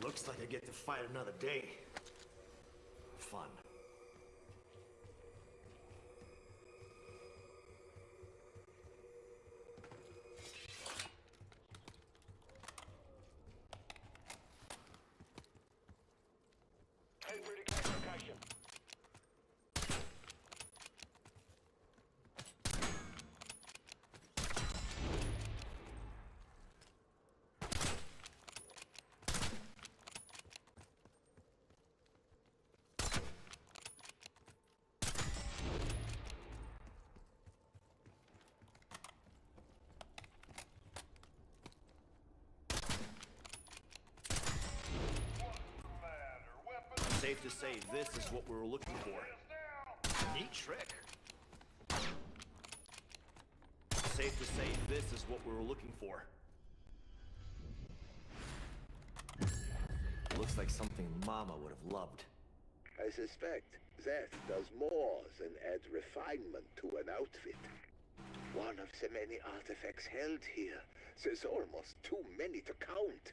Looks like I get to fight another day. Fun. Head for the location. Safe to say this is what we were looking for. Neat trick. Safe to say this is what we were looking for. Looks like something Mama would have loved. I suspect that does more than add refinement to an outfit. One of the many artifacts held here. There's almost too many to count.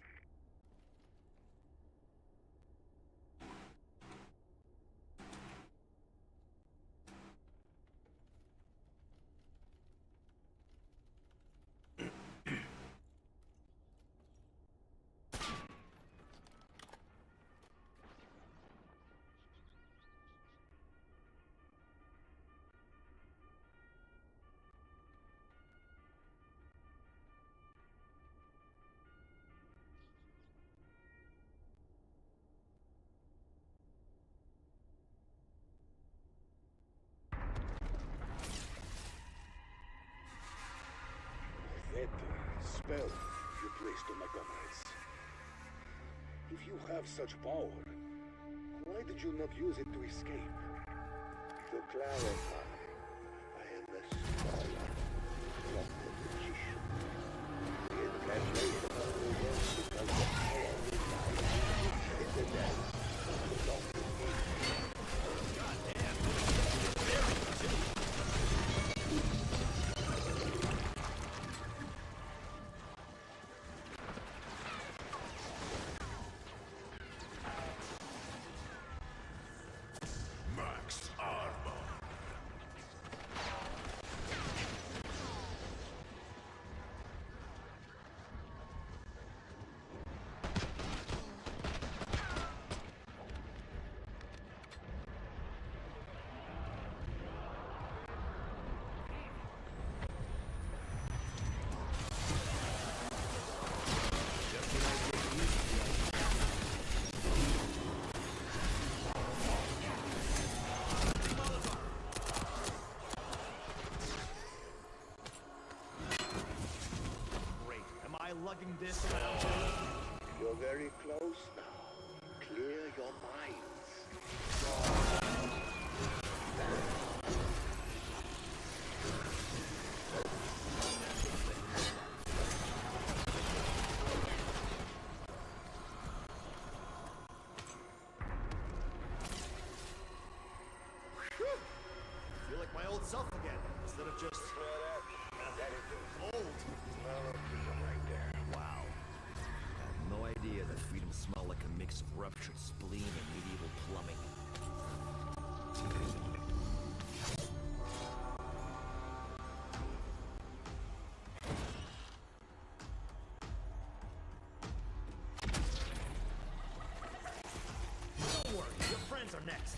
That spell you placed on my comrades. If you have such power, why did you not use it to escape? To clarify, I am a scholar, not a magician. In translation, yes, because the power resides in the depths of the doctor's Max armor. Great. Am I lugging this? You're very close now. Clear your minds. Feel like my old self again, instead of just old. Wow. I had no idea that freedom smelled like a mix of ruptured spleen and medieval plumbing. Don't worry, your friends are next.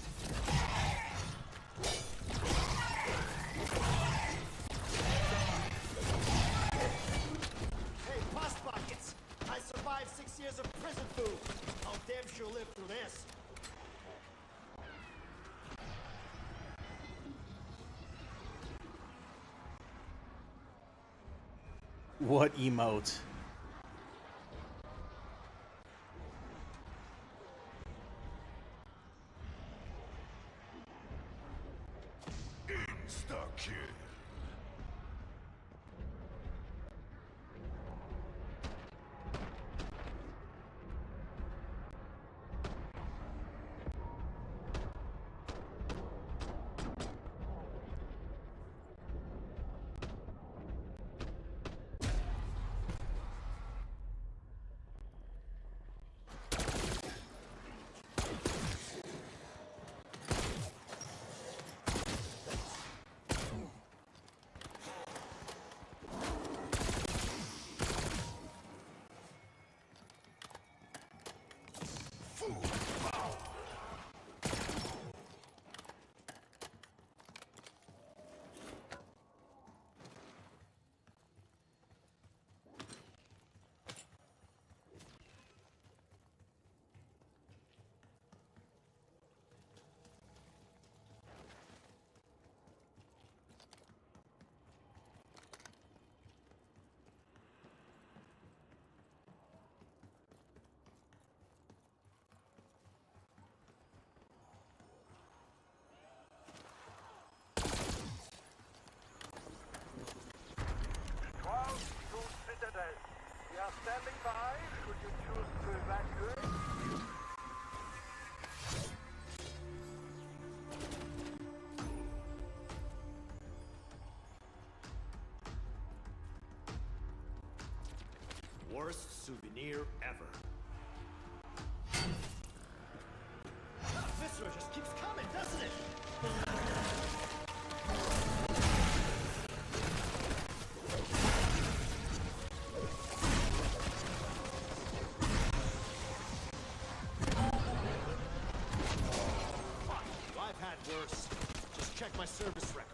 Hey, past buckets! I survived 6 this. What emote? Insta-kill. Citadel. We are standing by. Should you choose to evacuate? Worst souvenir ever. Viscera just keeps coming, doesn't it? Fuck you, I've had worse. Just check my service record.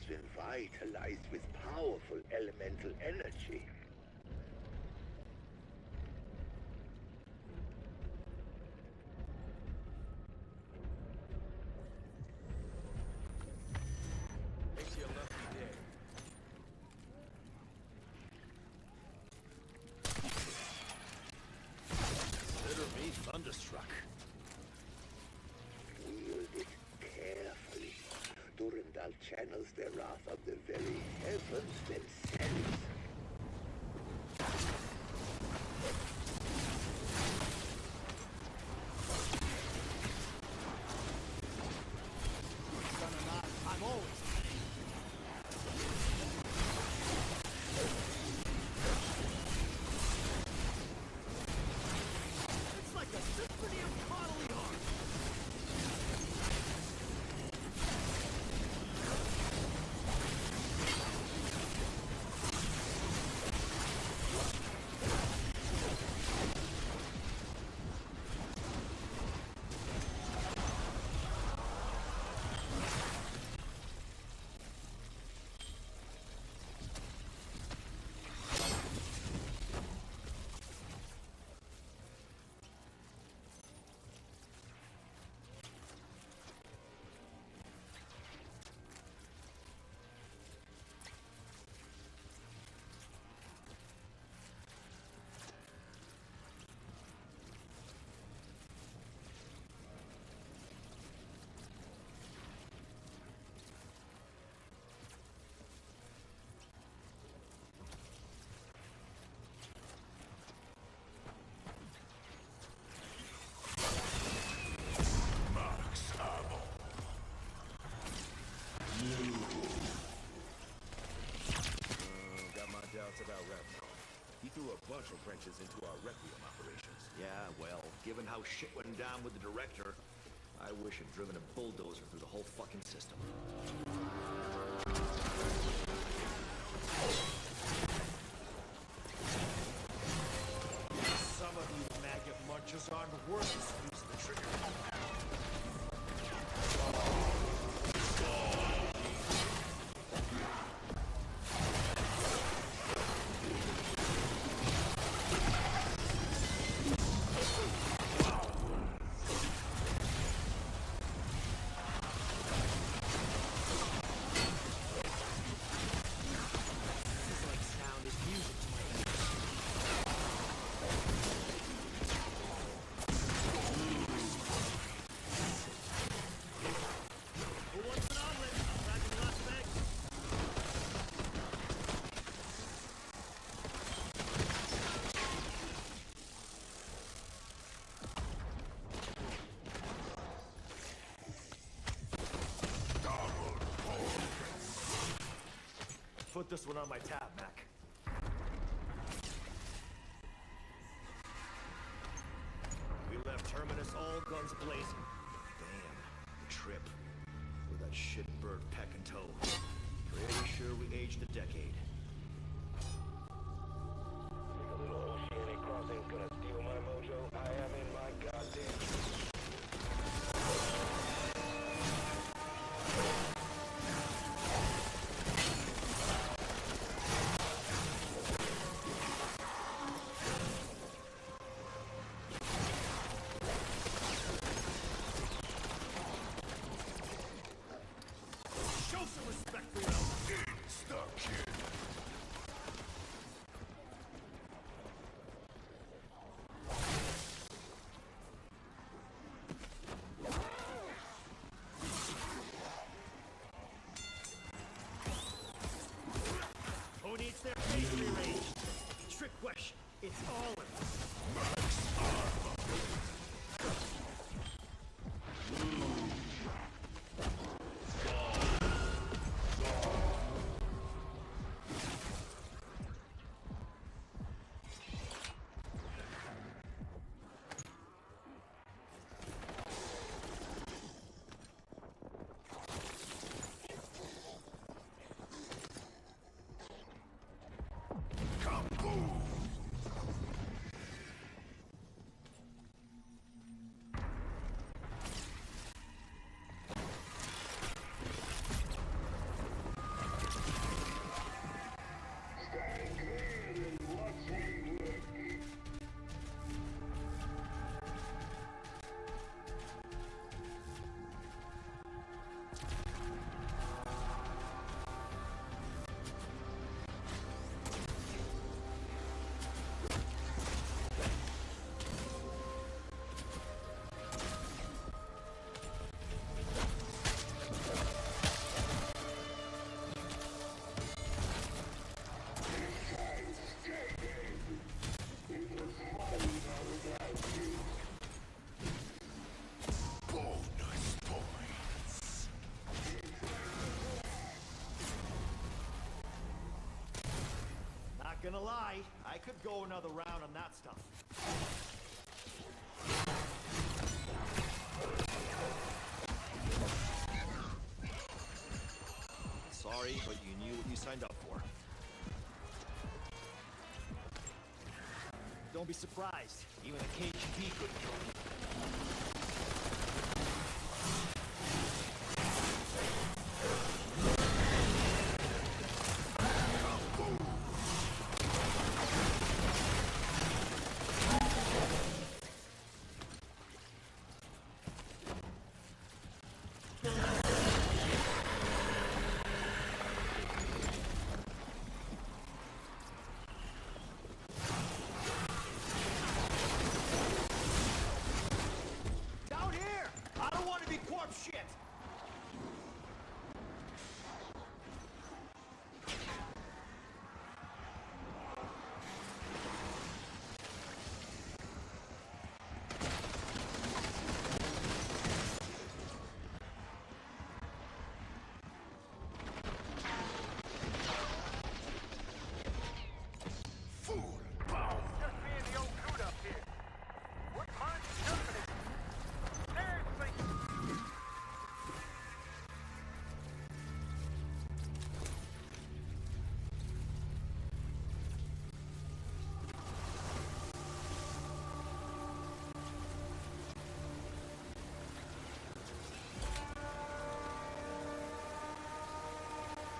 been vitalized with powerful elemental energy. Makes you a lucky day. Consider me thunderstruck. Wield it carefully. Durandal channels their wrath of the very heavens themselves. Son or not, I'm always It's like a symphony of bodily art. Got my doubts about Ravenov. He threw a bunch of wrenches into our Requiem operations. Yeah, well, given how shit went down with the director, I wish I'd driven a bulldozer through the whole fucking system. Some of you maggot munchers aren't worth using the trigger. Put this one on my tab, Mac. We left Terminus all guns blazing. Damn, the trip. With that shitbird Peck in tow. Pretty sure we aged a decade. Think a little oceanic crossing's gonna steal my mojo? I am in my goddamn Show some respect for your Stop, kid. Who needs their face rearranged? Trick question. It's all in gonna lie, I could go another round on that stuff. Sorry, but you knew what you signed up for. Don't be surprised. Even a KGB couldn't kill me. Down here! I don't want to be corpse shit! Just me and the old dude up here. What mind company? Seriously.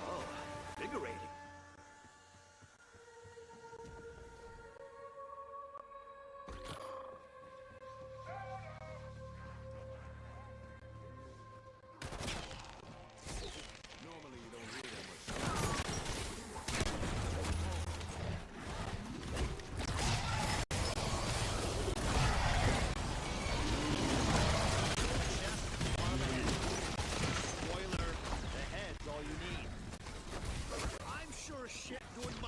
Oh, invigorating. Normally you don't hear that much. Spoiler, the head's all you need. I'm sure as shit doing my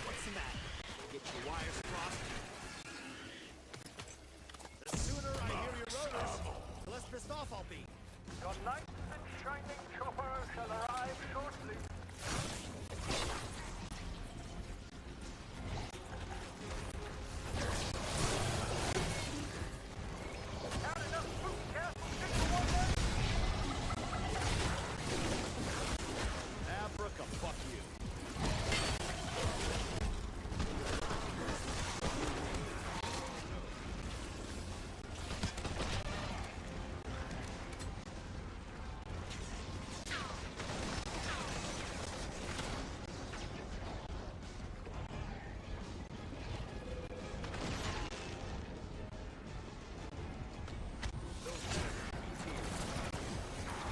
What's the matter? Get your wires crossed? The sooner I hear your rotors, the less pissed off I'll be. Your nice and shining chopper shall arrive shortly. Had enough boot camp to stick to one leg? Abraca, fuck you.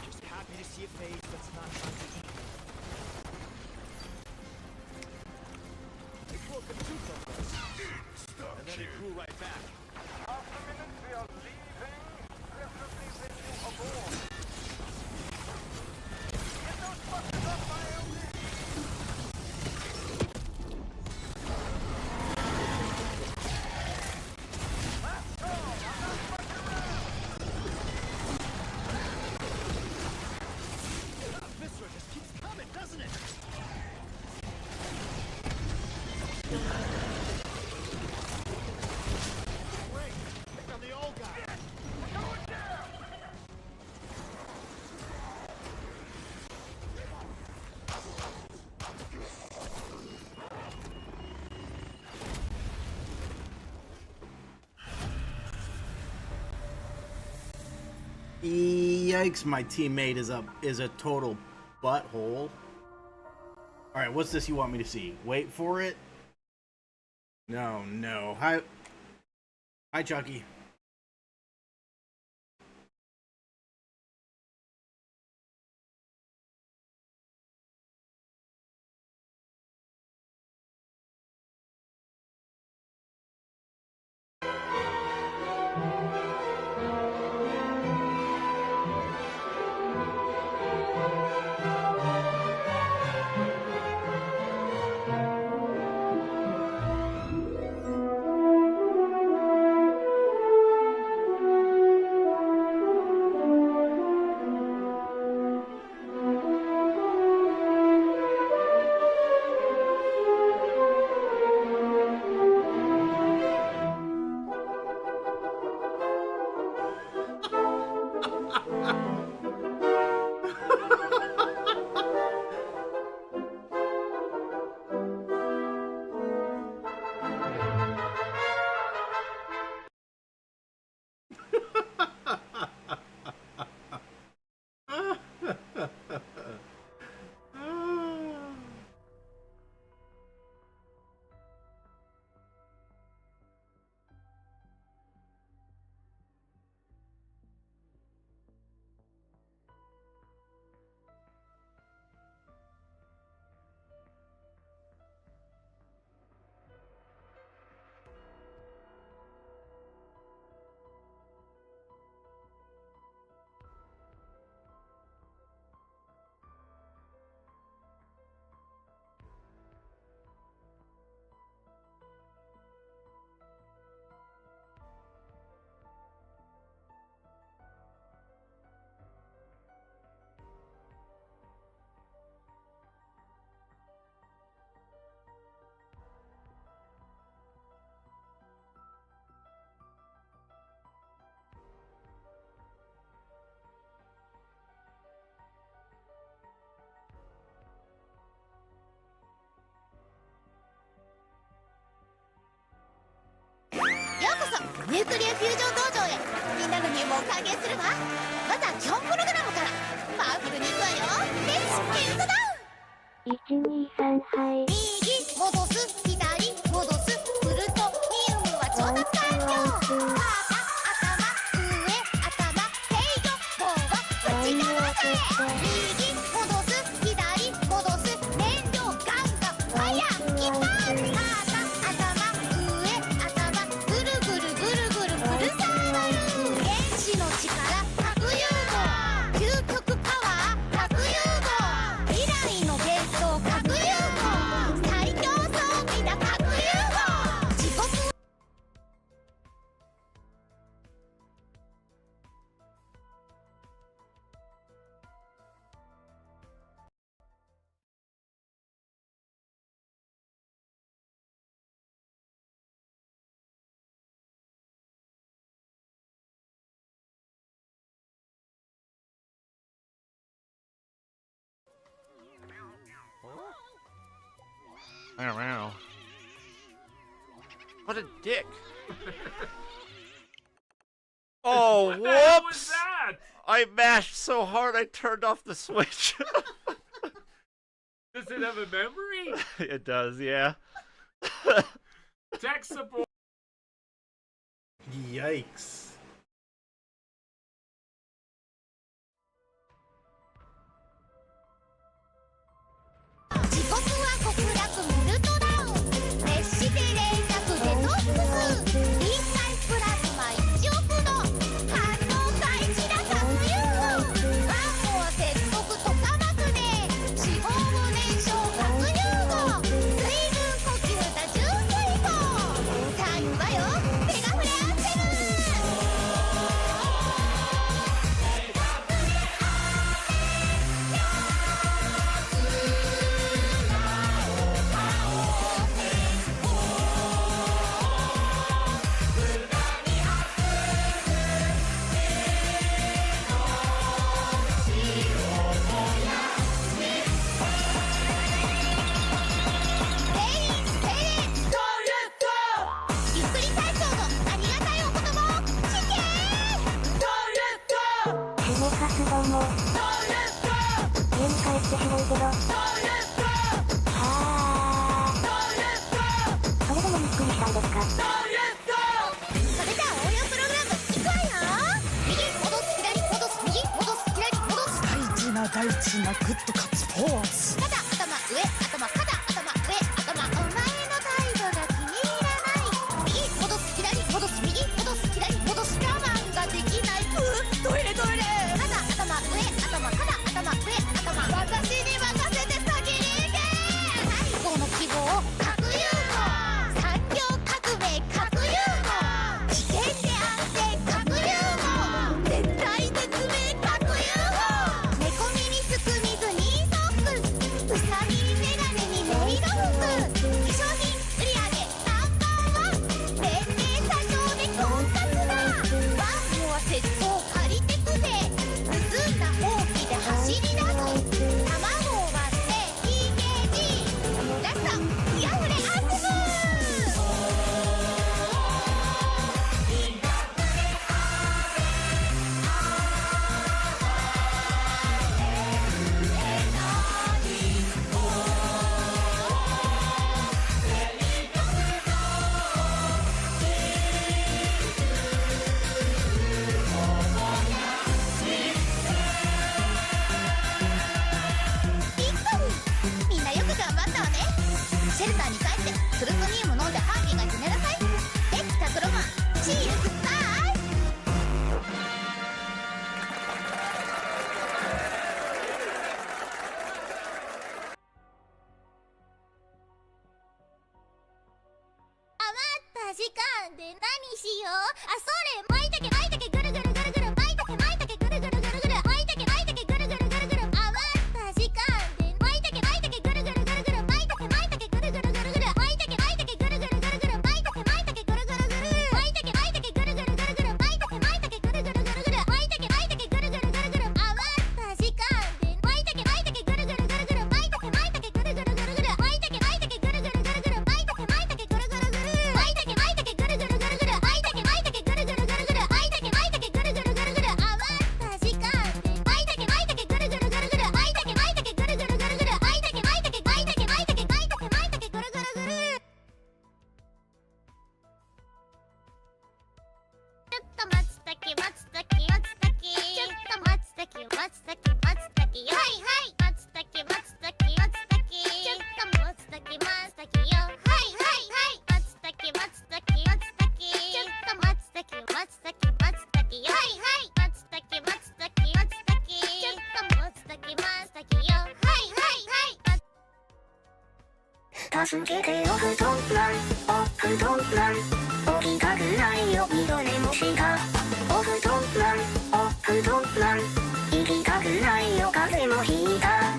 Just happy to see a face that's not trying to eat. It broke a tooth on us. And then it grew right back. After minutes we are leaving. Preferably when you aboard. Get those fuckers off my LD! Let's go! I'm not fucking around! Viscera just keeps coming, doesn't it? Great! Pick on the old guy! We're going down! Yikes, my teammate is a total butthole. Alright, what's this you want me to see? Wait for it? No. Hi, Chucky. ニュークリアフュージョン道場へみんなの入門を歓迎するわ。まずは基本プログラムからパワフルにいくわよ。レッツケルトダウン。123はい右戻す左戻すフルトニウムは調達完了。頭制御棒は内側へ。右戻す左戻す燃料ガンガンファイヤーキッパー。ぐるぐるぐるぐるフルサーバル。原子の力核融合究極パワー核融合未来の幻想核融合最強装備だ核融合地獄Wow. What a dick. Oh, What the hell was whoops! that? I mashed so hard I turned off the switch. Does it have a memory? It does, yeah. Tech support. Yikes. 地獄は極楽メルトダウン熱して冷却デトックス臨界プラズマ1億度反応開始だ核融合ワンコは接続トカマクネ脂肪を燃焼核融合水分呼吸だ重水砲さあ行くわよメガフレアンセム。ゆっくり隊長のありがたいお言葉を聞け。ヘメカスども家に帰って広いけどはあそれでもゆっくりしたんですか。それじゃあ応用プログラムいくわよ。右戻す左戻す右戻す左戻す大事な大事なグッドカツポーズ。肩頭上頭肩頭上頭お前の態度が気に入らない。右戻す左戻す右戻す左戻す我慢ができない。トイレトイレ。肩頭上頭肩頭上頭私に任せて先に行け。最後の希望核融合産業革命核融合危険で安定核融合絶対絶命核融合猫耳すく水にソックス助けてお布団マンお布団マン起きたくないよ二度寝もしたお布団マンお布団マン行きたくないよ風邪もひいた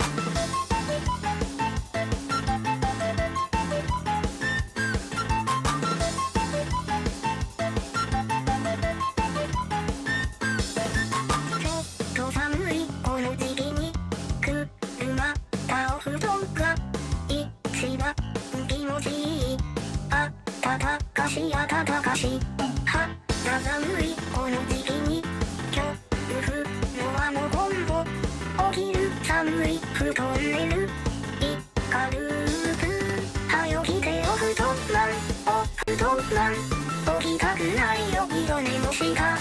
ちょっと寒いこの時期に車たお布団が一番気持ちいいあたたかしあたたかし肌寒いこの時期に今日降るのはもうボンボ起きる寒い布団寝る軽く早起きてお布団マンお布団マン起きたくないよ二度寝もした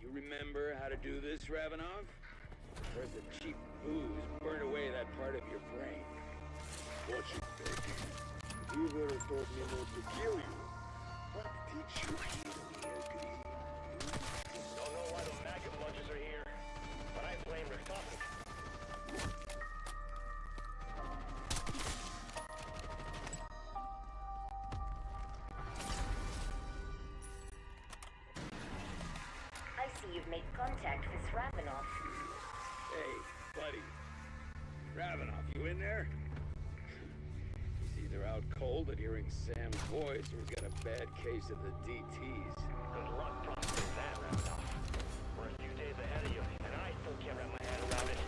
You remember how to do this, Ravenov? Or has the cheap booze burned away that part of your brain? Watch it, baby. You never taught me not to kill you, but teach you heal me, agree? Don't know why the maggot lunches are here, but I blame their topic. I see you've made contact with Ravenov. Hey, buddy. Ravenov, you in there? He's either out cold at hearing Sam's voice or he's got a bad case of the DTs. Good luck processing that, Ravenov. We're a few days ahead of you, and I still can't wrap my head around it.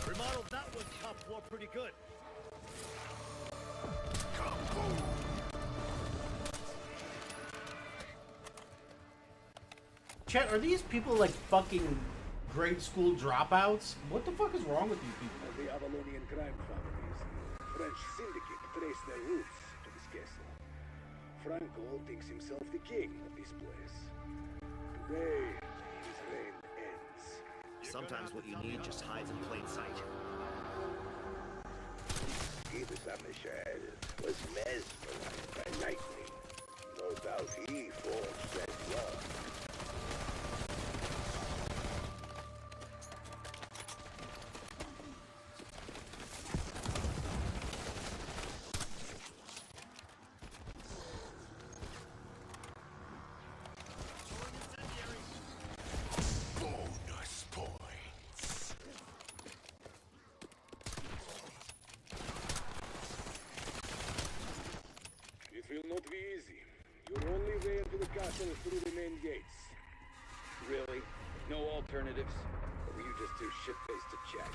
Remodeled that one top floor pretty good. Chet, are these people like fucking grade school dropouts? What the fuck is wrong with these people? The Avalonian crime families, French syndicate, trace their roots to this castle. Franco thinks himself the king of this place. Today, his reign ends. Sometimes what you need just hides in plain sight. Peter Michel was mesmerized by lightning. No doubt he forged that law. Bonus points. It will not be easy. Your only way into the castle is through the main gates. Really? No alternatives? Or were you just too shit-faced to check?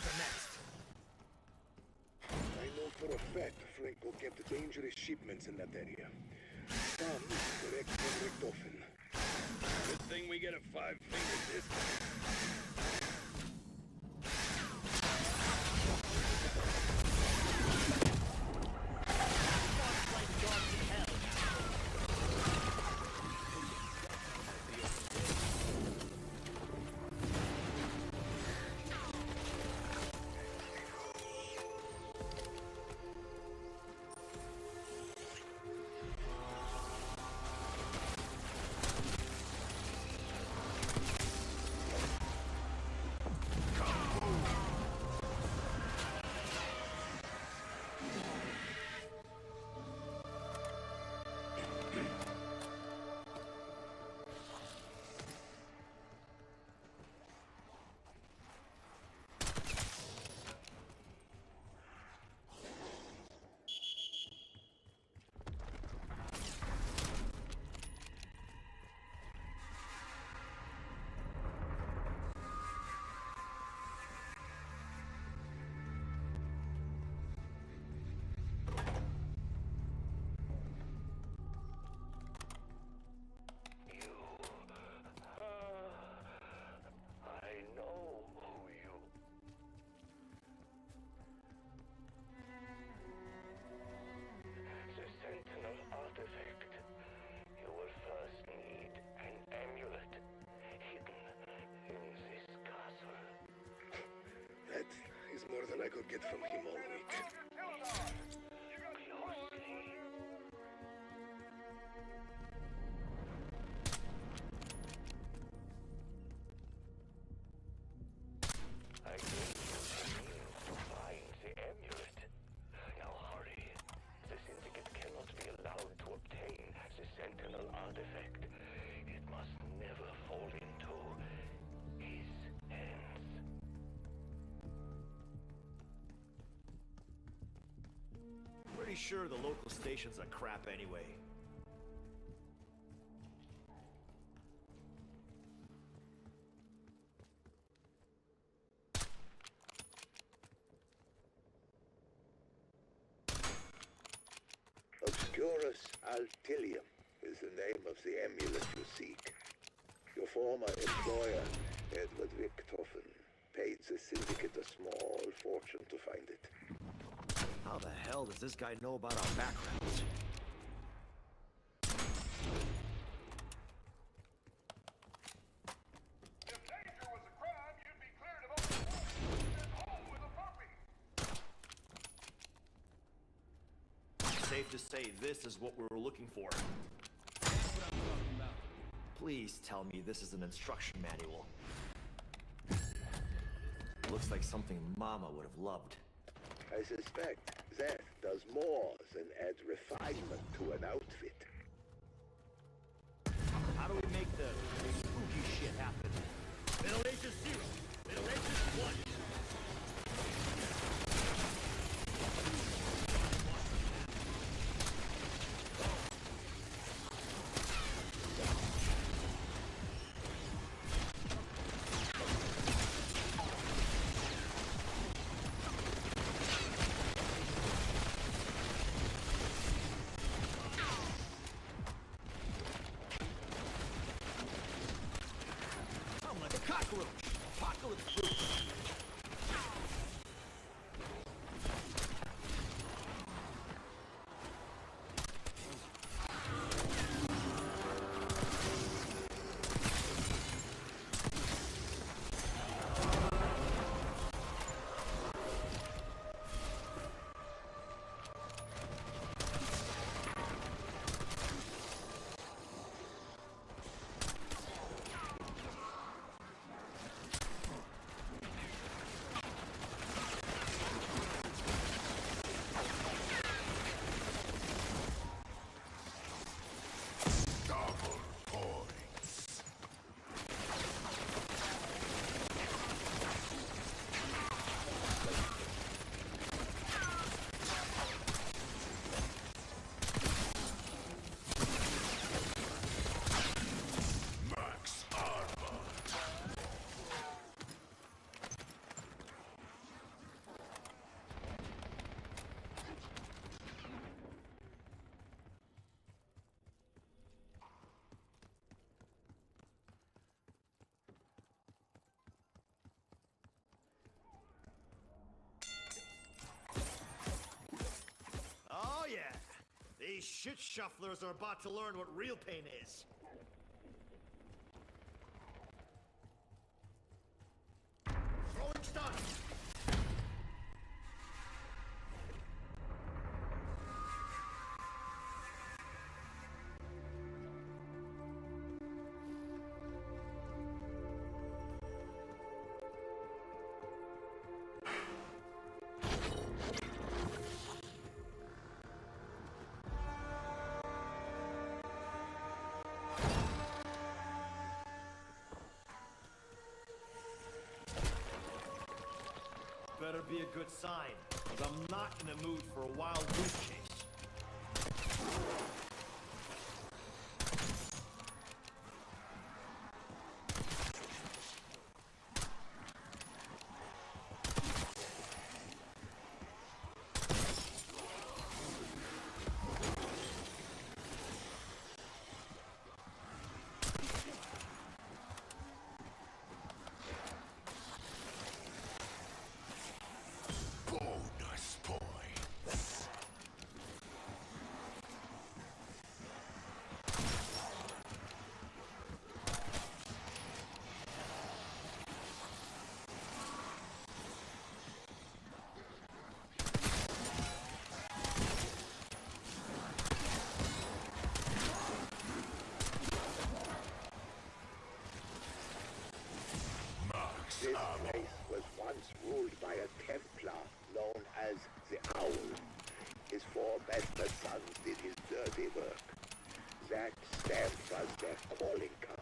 Where's the next? I know for a fact Franco kept dangerous shipments in that area. Some were Richthofen. Good thing we get a 5 fingers this time. More than I could get from him all week. I gave you the means to find the amulet. Now hurry. The Syndicate cannot be allowed to obtain the Sentinel artifact. It must never fall into his hands. Pretty sure the local station's a crap anyway. Obscurus Altilium is the name of the amulet you seek. Your former employer, Edward Richthofen, paid the Syndicate a small fortune to find it. How the hell does this guy know about our backgrounds? Safe to say this is what we were looking for. Please tell me this is an instruction manual. Looks like something Mama would have loved. I suspect that does more than add refinement to an outfit. How do we make the spooky shit happen? Middle Ages 0, Middle Ages 1. shit shufflers are about to learn what real pain is. Throwing stun! Better be a good sign, 'cause I'm not in the mood for a wild goose chase. Bonus points. This place was once ruled by a Templar known as the Owl. His four best sons did his dirty work. That stamp was their calling card.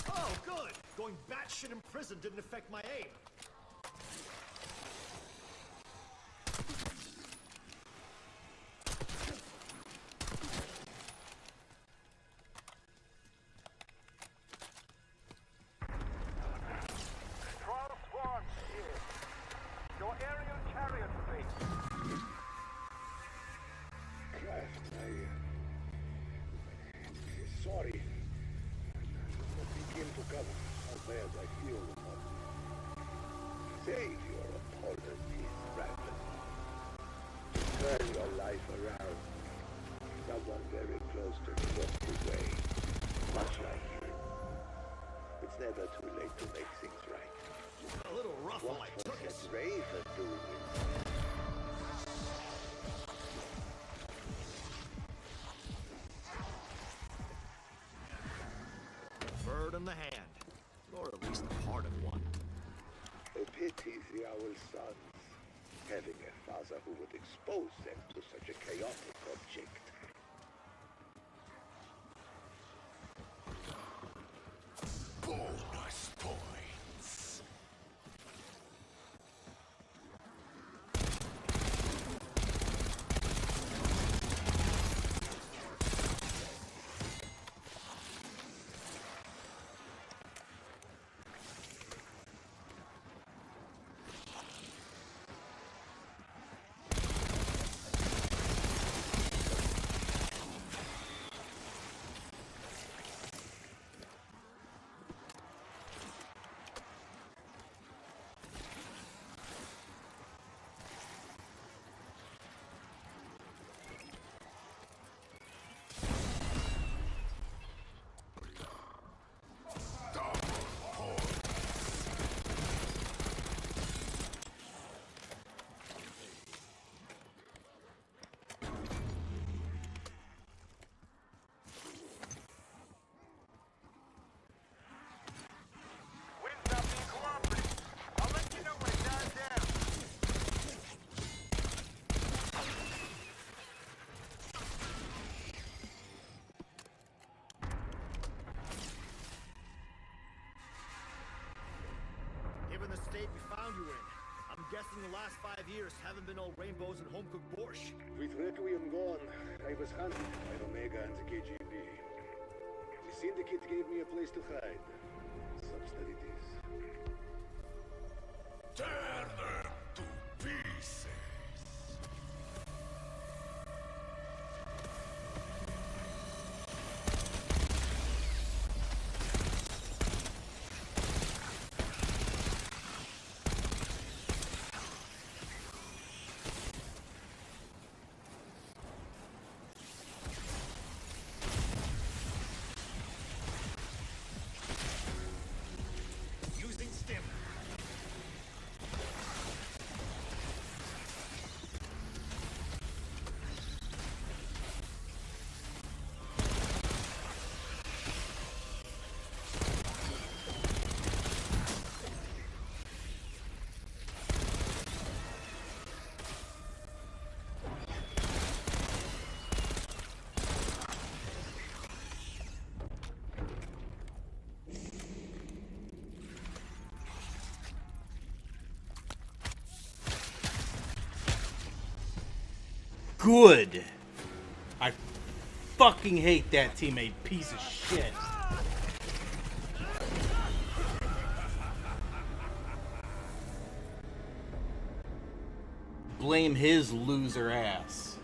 Oh, good! Going batshit in prison didn't affect my aim. Trial Swan here. Your aerial chariot, please. Craft, sorry. Begin to cover how bad I feel about you. Save your apologies, Brandon. Turn your life around. Someone very close to me walked away, much like you. It's never too late to make things right. A little rough on my What was tuchus. that Raven doing in Bird in the hand. Or at least part of one. A pity the Owl's sons, having a father who would expose them to such a chaotic object. Bonus points. Wind's not being cooperative. I'll let you know when it dies down. Given the state we found you in, I'm guessing the last 5 years haven't been all rainbows and home-cooked borscht. With Requiem gone, I was hunted by Omega and the KGB. The Syndicate gave me a place to hide. Such that it is. Tear them to pieces. good. I fucking hate that teammate piece of shit. Blame his loser ass.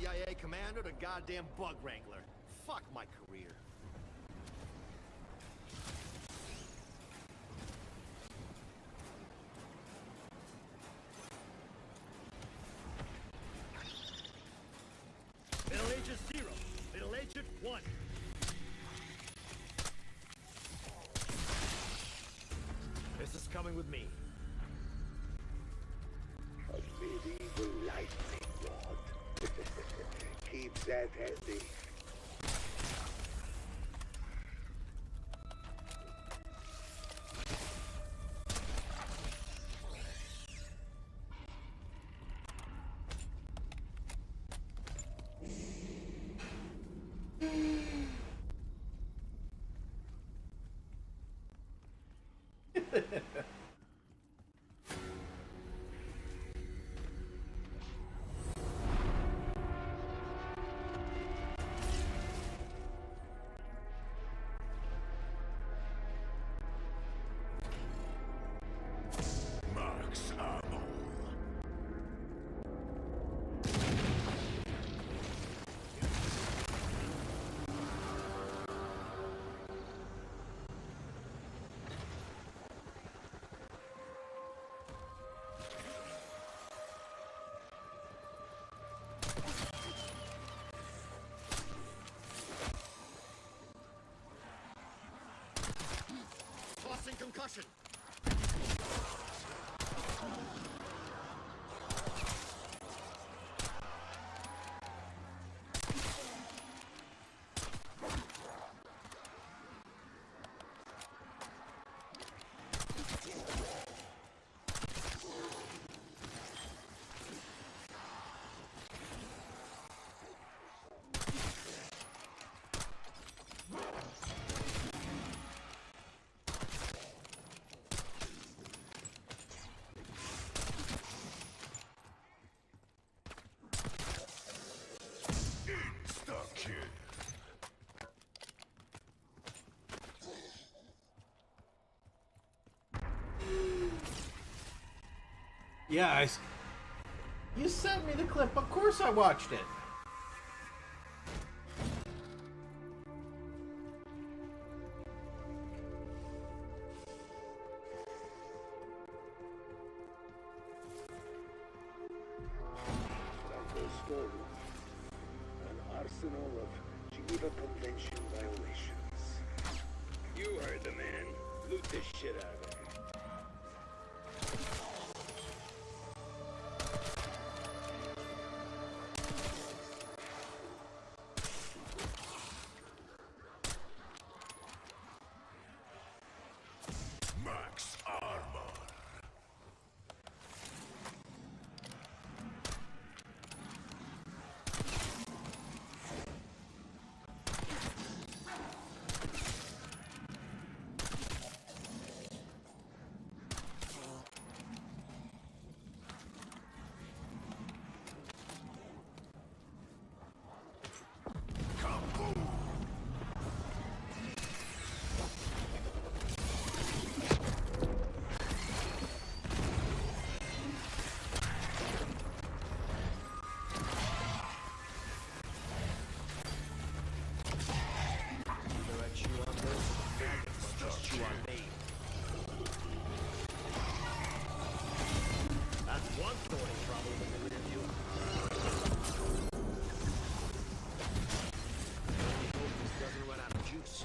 CIA commander to goddamn bug wrangler. Fuck my career. Middle Agent 0, Middle Agent 1. This is coming with me. A medieval lightning rod. Keep that handy. Yeah, you sent me the clip. Of course I watched it. Franco's storeroom. An arsenal of Geneva Convention violations. You heard the man. Loot this shit out of there. Max armor. Either I chew on this, or just chew on me. That's one thorny problem in the rear view. Only hope this doesn't run out of juice.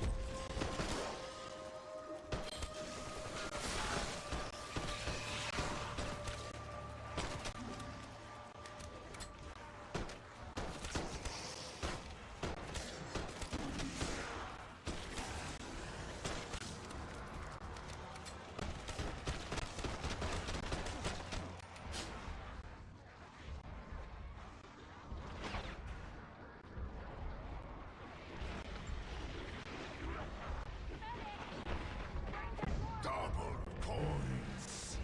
Double coins.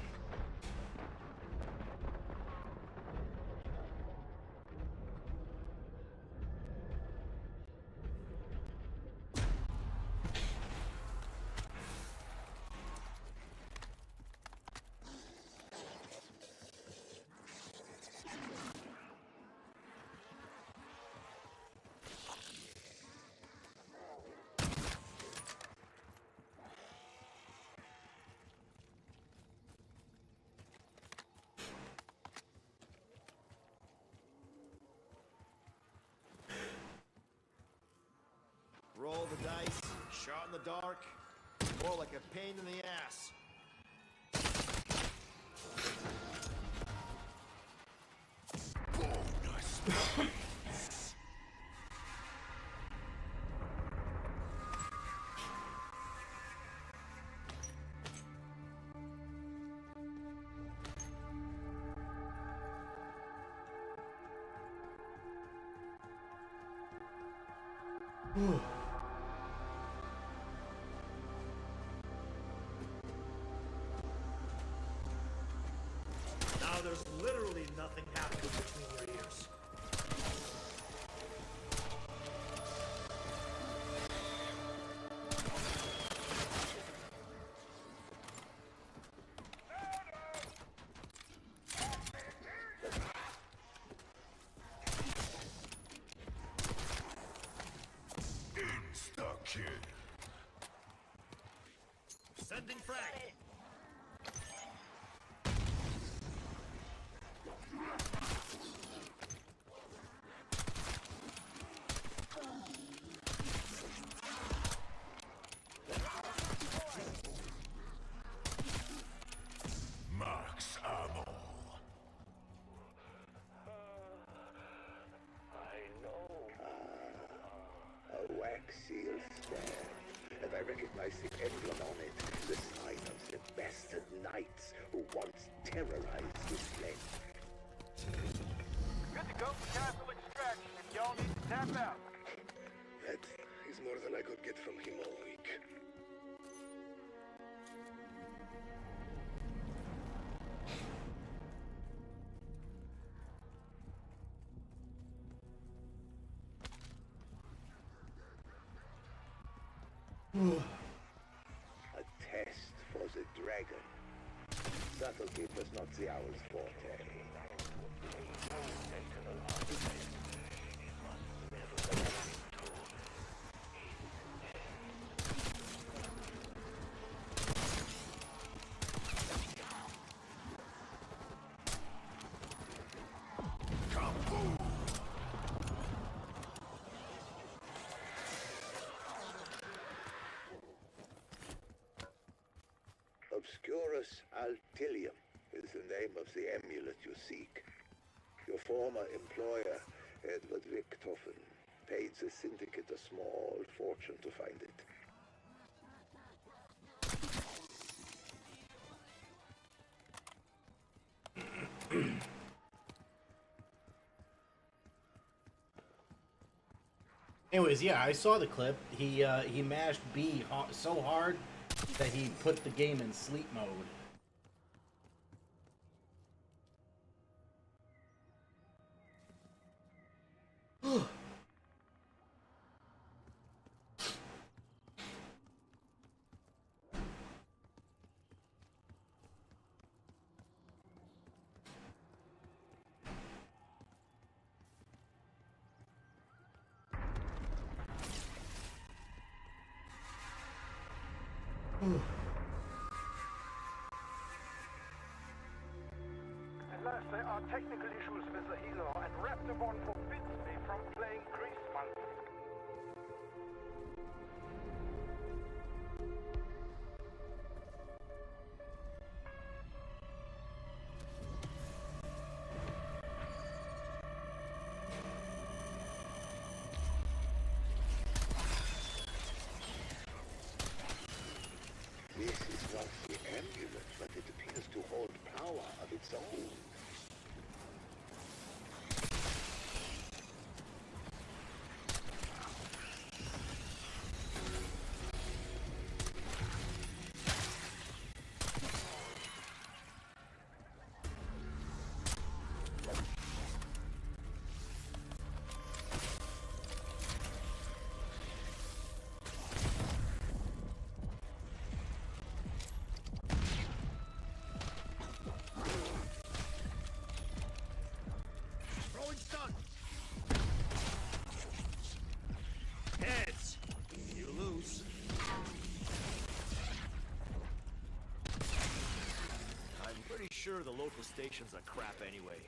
Roll the dice, shot in the dark, more like a pain in the ass. Bonus points. Now there's literally nothing happening between your ears. Insta-kill. Sending frag. Max ammo. I know. A wax seal stare. And I recognize the emblem on it, the sign of the bastard knights who once terrorized this land. Good to go for castle extraction if y'all need to tap out. That is more than I could get from him all week. A test for the dragon. Subtlety was not the owl's forte. Obscurus Altilium is the name of the amulet you seek. Your former employer, Edward Richtofen, paid the syndicate a small fortune to find it. Anyways, yeah, I saw the clip. He mashed B so hard that he put the game in sleep mode. At last, there are technical issues with the healer, and Raptor1 forbids me from playing Grease Monkey. This is not the amulet, but it appears to hold power of its own. Throwing stun. Heads. You lose. I'm pretty sure the local stations are crap anyway.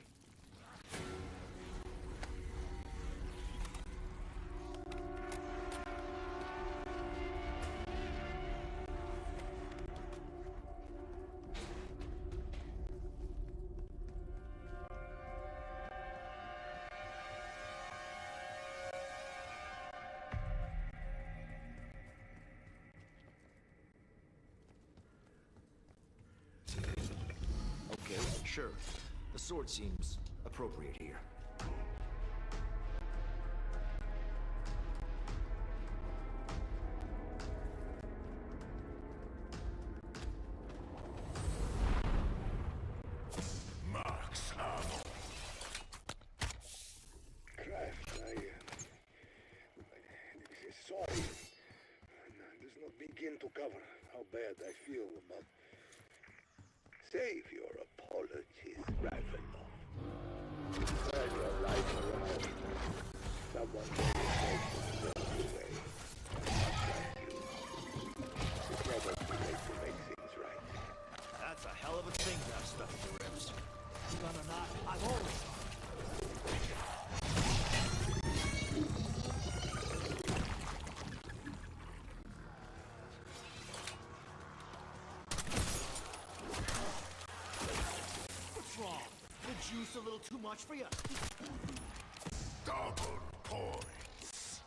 Okay, sure. The sword seems appropriate here. Max ammo. Craft, sorry. Does not begin to cover how bad I feel about. Save your apologies, Ravenloft. Turn your life around. Someone will take you away. Not like you. It's never too late to make things right. That's a hell of a thing to have stuff in your ribs. Gonna not. I've always What's wrong? The juice a little too much for you? Double points.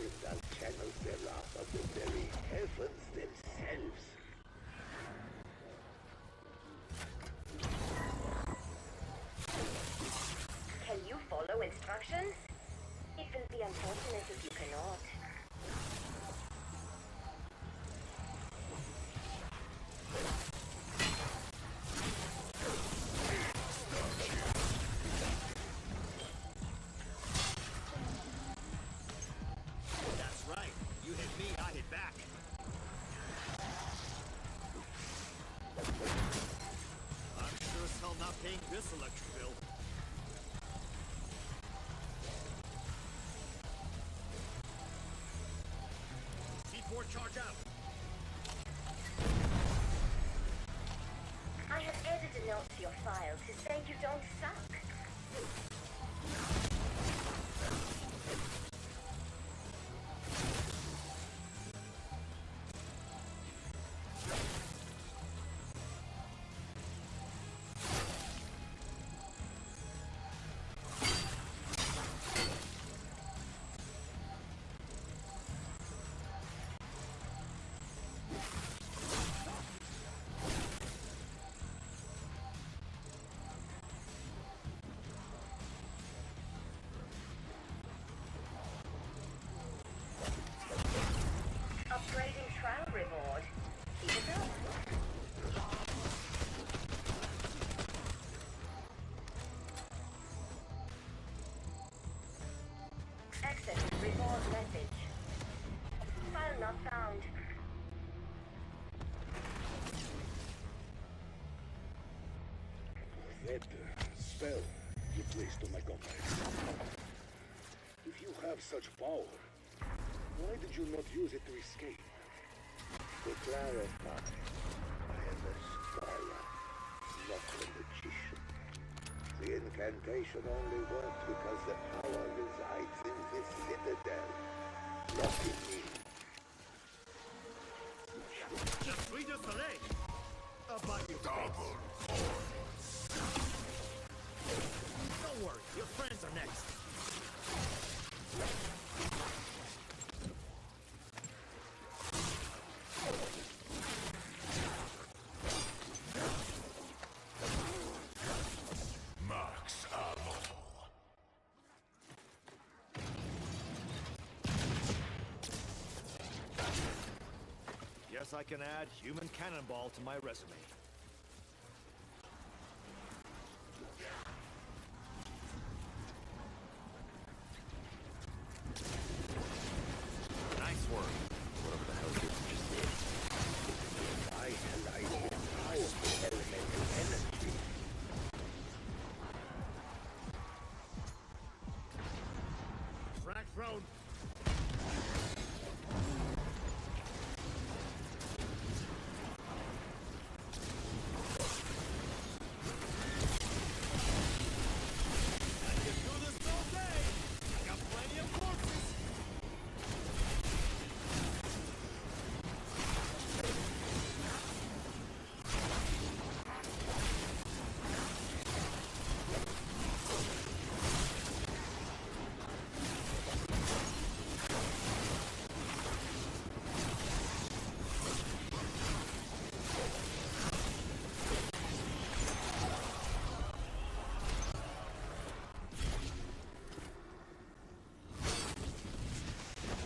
Heimdall channels their wrath of the very heavens themselves. Can you follow instructions? It will be unfortunate if you cannot. That's right. You hit me, I hit back. I'm sure as hell not paying this electric bill. C4 charge out. I have added a note to your file to say you don't suck. Upgrading trial reward. Keep it up. Access reward message. File not found. That spell you placed on my comrades. If you have such power, why did you not use it to escape? To clarify, I am a scholar, not a magician. The incantation only worked because the power resides in this citadel, not in me. Je suis désolé about your double. Don't worry, your friends are next. Max ammo. Yes, I can add human cannonball to my resume. Nice work. Whatever the hell you just did. Vitalizing powerful elemental energy. Frag thrown. I can do this all day. I got plenty of corpses.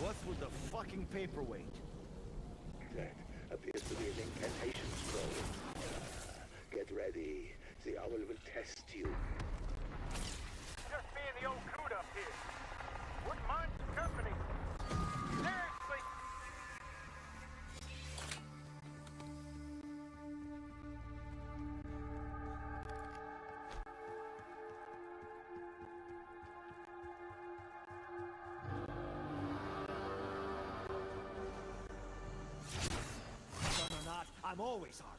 What's with the fucking paperweight? That appears to be an incantation scroll. Get ready. The owl will test you. Just me and the old crude up here. Wouldn't mind some company. Seriously. Son or not, I'm always armed.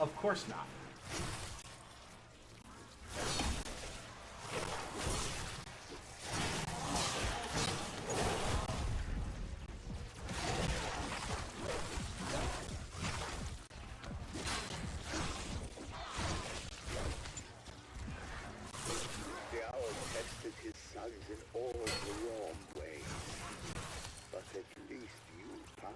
Of course not. The owl tested his sons in all the wrong ways. But at least you passed.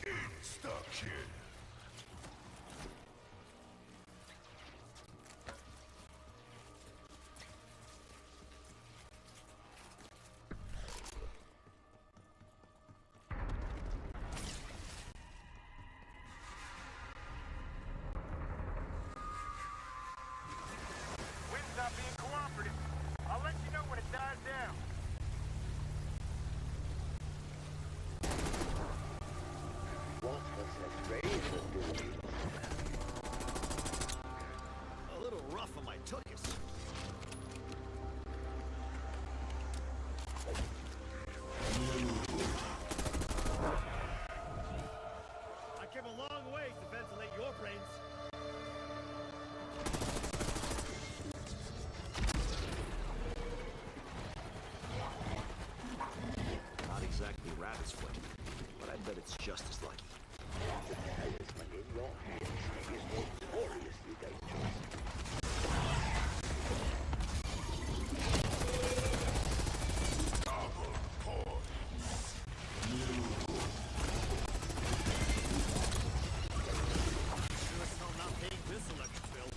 Insta-kill. Wind's not being cooperative. I'll let you know when it dies down. What was that razor doing? A little rough on my tuchus. I came a long way to ventilate your brains. Not exactly rabbit's foot, but I bet it's just as lucky. The talisman in your hands is notoriously dangerous. Double points. Sure as hell not paying this electric bill.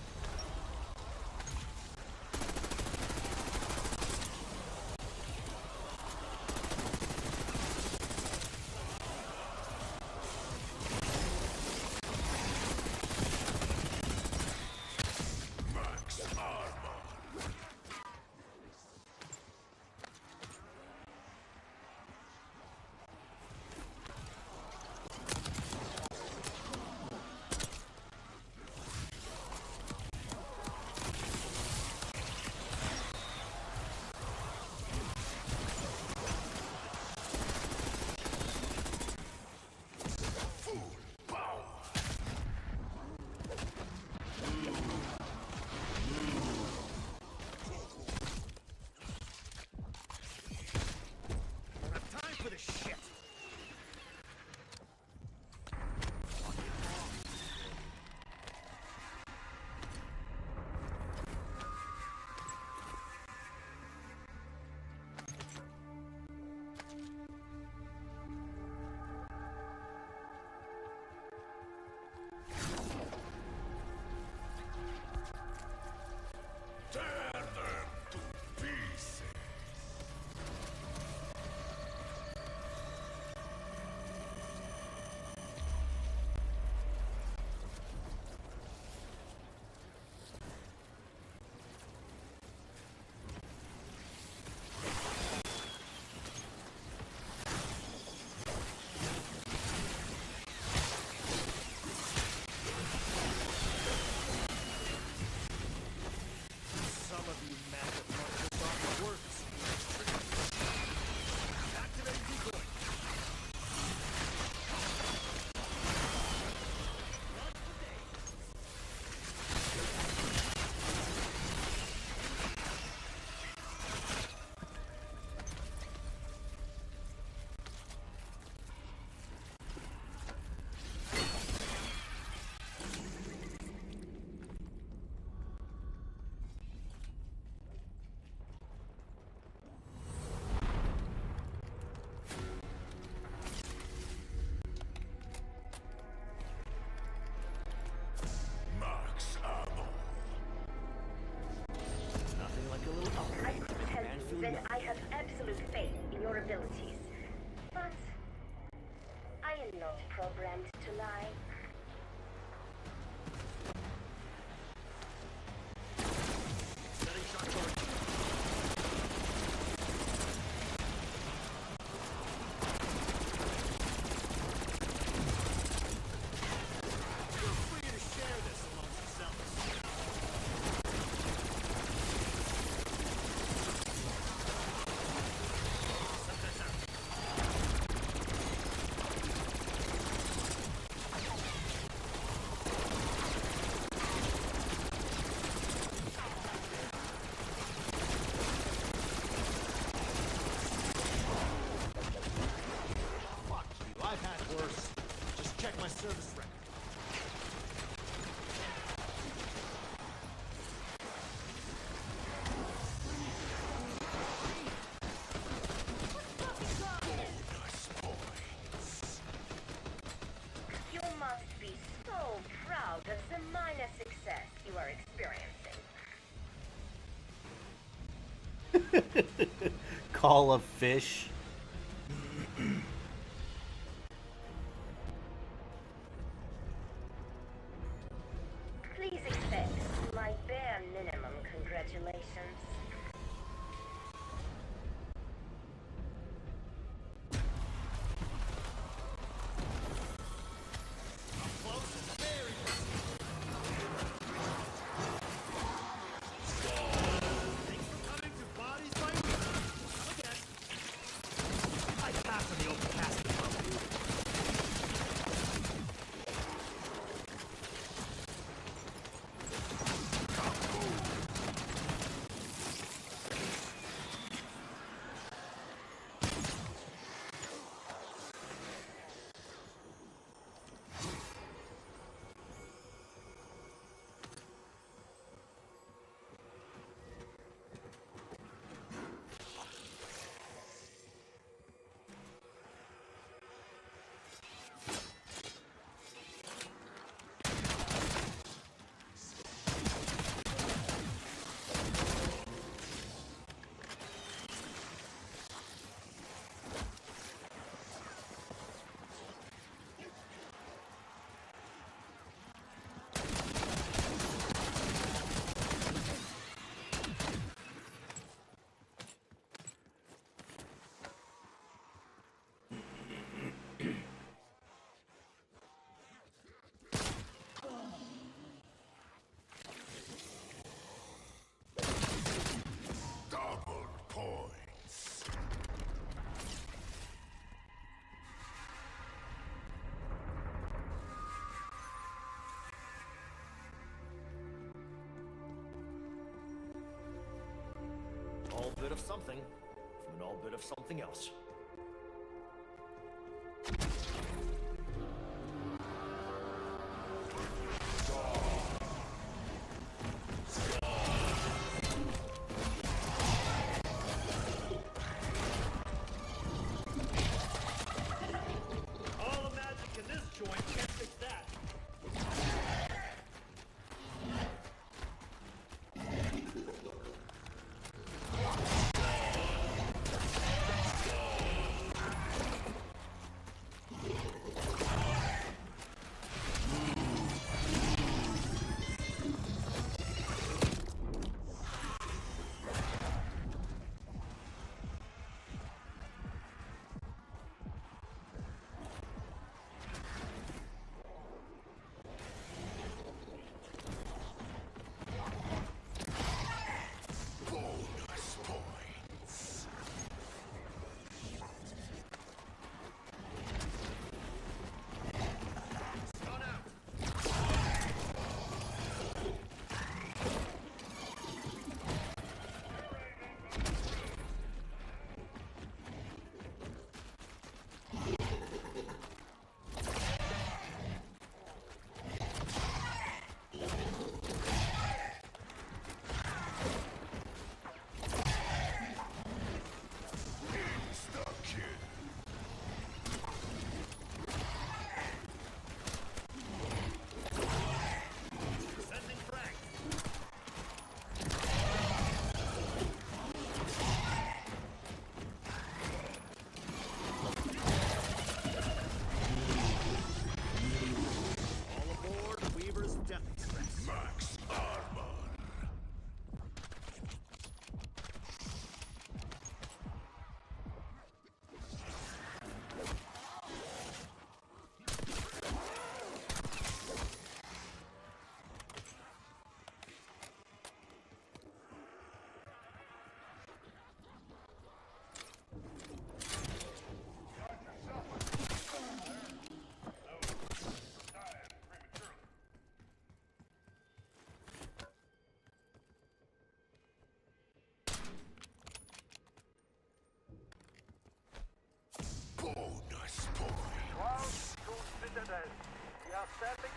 Max armor. Full power. Don't have time for this shit. Tear them to pieces. Some of you magic monsters aren't worth activating decoy. Not today. Max ammo. Nothing like a little I upgrade could to tell make a man you feel that young. I have absolute faith in your abilities. But I am not programmed to lie. Setting shot charge. Feel free to share this amongst yourselves. service record. You must be so proud of the minor success you are experiencing. Call a fish. Please accept my bare minimum congratulations. All bit of something from an all bit of something else. All the magic in this joint can't fix that.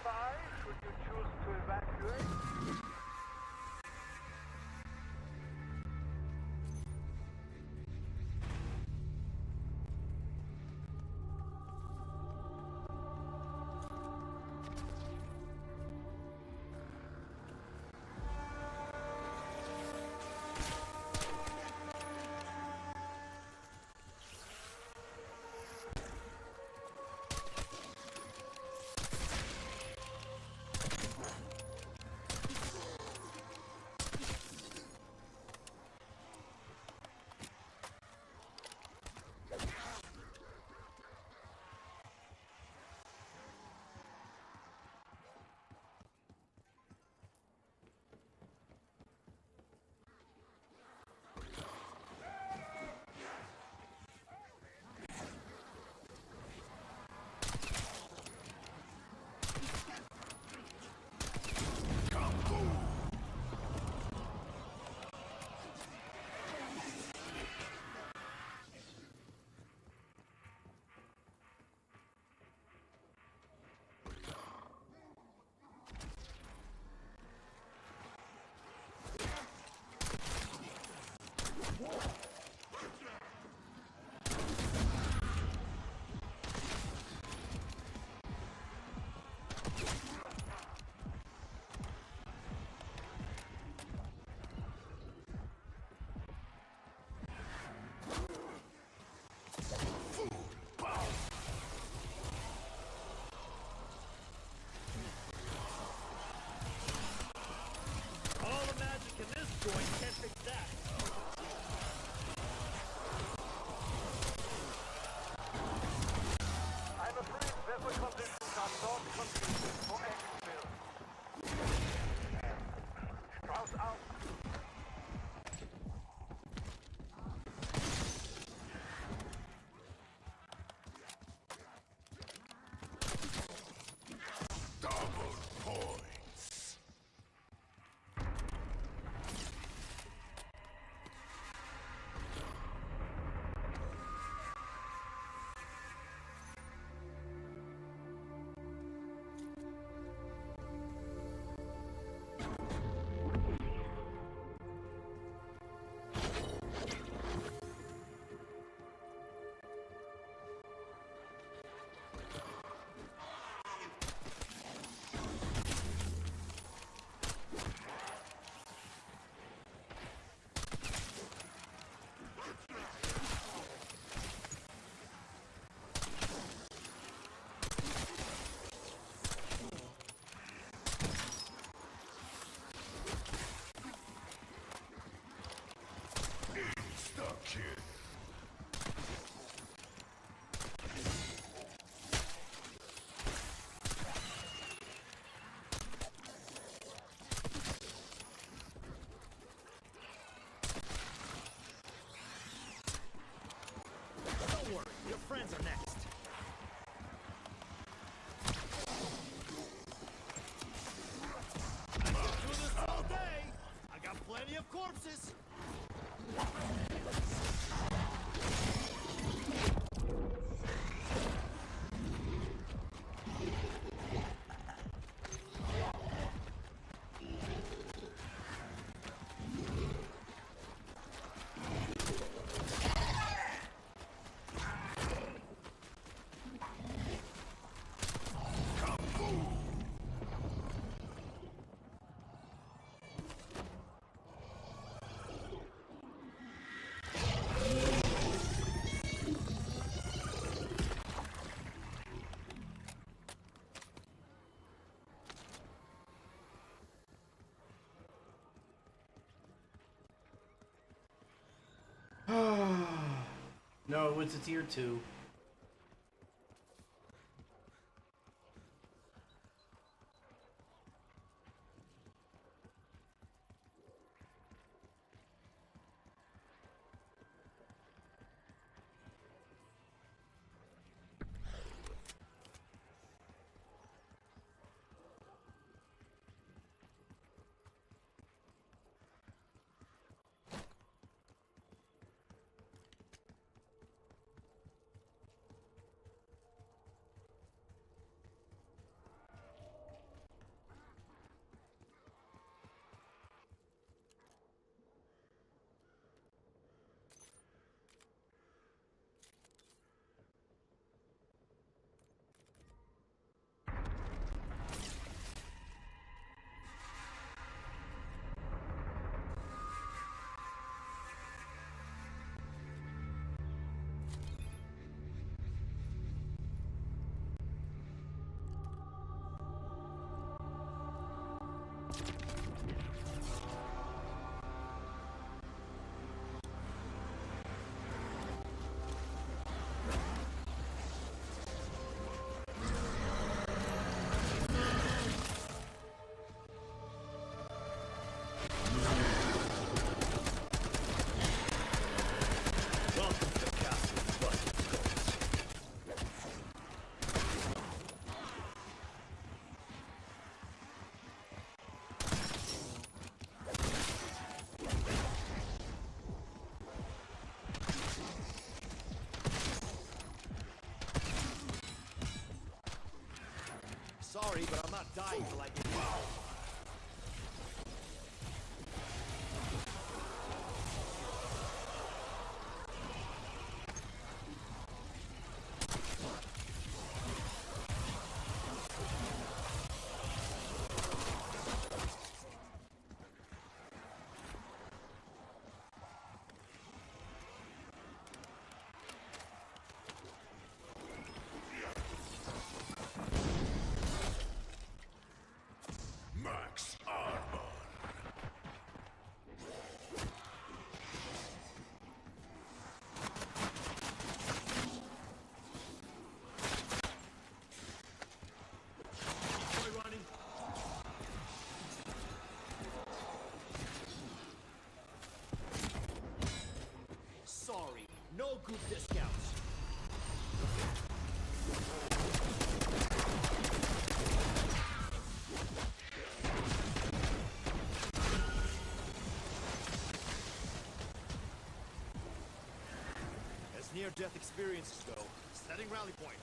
inside should you choose to evacuate. I'm afraid vessel conditions are not conducive for exfil. Strauss out. Don't worry, your friends are next. I can do this all day. I got plenty of corpses. No, it's a tier 2. sorry, but I'm not dying till I get you. Max armor. Boy running. Sorry, no group discounts. As near-death experiences go, setting rally point.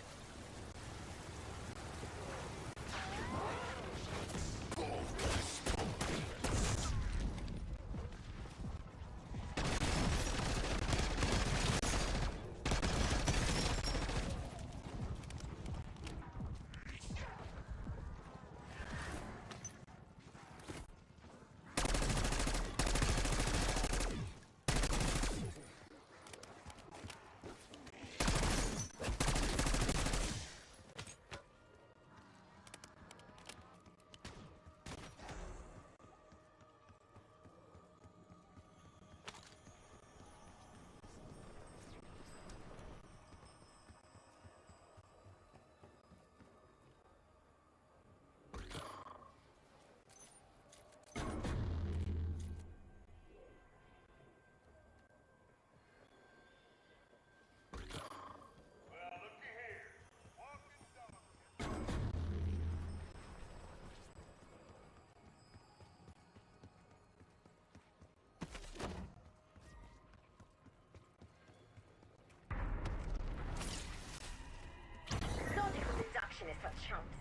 Logical deduction is for chumps.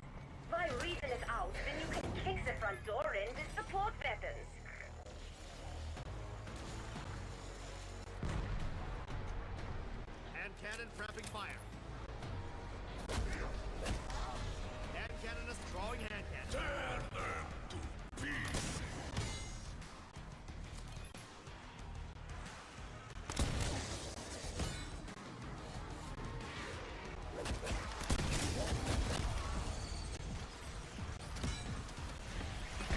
If I reason it out, then you can kick the front door in with support weapons. Hand cannon trapping fire. Hand cannon is drawing hand cannon. Tear them to pieces.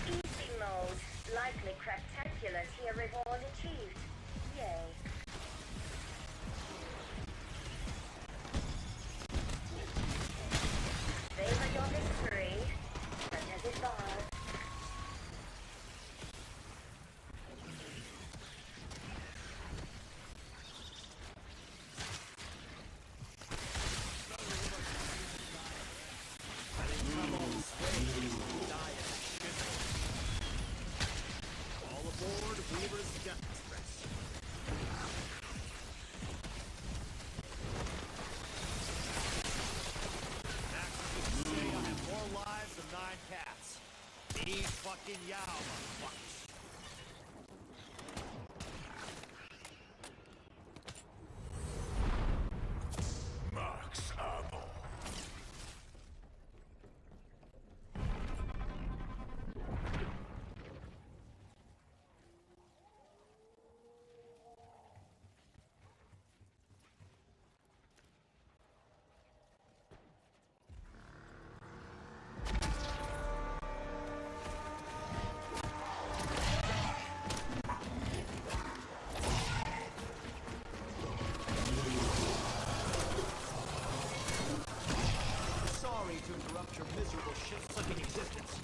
Easy mode. Likely craptacular tier reward achieved. Yay. Favor your victory, such as it was. All aboard Weaver's Death Express. Max, you say I have more lives than 9 cats. These fucking yow, motherfuckers. Max ammo. Sorry to interrupt your miserable shit-sucking existence.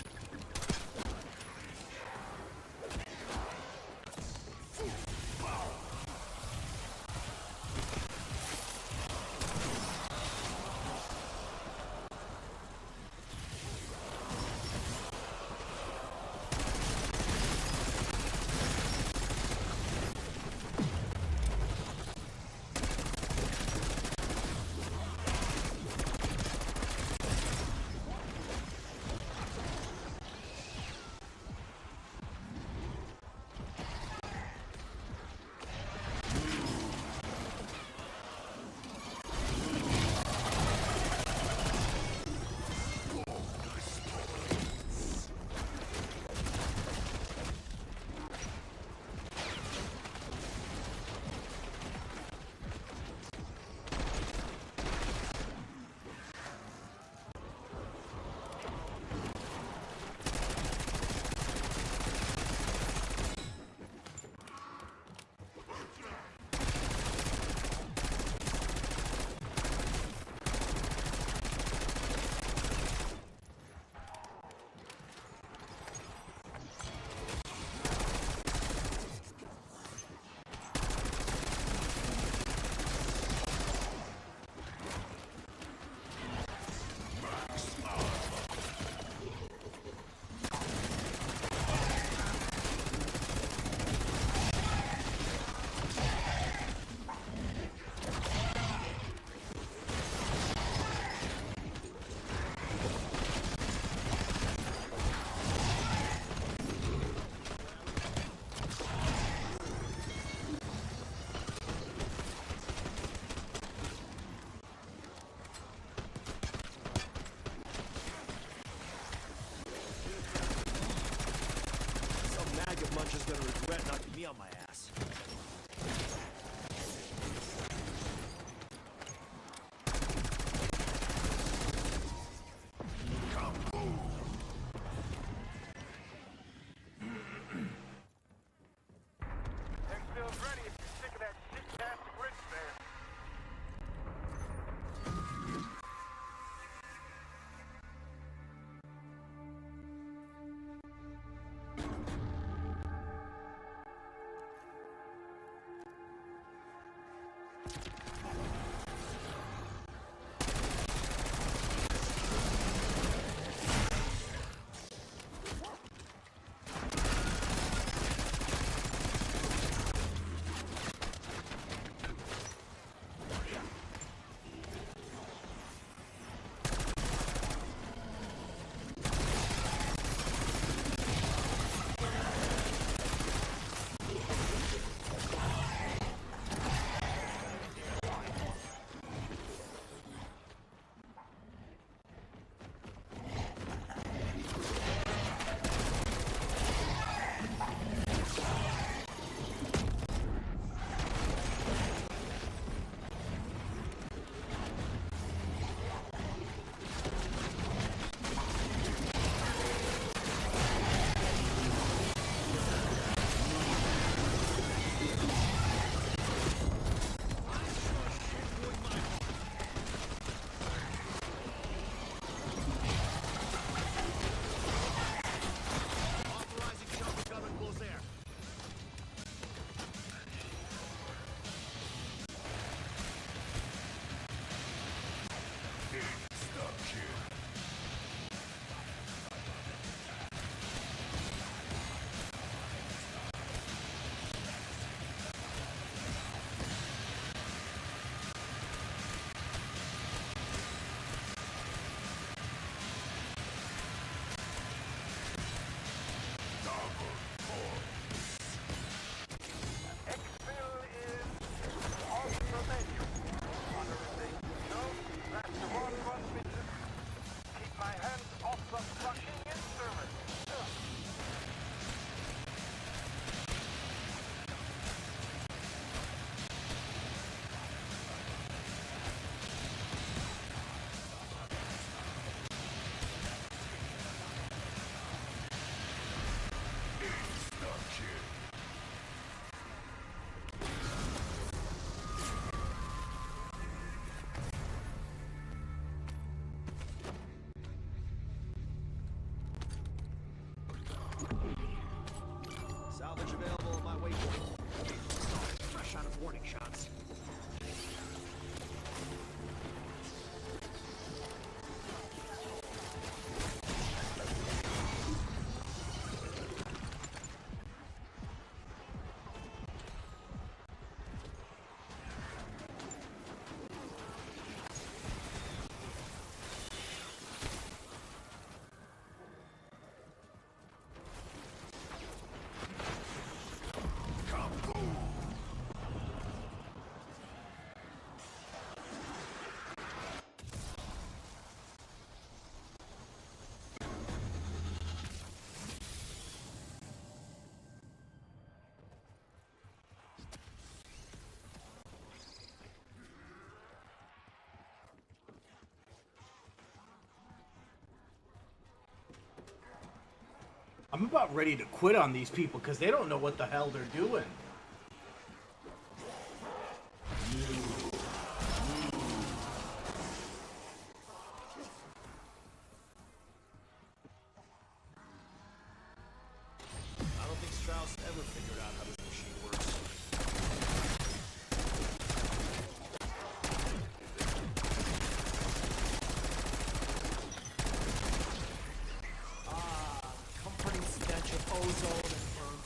me on my ass. Exfil's ready if you're sick of that shit-tastic rinse there. Salvage available at my waypoint. Fresh out of warning shots. I'm about ready to quit on these people because they don't know what the hell they're doing. I don't think Strauss ever figured out how this machine works. Comforting stench of ozone and burnt.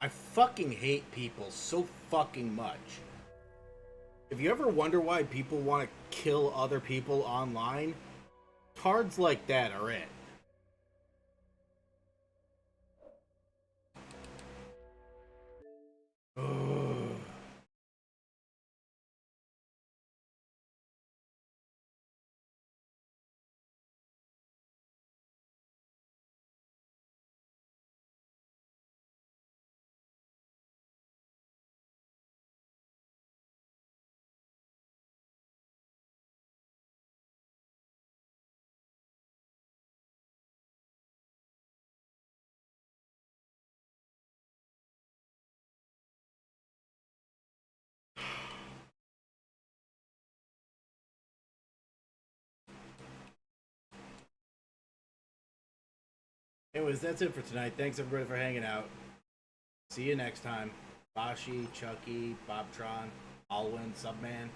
I fucking hate people so fucking much. If you ever wonder why people want to kill other people online, cards like that are it. Ugh. Anyways, that's it for tonight. Thanks everybody for hanging out. See you next time. Bashi, Chucky, Bobtron, Alwyn, Subman.